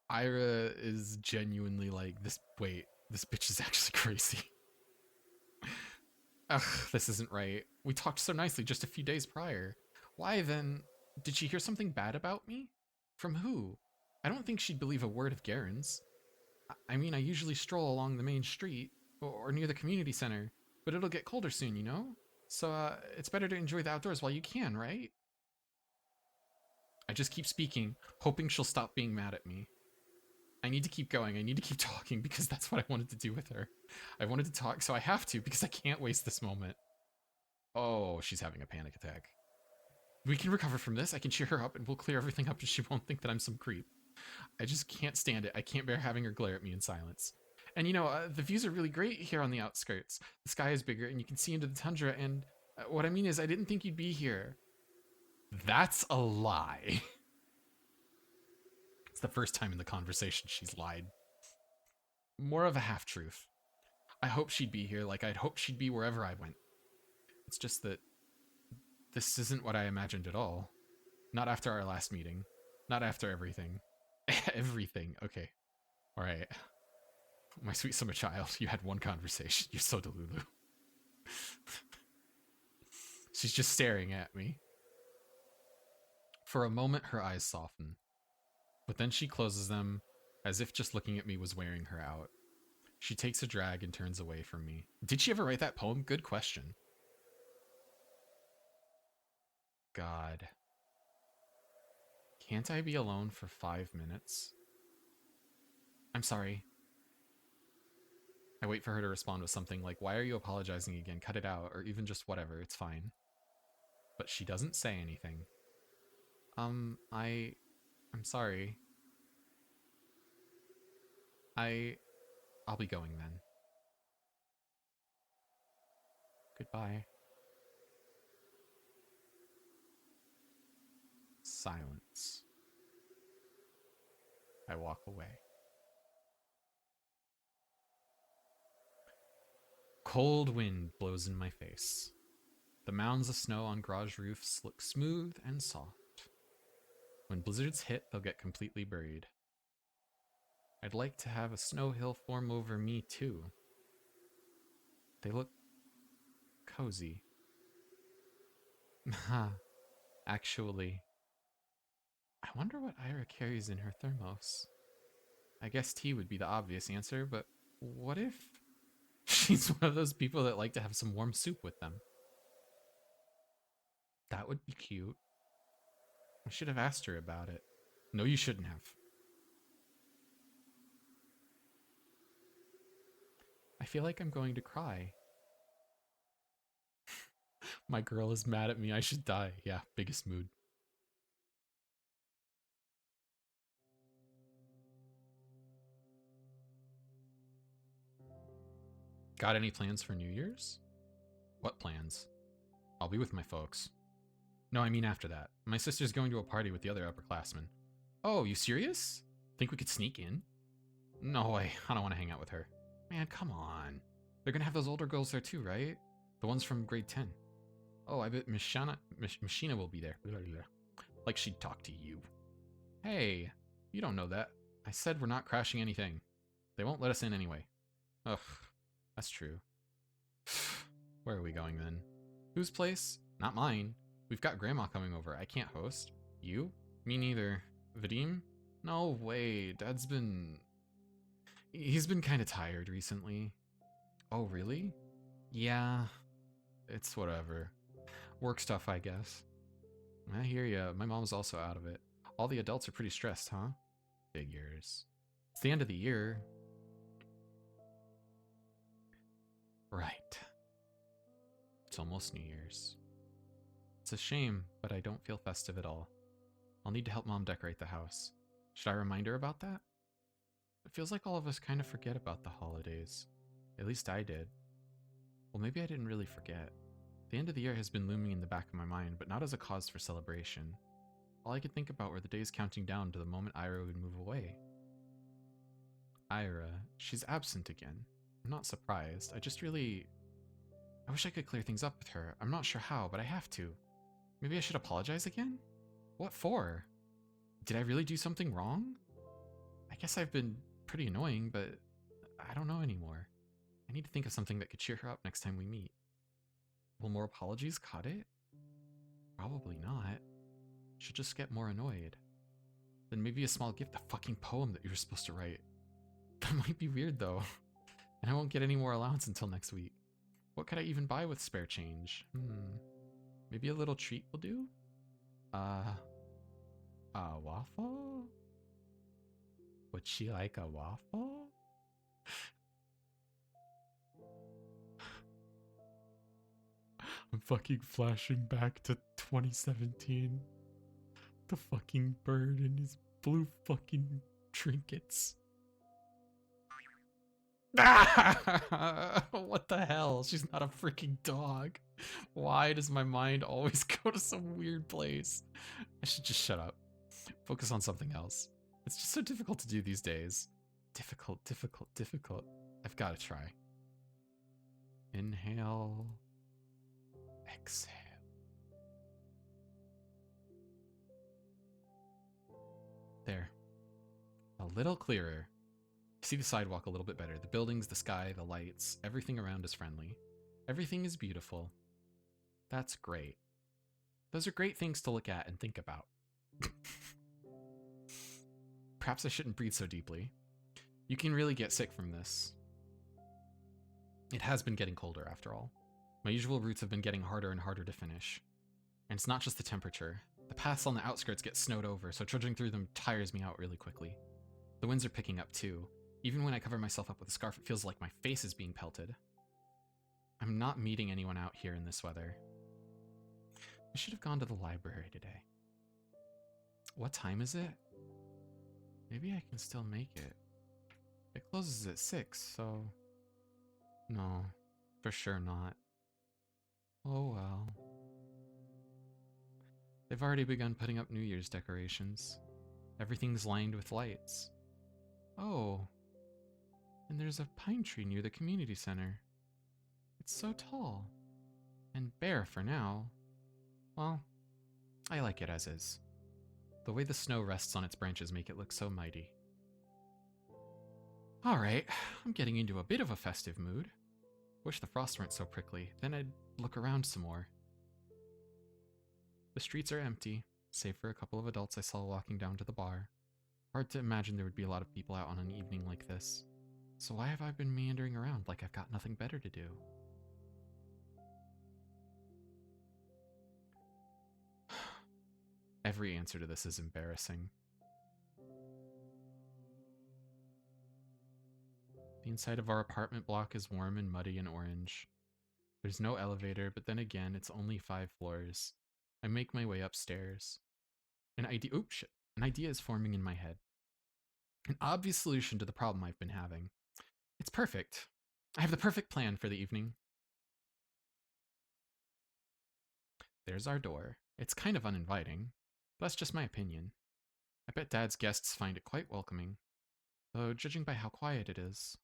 Ira is genuinely like, this bitch is actually crazy. Ugh, this isn't right. We talked so nicely just a few days prior. Why then? Did she hear something bad about me? From who? I don't think she'd believe a word of Garen's. I mean, I usually stroll along the main street, or near the community center, but it'll get colder soon, you know? So, it's better to enjoy the outdoors while you can, right? I just keep speaking, hoping she'll stop being mad at me. I need to keep going. I need to keep talking because that's what I wanted to do with her. I wanted to talk, so I have to because I can't waste this moment. Oh, she's having a panic attack. We can recover from this. I can cheer her up and we'll clear everything up and she won't think that I'm some creep. I just can't stand it. I can't bear having her glare at me in silence. And you know, the views are really great here on the outskirts. The sky is bigger and you can see into the tundra, and what I mean is I didn't think you'd be here. That's a lie. It's the first time in the conversation she's lied. More of a half-truth. I hope she'd be here like I'd hoped she'd be wherever I went. It's just that this isn't what I imagined at all. Not after our last meeting. Not after everything. Everything. Okay. All right. My sweet summer child, you had one conversation. You're so delulu. She's just staring at me. For a moment, her eyes soften. But then she closes them, as if just looking at me was wearing her out. She takes a drag and turns away from me. Did she ever write that poem? Good question. God. Can't I be alone for 5 minutes? I'm sorry. I wait for her to respond with something like, why are you apologizing again? Cut it out, or even just whatever, it's fine. But she doesn't say anything. I'm sorry. I'll be going then. Goodbye. Silence. I walk away. Cold wind blows in my face. The mounds of snow on garage roofs look smooth and soft. When blizzards hit, they'll get completely buried. I'd like to have a snow hill form over me too. They look cozy. Actually, I wonder what Ira carries in her thermos. I guess tea would be the obvious answer, but what if she's one of those people that like to have some warm soup with them? That would be cute. I should have asked her about it. No, you shouldn't have. I feel like I'm going to cry. My girl is mad at me. I should die. Yeah, biggest mood. Got any plans for New Year's? What plans? I'll be with my folks. No, I mean after that. My sister's going to a party with the other upperclassmen. Oh, you serious? Think we could sneak in? No way. I don't want to hang out with her. Man, come on. They're gonna have those older girls there too, right? The ones from grade 10. Oh, I bet Machina will be there. Like she'd talk to you. Hey, you don't know that. I said we're not crashing anything. They won't let us in anyway. Ugh, that's true. Where are we going then? Whose place? Not mine. We've got Grandma coming over. I can't host. You? Me neither. Vadim? No way. He's been kind of tired recently. Oh, really? Yeah. It's whatever. Work stuff, I guess. I hear ya. My mom's also out of it. All the adults are pretty stressed, huh? Figures. It's the end of the year. Right. It's almost New Year's. It's a shame, but I don't feel festive at all. I'll need to help Mom decorate the house. Should I remind her about that? It feels like all of us kind of forget about the holidays. At least I did. Well, maybe I didn't really forget. The end of the year has been looming in the back of my mind, but not as a cause for celebration. All I could think about were the days counting down to the moment Ira would move away. Ira, she's absent again. I'm not surprised. I wish I could clear things up with her. I'm not sure how, but I have to. Maybe I should apologize again? What for? Did I really do something wrong? I guess I've been pretty annoying, but I don't know anymore. I need to think of something that could cheer her up next time we meet. Will more apologies cut it? Probably not. She'll just get more annoyed. Then maybe a small gift, the fucking poem that you were supposed to write. That might be weird though. And I won't get any more allowance until next week. What could I even buy with spare change? Maybe a little treat will do? A waffle? Would she like a waffle? I'm fucking flashing back to 2017. The fucking bird and his blue fucking trinkets. What the hell? She's not a freaking dog. Why does my mind always go to some weird place? I should just shut up. Focus on something else. It's just so difficult to do these days. Difficult, difficult, difficult. I've got to try. Inhale. Exhale. There. A little clearer. You see the sidewalk a little bit better. The buildings, the sky, the lights, everything around is friendly. Everything is beautiful. That's great. Those are great things to look at and think about. Perhaps I shouldn't breathe so deeply. You can really get sick from this. It has been getting colder after all. My usual routes have been getting harder and harder to finish. And it's not just the temperature. The paths on the outskirts get snowed over, so trudging through them tires me out really quickly. The winds are picking up too. Even when I cover myself up with a scarf, it feels like my face is being pelted. I'm not meeting anyone out here in this weather. I should have gone to the library today. What time is it? Maybe I can still make it. It closes at 6, so... No, for sure not. Oh well. They've already begun putting up New Year's decorations. Everything's lined with lights. Oh, and there's a pine tree near the community center. It's so tall. And bare for now. Well, I like it as is. The way the snow rests on its branches make it look so mighty. Alright, I'm getting into a bit of a festive mood. Wish the frost weren't so prickly, then I'd look around some more. The streets are empty, save for a couple of adults I saw walking down to the bar. Hard to imagine there would be a lot of people out on an evening like this. So why have I been meandering around like I've got nothing better to do? Every answer to this is embarrassing. The inside of our apartment block is warm and muddy and orange. There's no elevator, but then again, it's only 5 floors. I make my way upstairs. An idea is forming in my head. An obvious solution to the problem I've been having. It's perfect. I have the perfect plan for the evening. There's our door. It's kind of uninviting. But that's just my opinion. I bet Dad's guests find it quite welcoming. Though, judging by how quiet it is.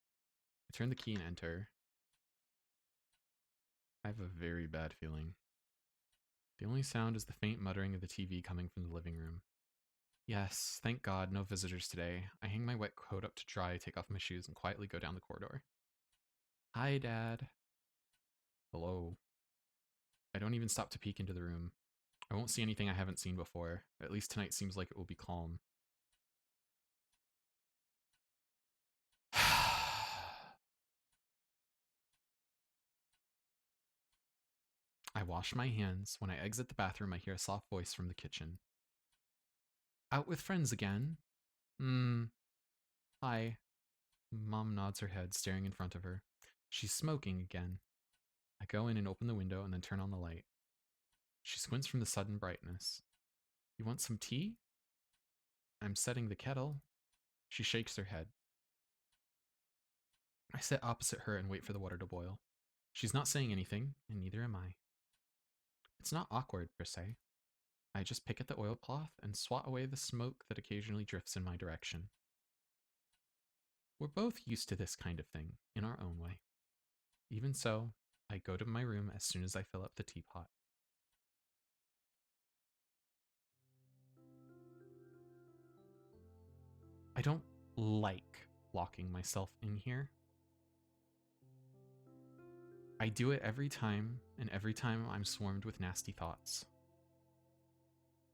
I turn the key and enter. I have a very bad feeling. The only sound is the faint muttering of the TV coming from the living room. Yes, thank God, no visitors today. I hang my wet coat up to dry, take off my shoes, and quietly go down the corridor. Hi, Dad. Hello. I don't even stop to peek into the room. I won't see anything I haven't seen before. At least tonight seems like it will be calm. I wash my hands. When I exit the bathroom, I hear a soft voice from the kitchen. Out with friends again? Hi. Mom nods her head, staring in front of her. She's smoking again. I go in and open the window and then turn on the light. She squints from the sudden brightness. You want some tea? I'm setting the kettle. She shakes her head. I sit opposite her and wait for the water to boil. She's not saying anything, and neither am I. It's not awkward, per se. I just pick at the oilcloth and swat away the smoke that occasionally drifts in my direction. We're both used to this kind of thing, in our own way. Even so, I go to my room as soon as I fill up the teapot. I don't like locking myself in here. I do it every time, and every time I'm swarmed with nasty thoughts.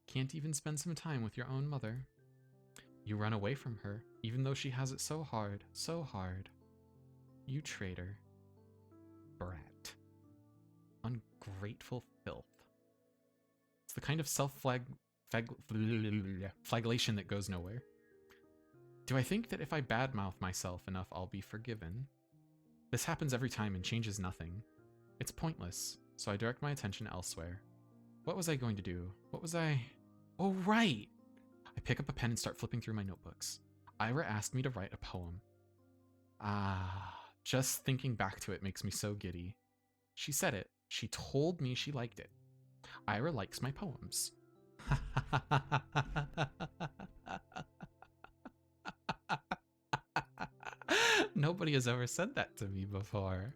Can't even spend some time with your own mother. You run away from her, even though she has it so hard, so hard. You traitor. Brat. Ungrateful filth. It's the kind of flagellation that goes nowhere. Do I think that if I badmouth myself enough, I'll be forgiven? This happens every time and changes nothing. It's pointless, so I direct my attention elsewhere. What was I going to do? What was I... Oh, right! I pick up a pen and start flipping through my notebooks. Ira asked me to write a poem. Just thinking back to it makes me so giddy. She said it. She told me she liked it. Ira likes my poems. Nobody has ever said that to me before.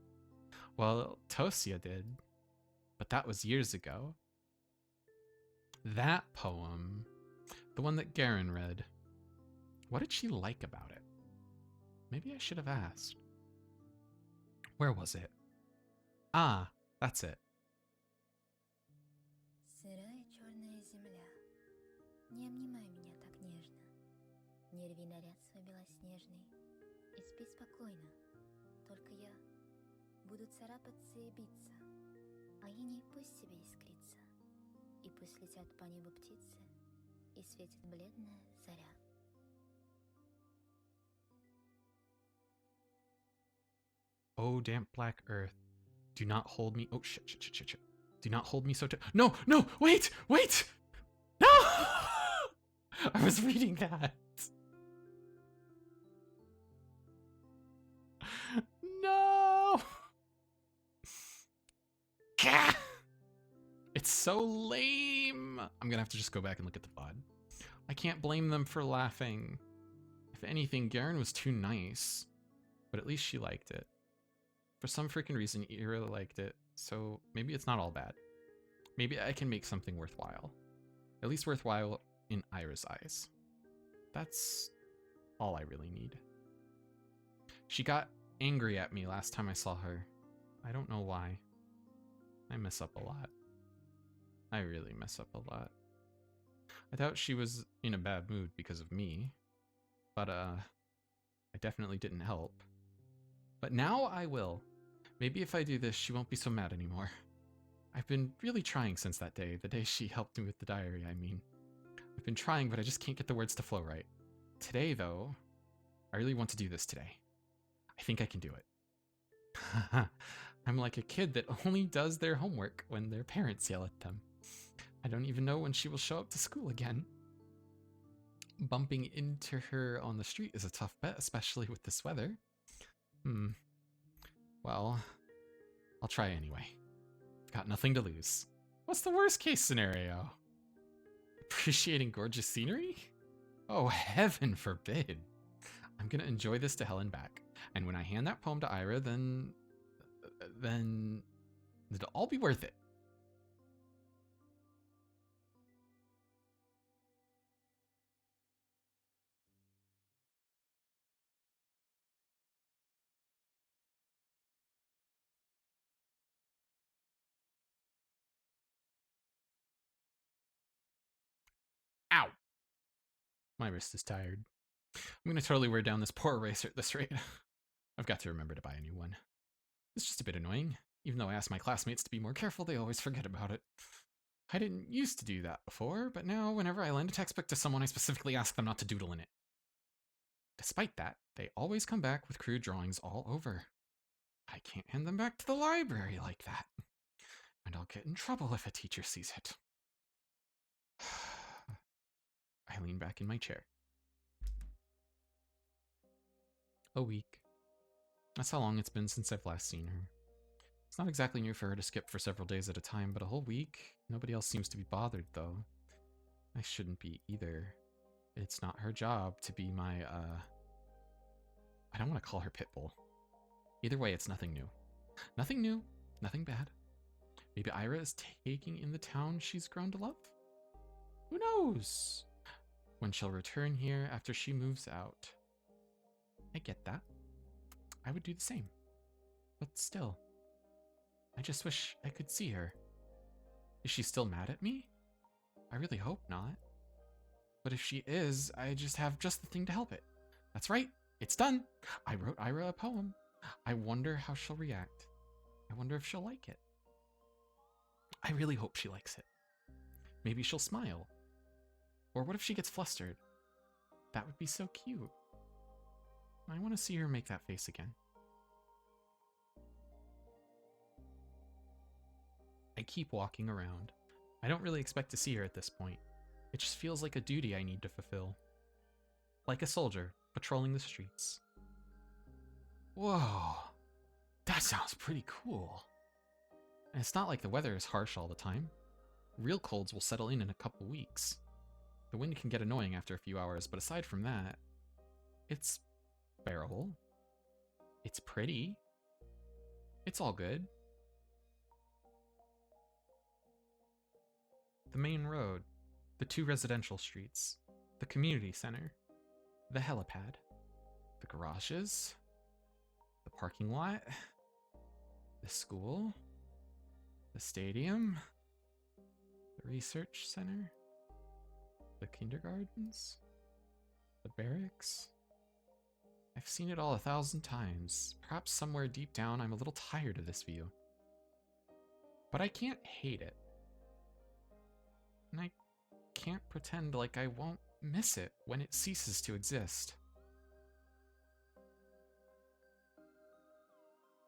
Well, Tosia did, but that was years ago. That poem, the one that Garen read, what did she like about it? Maybe I should have asked. Where was it? Ah, that's it. Сырая черная земля, не обнимай меня так нежно. Не рви наряд свой белоснежный и спи спокойно. Только я буду царапаться и биться, а иней пусть себе искрится. И пусть летят по небу птицы, и светит бледная заря. Oh, damp black earth. Do not hold me. Oh, shit, shit, shit, shit, shit. Do not hold me so tight. No, no, wait, wait! No! I was reading that. No! It's so lame. I'm gonna have to just go back and look at the VOD. I can't blame them for laughing. If anything, Garen was too nice. But at least she liked it. For some freaking reason, Ira liked it. So maybe it's not all bad. Maybe I can make something worthwhile. At least worthwhile in Ira's eyes. That's all I really need. She got angry at me last time I saw her. I don't know why. I mess up a lot. I really mess up a lot. I doubt she was in a bad mood because of me. But, I definitely didn't help. But now I will. Maybe if I do this, she won't be so mad anymore. I've been really trying since that day. The day she helped me with the diary, I mean. I've been trying, but I just can't get the words to flow right. Today, though, I really want to do this today. I think I can do it. I'm like a kid that only does their homework when their parents yell at them. I don't even know when she will show up to school again. Bumping into her on the street is a tough bet, especially with this weather. Well, I'll try anyway. I've got nothing to lose. What's the worst case scenario? Appreciating gorgeous scenery? Oh, heaven forbid. I'm gonna enjoy this to hell and back. And when I hand that poem to Ira, then it'll all be worth it. Ow! My wrist is tired. I'm gonna totally wear down this poor eraser at this rate. I've got to remember to buy a new one. It's just a bit annoying. Even though I ask my classmates to be more careful, they always forget about it. I didn't used to do that before, but now whenever I lend a textbook to someone, I specifically ask them not to doodle in it. Despite that, they always come back with crude drawings all over. I can't hand them back to the library like that. And I'll get in trouble if a teacher sees it. I lean back in my chair. A week. That's how long it's been since I've last seen her. It's not exactly new for her to skip for several days at a time, but a whole week? Nobody else seems to be bothered, though. I shouldn't be either. It's not her job to be my, I don't want to call her Pitbull. Either way, it's nothing new. Nothing new, nothing bad. Maybe Ira is taking in the town she's grown to love? Who knows? When she'll return here after she moves out. I get that. I would do the same. But still, I just wish I could see her. Is she still mad at me? I really hope not. But if she is, I just have just the thing to help it. That's right, it's done. I wrote Ira a poem. I wonder how she'll react. I wonder if she'll like it. I really hope she likes it. Maybe she'll smile. Or what if she gets flustered? That would be so cute. I want to see her make that face again. I keep walking around. I don't really expect to see her at this point. It just feels like a duty I need to fulfill. Like a soldier, patrolling the streets. Whoa, that sounds pretty cool. And it's not like the weather is harsh all the time. Real colds will settle in a couple weeks. The wind can get annoying after a few hours, but aside from that, it's bearable. It's pretty. It's all good. The main road, the 2 residential streets, the community center, the helipad, the garages, the parking lot, the school, the stadium, the research center, the kindergartens, the barracks. I've seen it all 1,000 times. Perhaps somewhere deep down I'm a little tired of this view. But I can't hate it. And I can't pretend like I won't miss it when it ceases to exist.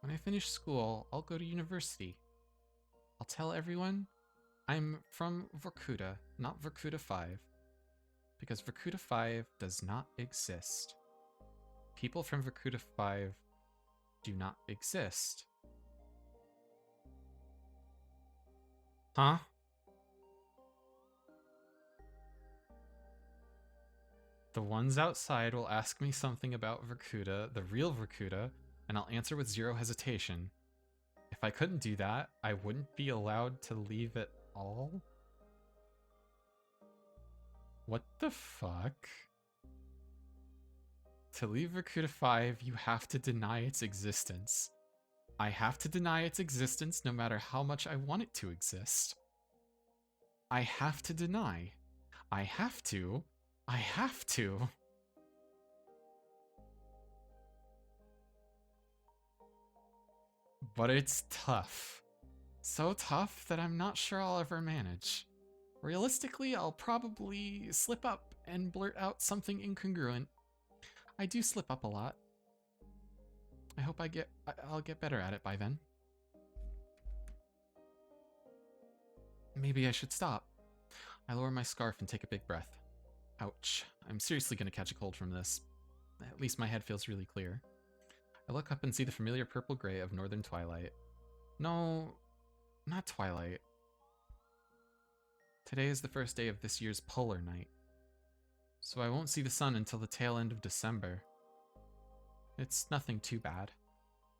When I finish school, I'll go to university. I'll tell everyone I'm from Vorkuta, not Vorkuta 5. Because Vorkuta 5 does not exist. People from Vorkuta 5 do not exist. Huh? The ones outside will ask me something about Vorkuta, the real Vorkuta, and I'll answer with zero hesitation. If I couldn't do that, I wouldn't be allowed to leave at all? What the fuck? To leave Vorkuta 5, you have to deny its existence. I have to deny its existence no matter how much I want it to exist. I have to deny. I have to. I have to. But it's tough. So tough that I'm not sure I'll ever manage. Realistically, I'll probably slip up and blurt out something incongruent. I do slip up a lot. I hope I'll get better at it by then. Maybe I should stop. I lower my scarf and take a big breath. Ouch. I'm seriously gonna catch a cold from this. At least my head feels really clear. I look up and see the familiar purple gray of northern twilight. No, not twilight. Today is the first day of this year's polar night, so I won't see the sun until the tail end of December. It's nothing too bad.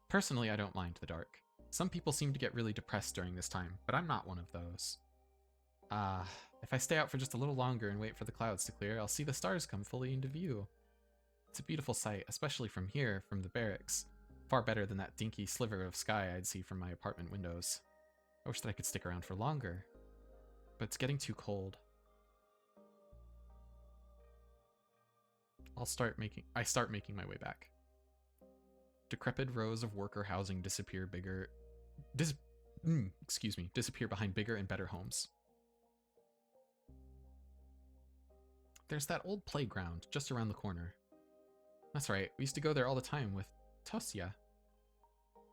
Personally, I don't mind the dark. Some people seem to get really depressed during this time, but I'm not one of those. If I stay out for just a little longer and wait for the clouds to clear, I'll see the stars come fully into view. It's a beautiful sight, especially from here, from the barracks. Far better than that dinky sliver of sky I'd see from my apartment windows. I wish that I could stick around for longer, but it's getting too cold. I start making my way back. Decrepit rows of worker housing disappear behind bigger and better homes. There's that old playground just around the corner. That's right, we used to go there all the time with Tosia.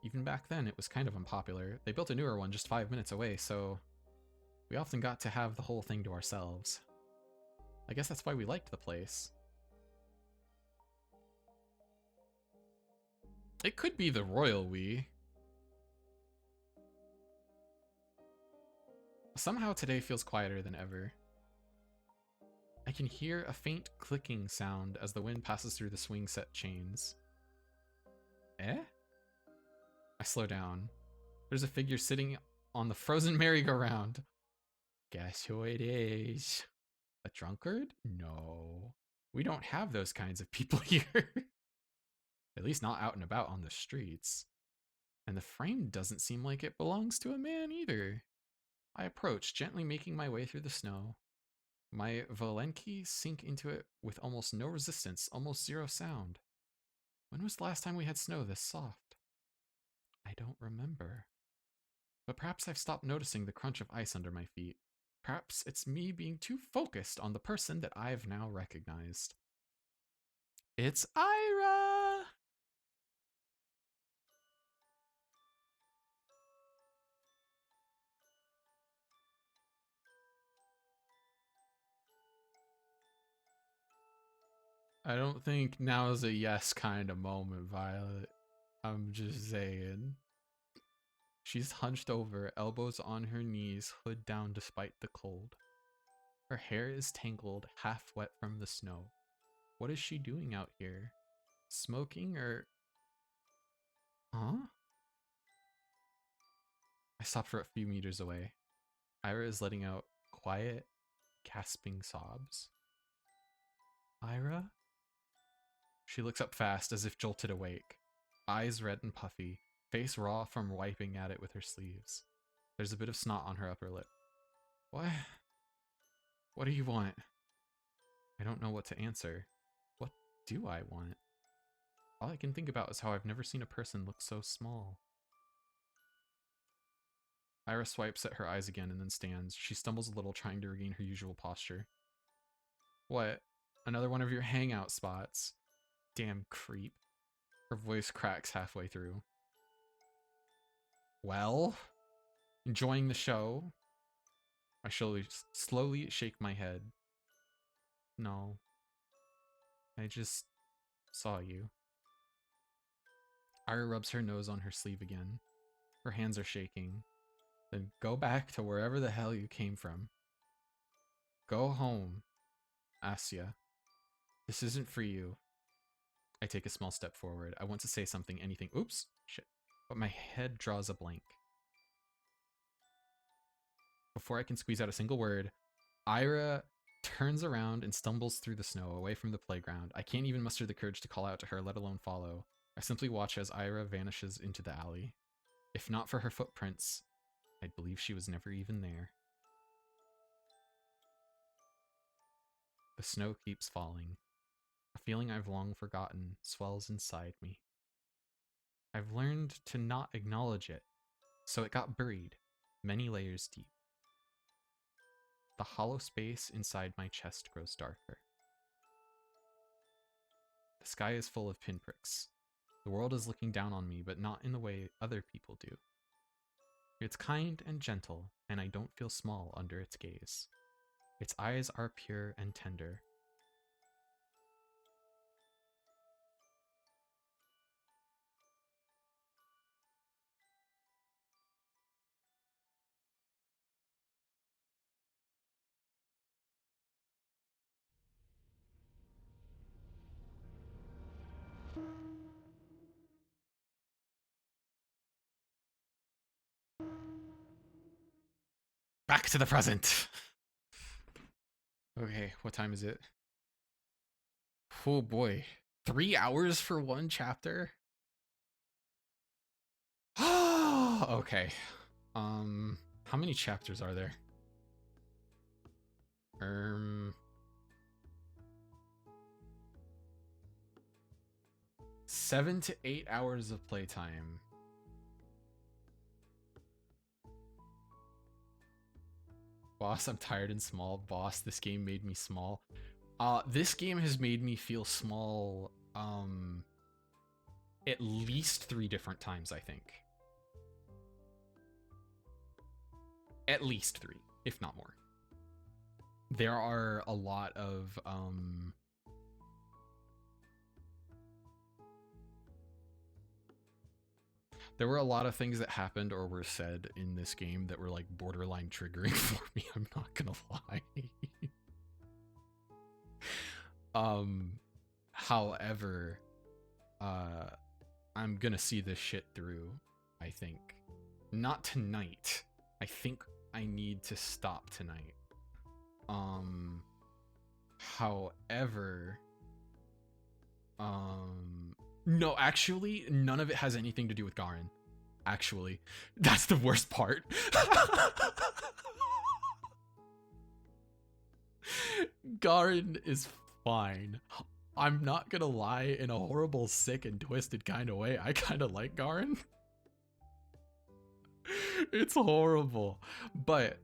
Even back then, it was kind of unpopular. They built a newer one just 5 minutes away, so we often got to have the whole thing to ourselves. I guess that's why we liked the place. It could be the royal we. Somehow today feels quieter than ever. I can hear a faint clicking sound as the wind passes through the swing set chains. Eh? I slow down. There's a figure sitting on the frozen merry-go-round. Guess who it is? A drunkard? No. We don't have those kinds of people here. At least not out and about on the streets. And the frame doesn't seem like it belongs to a man either. I approach, gently making my way through the snow. My Volenki sink into it with almost no resistance, almost zero sound. When was the last time we had snow this soft? I don't remember. But perhaps I've stopped noticing the crunch of ice under my feet. Perhaps it's me being too focused on the person that I've now recognized. It's Ira! I don't think now is a yes kind of moment, Violet. I'm just saying. She's hunched over, elbows on her knees, hood down despite the cold. Her hair is tangled, half wet from the snow. What is she doing out here? Smoking or... Huh? I stop for a few meters away. Ira is letting out quiet, gasping sobs. Ira? She looks up fast as if jolted awake. Eyes red and puffy, face raw from wiping at it with her sleeves. There's a bit of snot on her upper lip. What? What do you want? I don't know what to answer. What do I want? All I can think about is how I've never seen a person look so small. Ira swipes at her eyes again and then stands. She stumbles a little, trying to regain her usual posture. What? Another one of your hangout spots? Damn creep. Her voice cracks halfway through. Well, enjoying the show. I slowly shake my head. No. I just saw you. Ira rubs her nose on her sleeve again. Her hands are shaking. Then go back to wherever the hell you came from. Go home, Asya. This isn't for you. I take a small step forward. I want to say something, anything. Oops, shit. But my head draws a blank. Before I can squeeze out a single word, Ira turns around and stumbles through the snow away from the playground. I can't even muster the courage to call out to her, let alone follow. I simply watch as Ira vanishes into the alley. If not for her footprints, I'd believe she was never even there. The snow keeps falling. A feeling I've long forgotten swells inside me. I've learned to not acknowledge it, so it got buried, many layers deep. The hollow space inside my chest grows darker. The sky is full of pinpricks. The world is looking down on me, but not in the way other people do. It's kind and gentle, and I don't feel small under its gaze. Its eyes are pure and tender. Back to the present! Okay, what time is it? Oh boy. 3 hours for one chapter? Okay. How many chapters are there? 7 to 8 hours of playtime. Boss, I'm tired and small. Boss, this game made me small. This game has made me feel small, at least 3 different times, I think. At least 3, if not more. There are a lot of, there were a lot of things that happened or were said in this game that were like borderline triggering for me, I'm not gonna lie. However, I'm gonna see this shit through, I think. Not tonight. I think I need to stop tonight. However, no, actually, none of it has anything to do with Garen. Actually, that's the worst part. Garen is fine. I'm not gonna lie, in a horrible, sick, and twisted kind of way, I kind of like Garen. It's horrible. But,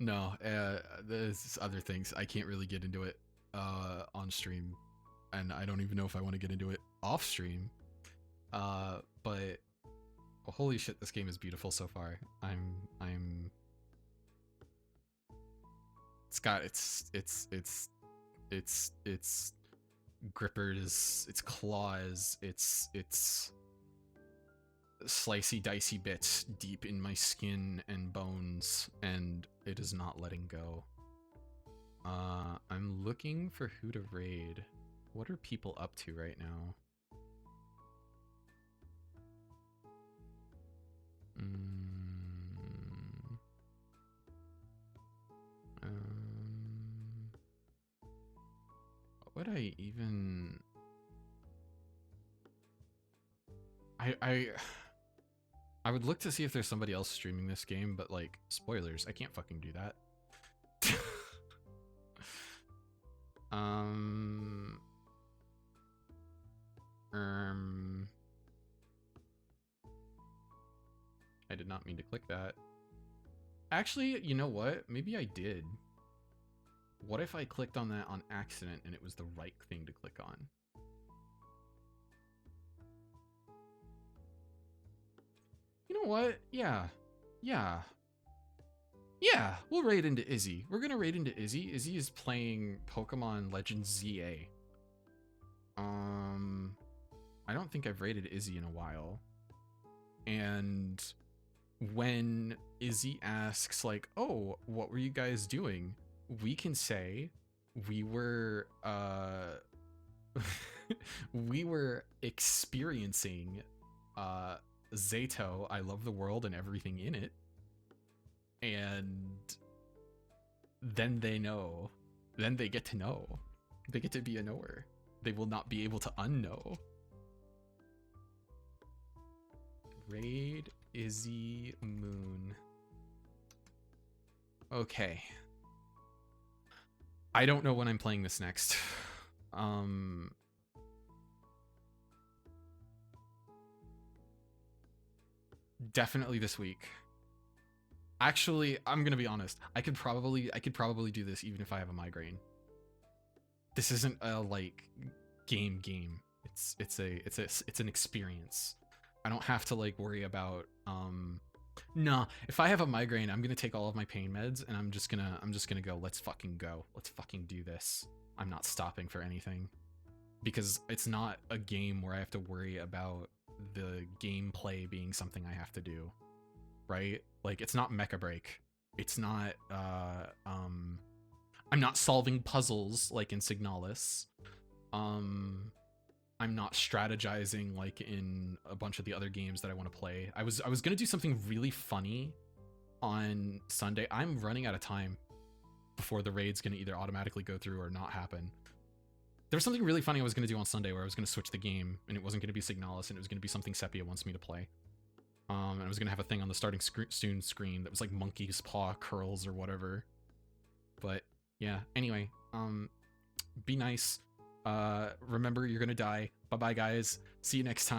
no, there's other things. I can't really get into it, on stream. And I don't even know if I want to get into it off stream. But well, holy shit, this game is beautiful so far. It's got its grippers, its claws, its slicey dicey bits deep in my skin and bones, and it is not letting go. I'm looking for who to raid. What are people up to right now? What would I even... I would look to see if there's somebody else streaming this game, but like, spoilers, I can't fucking do that. I did not mean to click that. Actually, you know what? Maybe I did. What if I clicked on that on accident and it was the right thing to click on? what? Yeah. Yeah. Yeah, we'll raid into Izzy. We're gonna raid into Izzy. Izzy is playing Pokemon Legends Z.A. I don't think I've raided Izzy in a while. And when Izzy asks, like, oh, what were you guys doing? We can say we were, we were experiencing, Z.A.T.O, I Love the World and Everything in It. And then they know. Then they get to know. They get to be a knower. They will not be able to unknow. Raid Izzy Moon. Okay. I don't know when I'm playing this next. Definitely this week. Actually, I'm gonna be honest. I could probably do this even if I have a migraine. This isn't a like game. It's an experience. I don't have to like worry about nah, if I have a migraine, I'm gonna take all of my pain meds and I'm just gonna go, let's fucking go. Let's fucking do this. I'm not stopping for anything. Because it's not a game where I have to worry about the gameplay being something I have to do. Right? Like, it's not Mecha Break. It's not, I'm not solving puzzles like in Signalis. I'm not strategizing like in a bunch of the other games that I want to play. I was gonna do something really funny on Sunday. I'm running out of time before the raid's gonna either automatically go through or not happen. There was something really funny I was gonna do on Sunday where I was gonna switch the game and it wasn't gonna be Signalis and it was gonna be something Sepia wants me to play. And I was gonna have a thing on the starting soon screen that was like monkey's paw curls or whatever. But yeah, anyway, be nice. Remember you're gonna die. Bye bye guys. See you next time.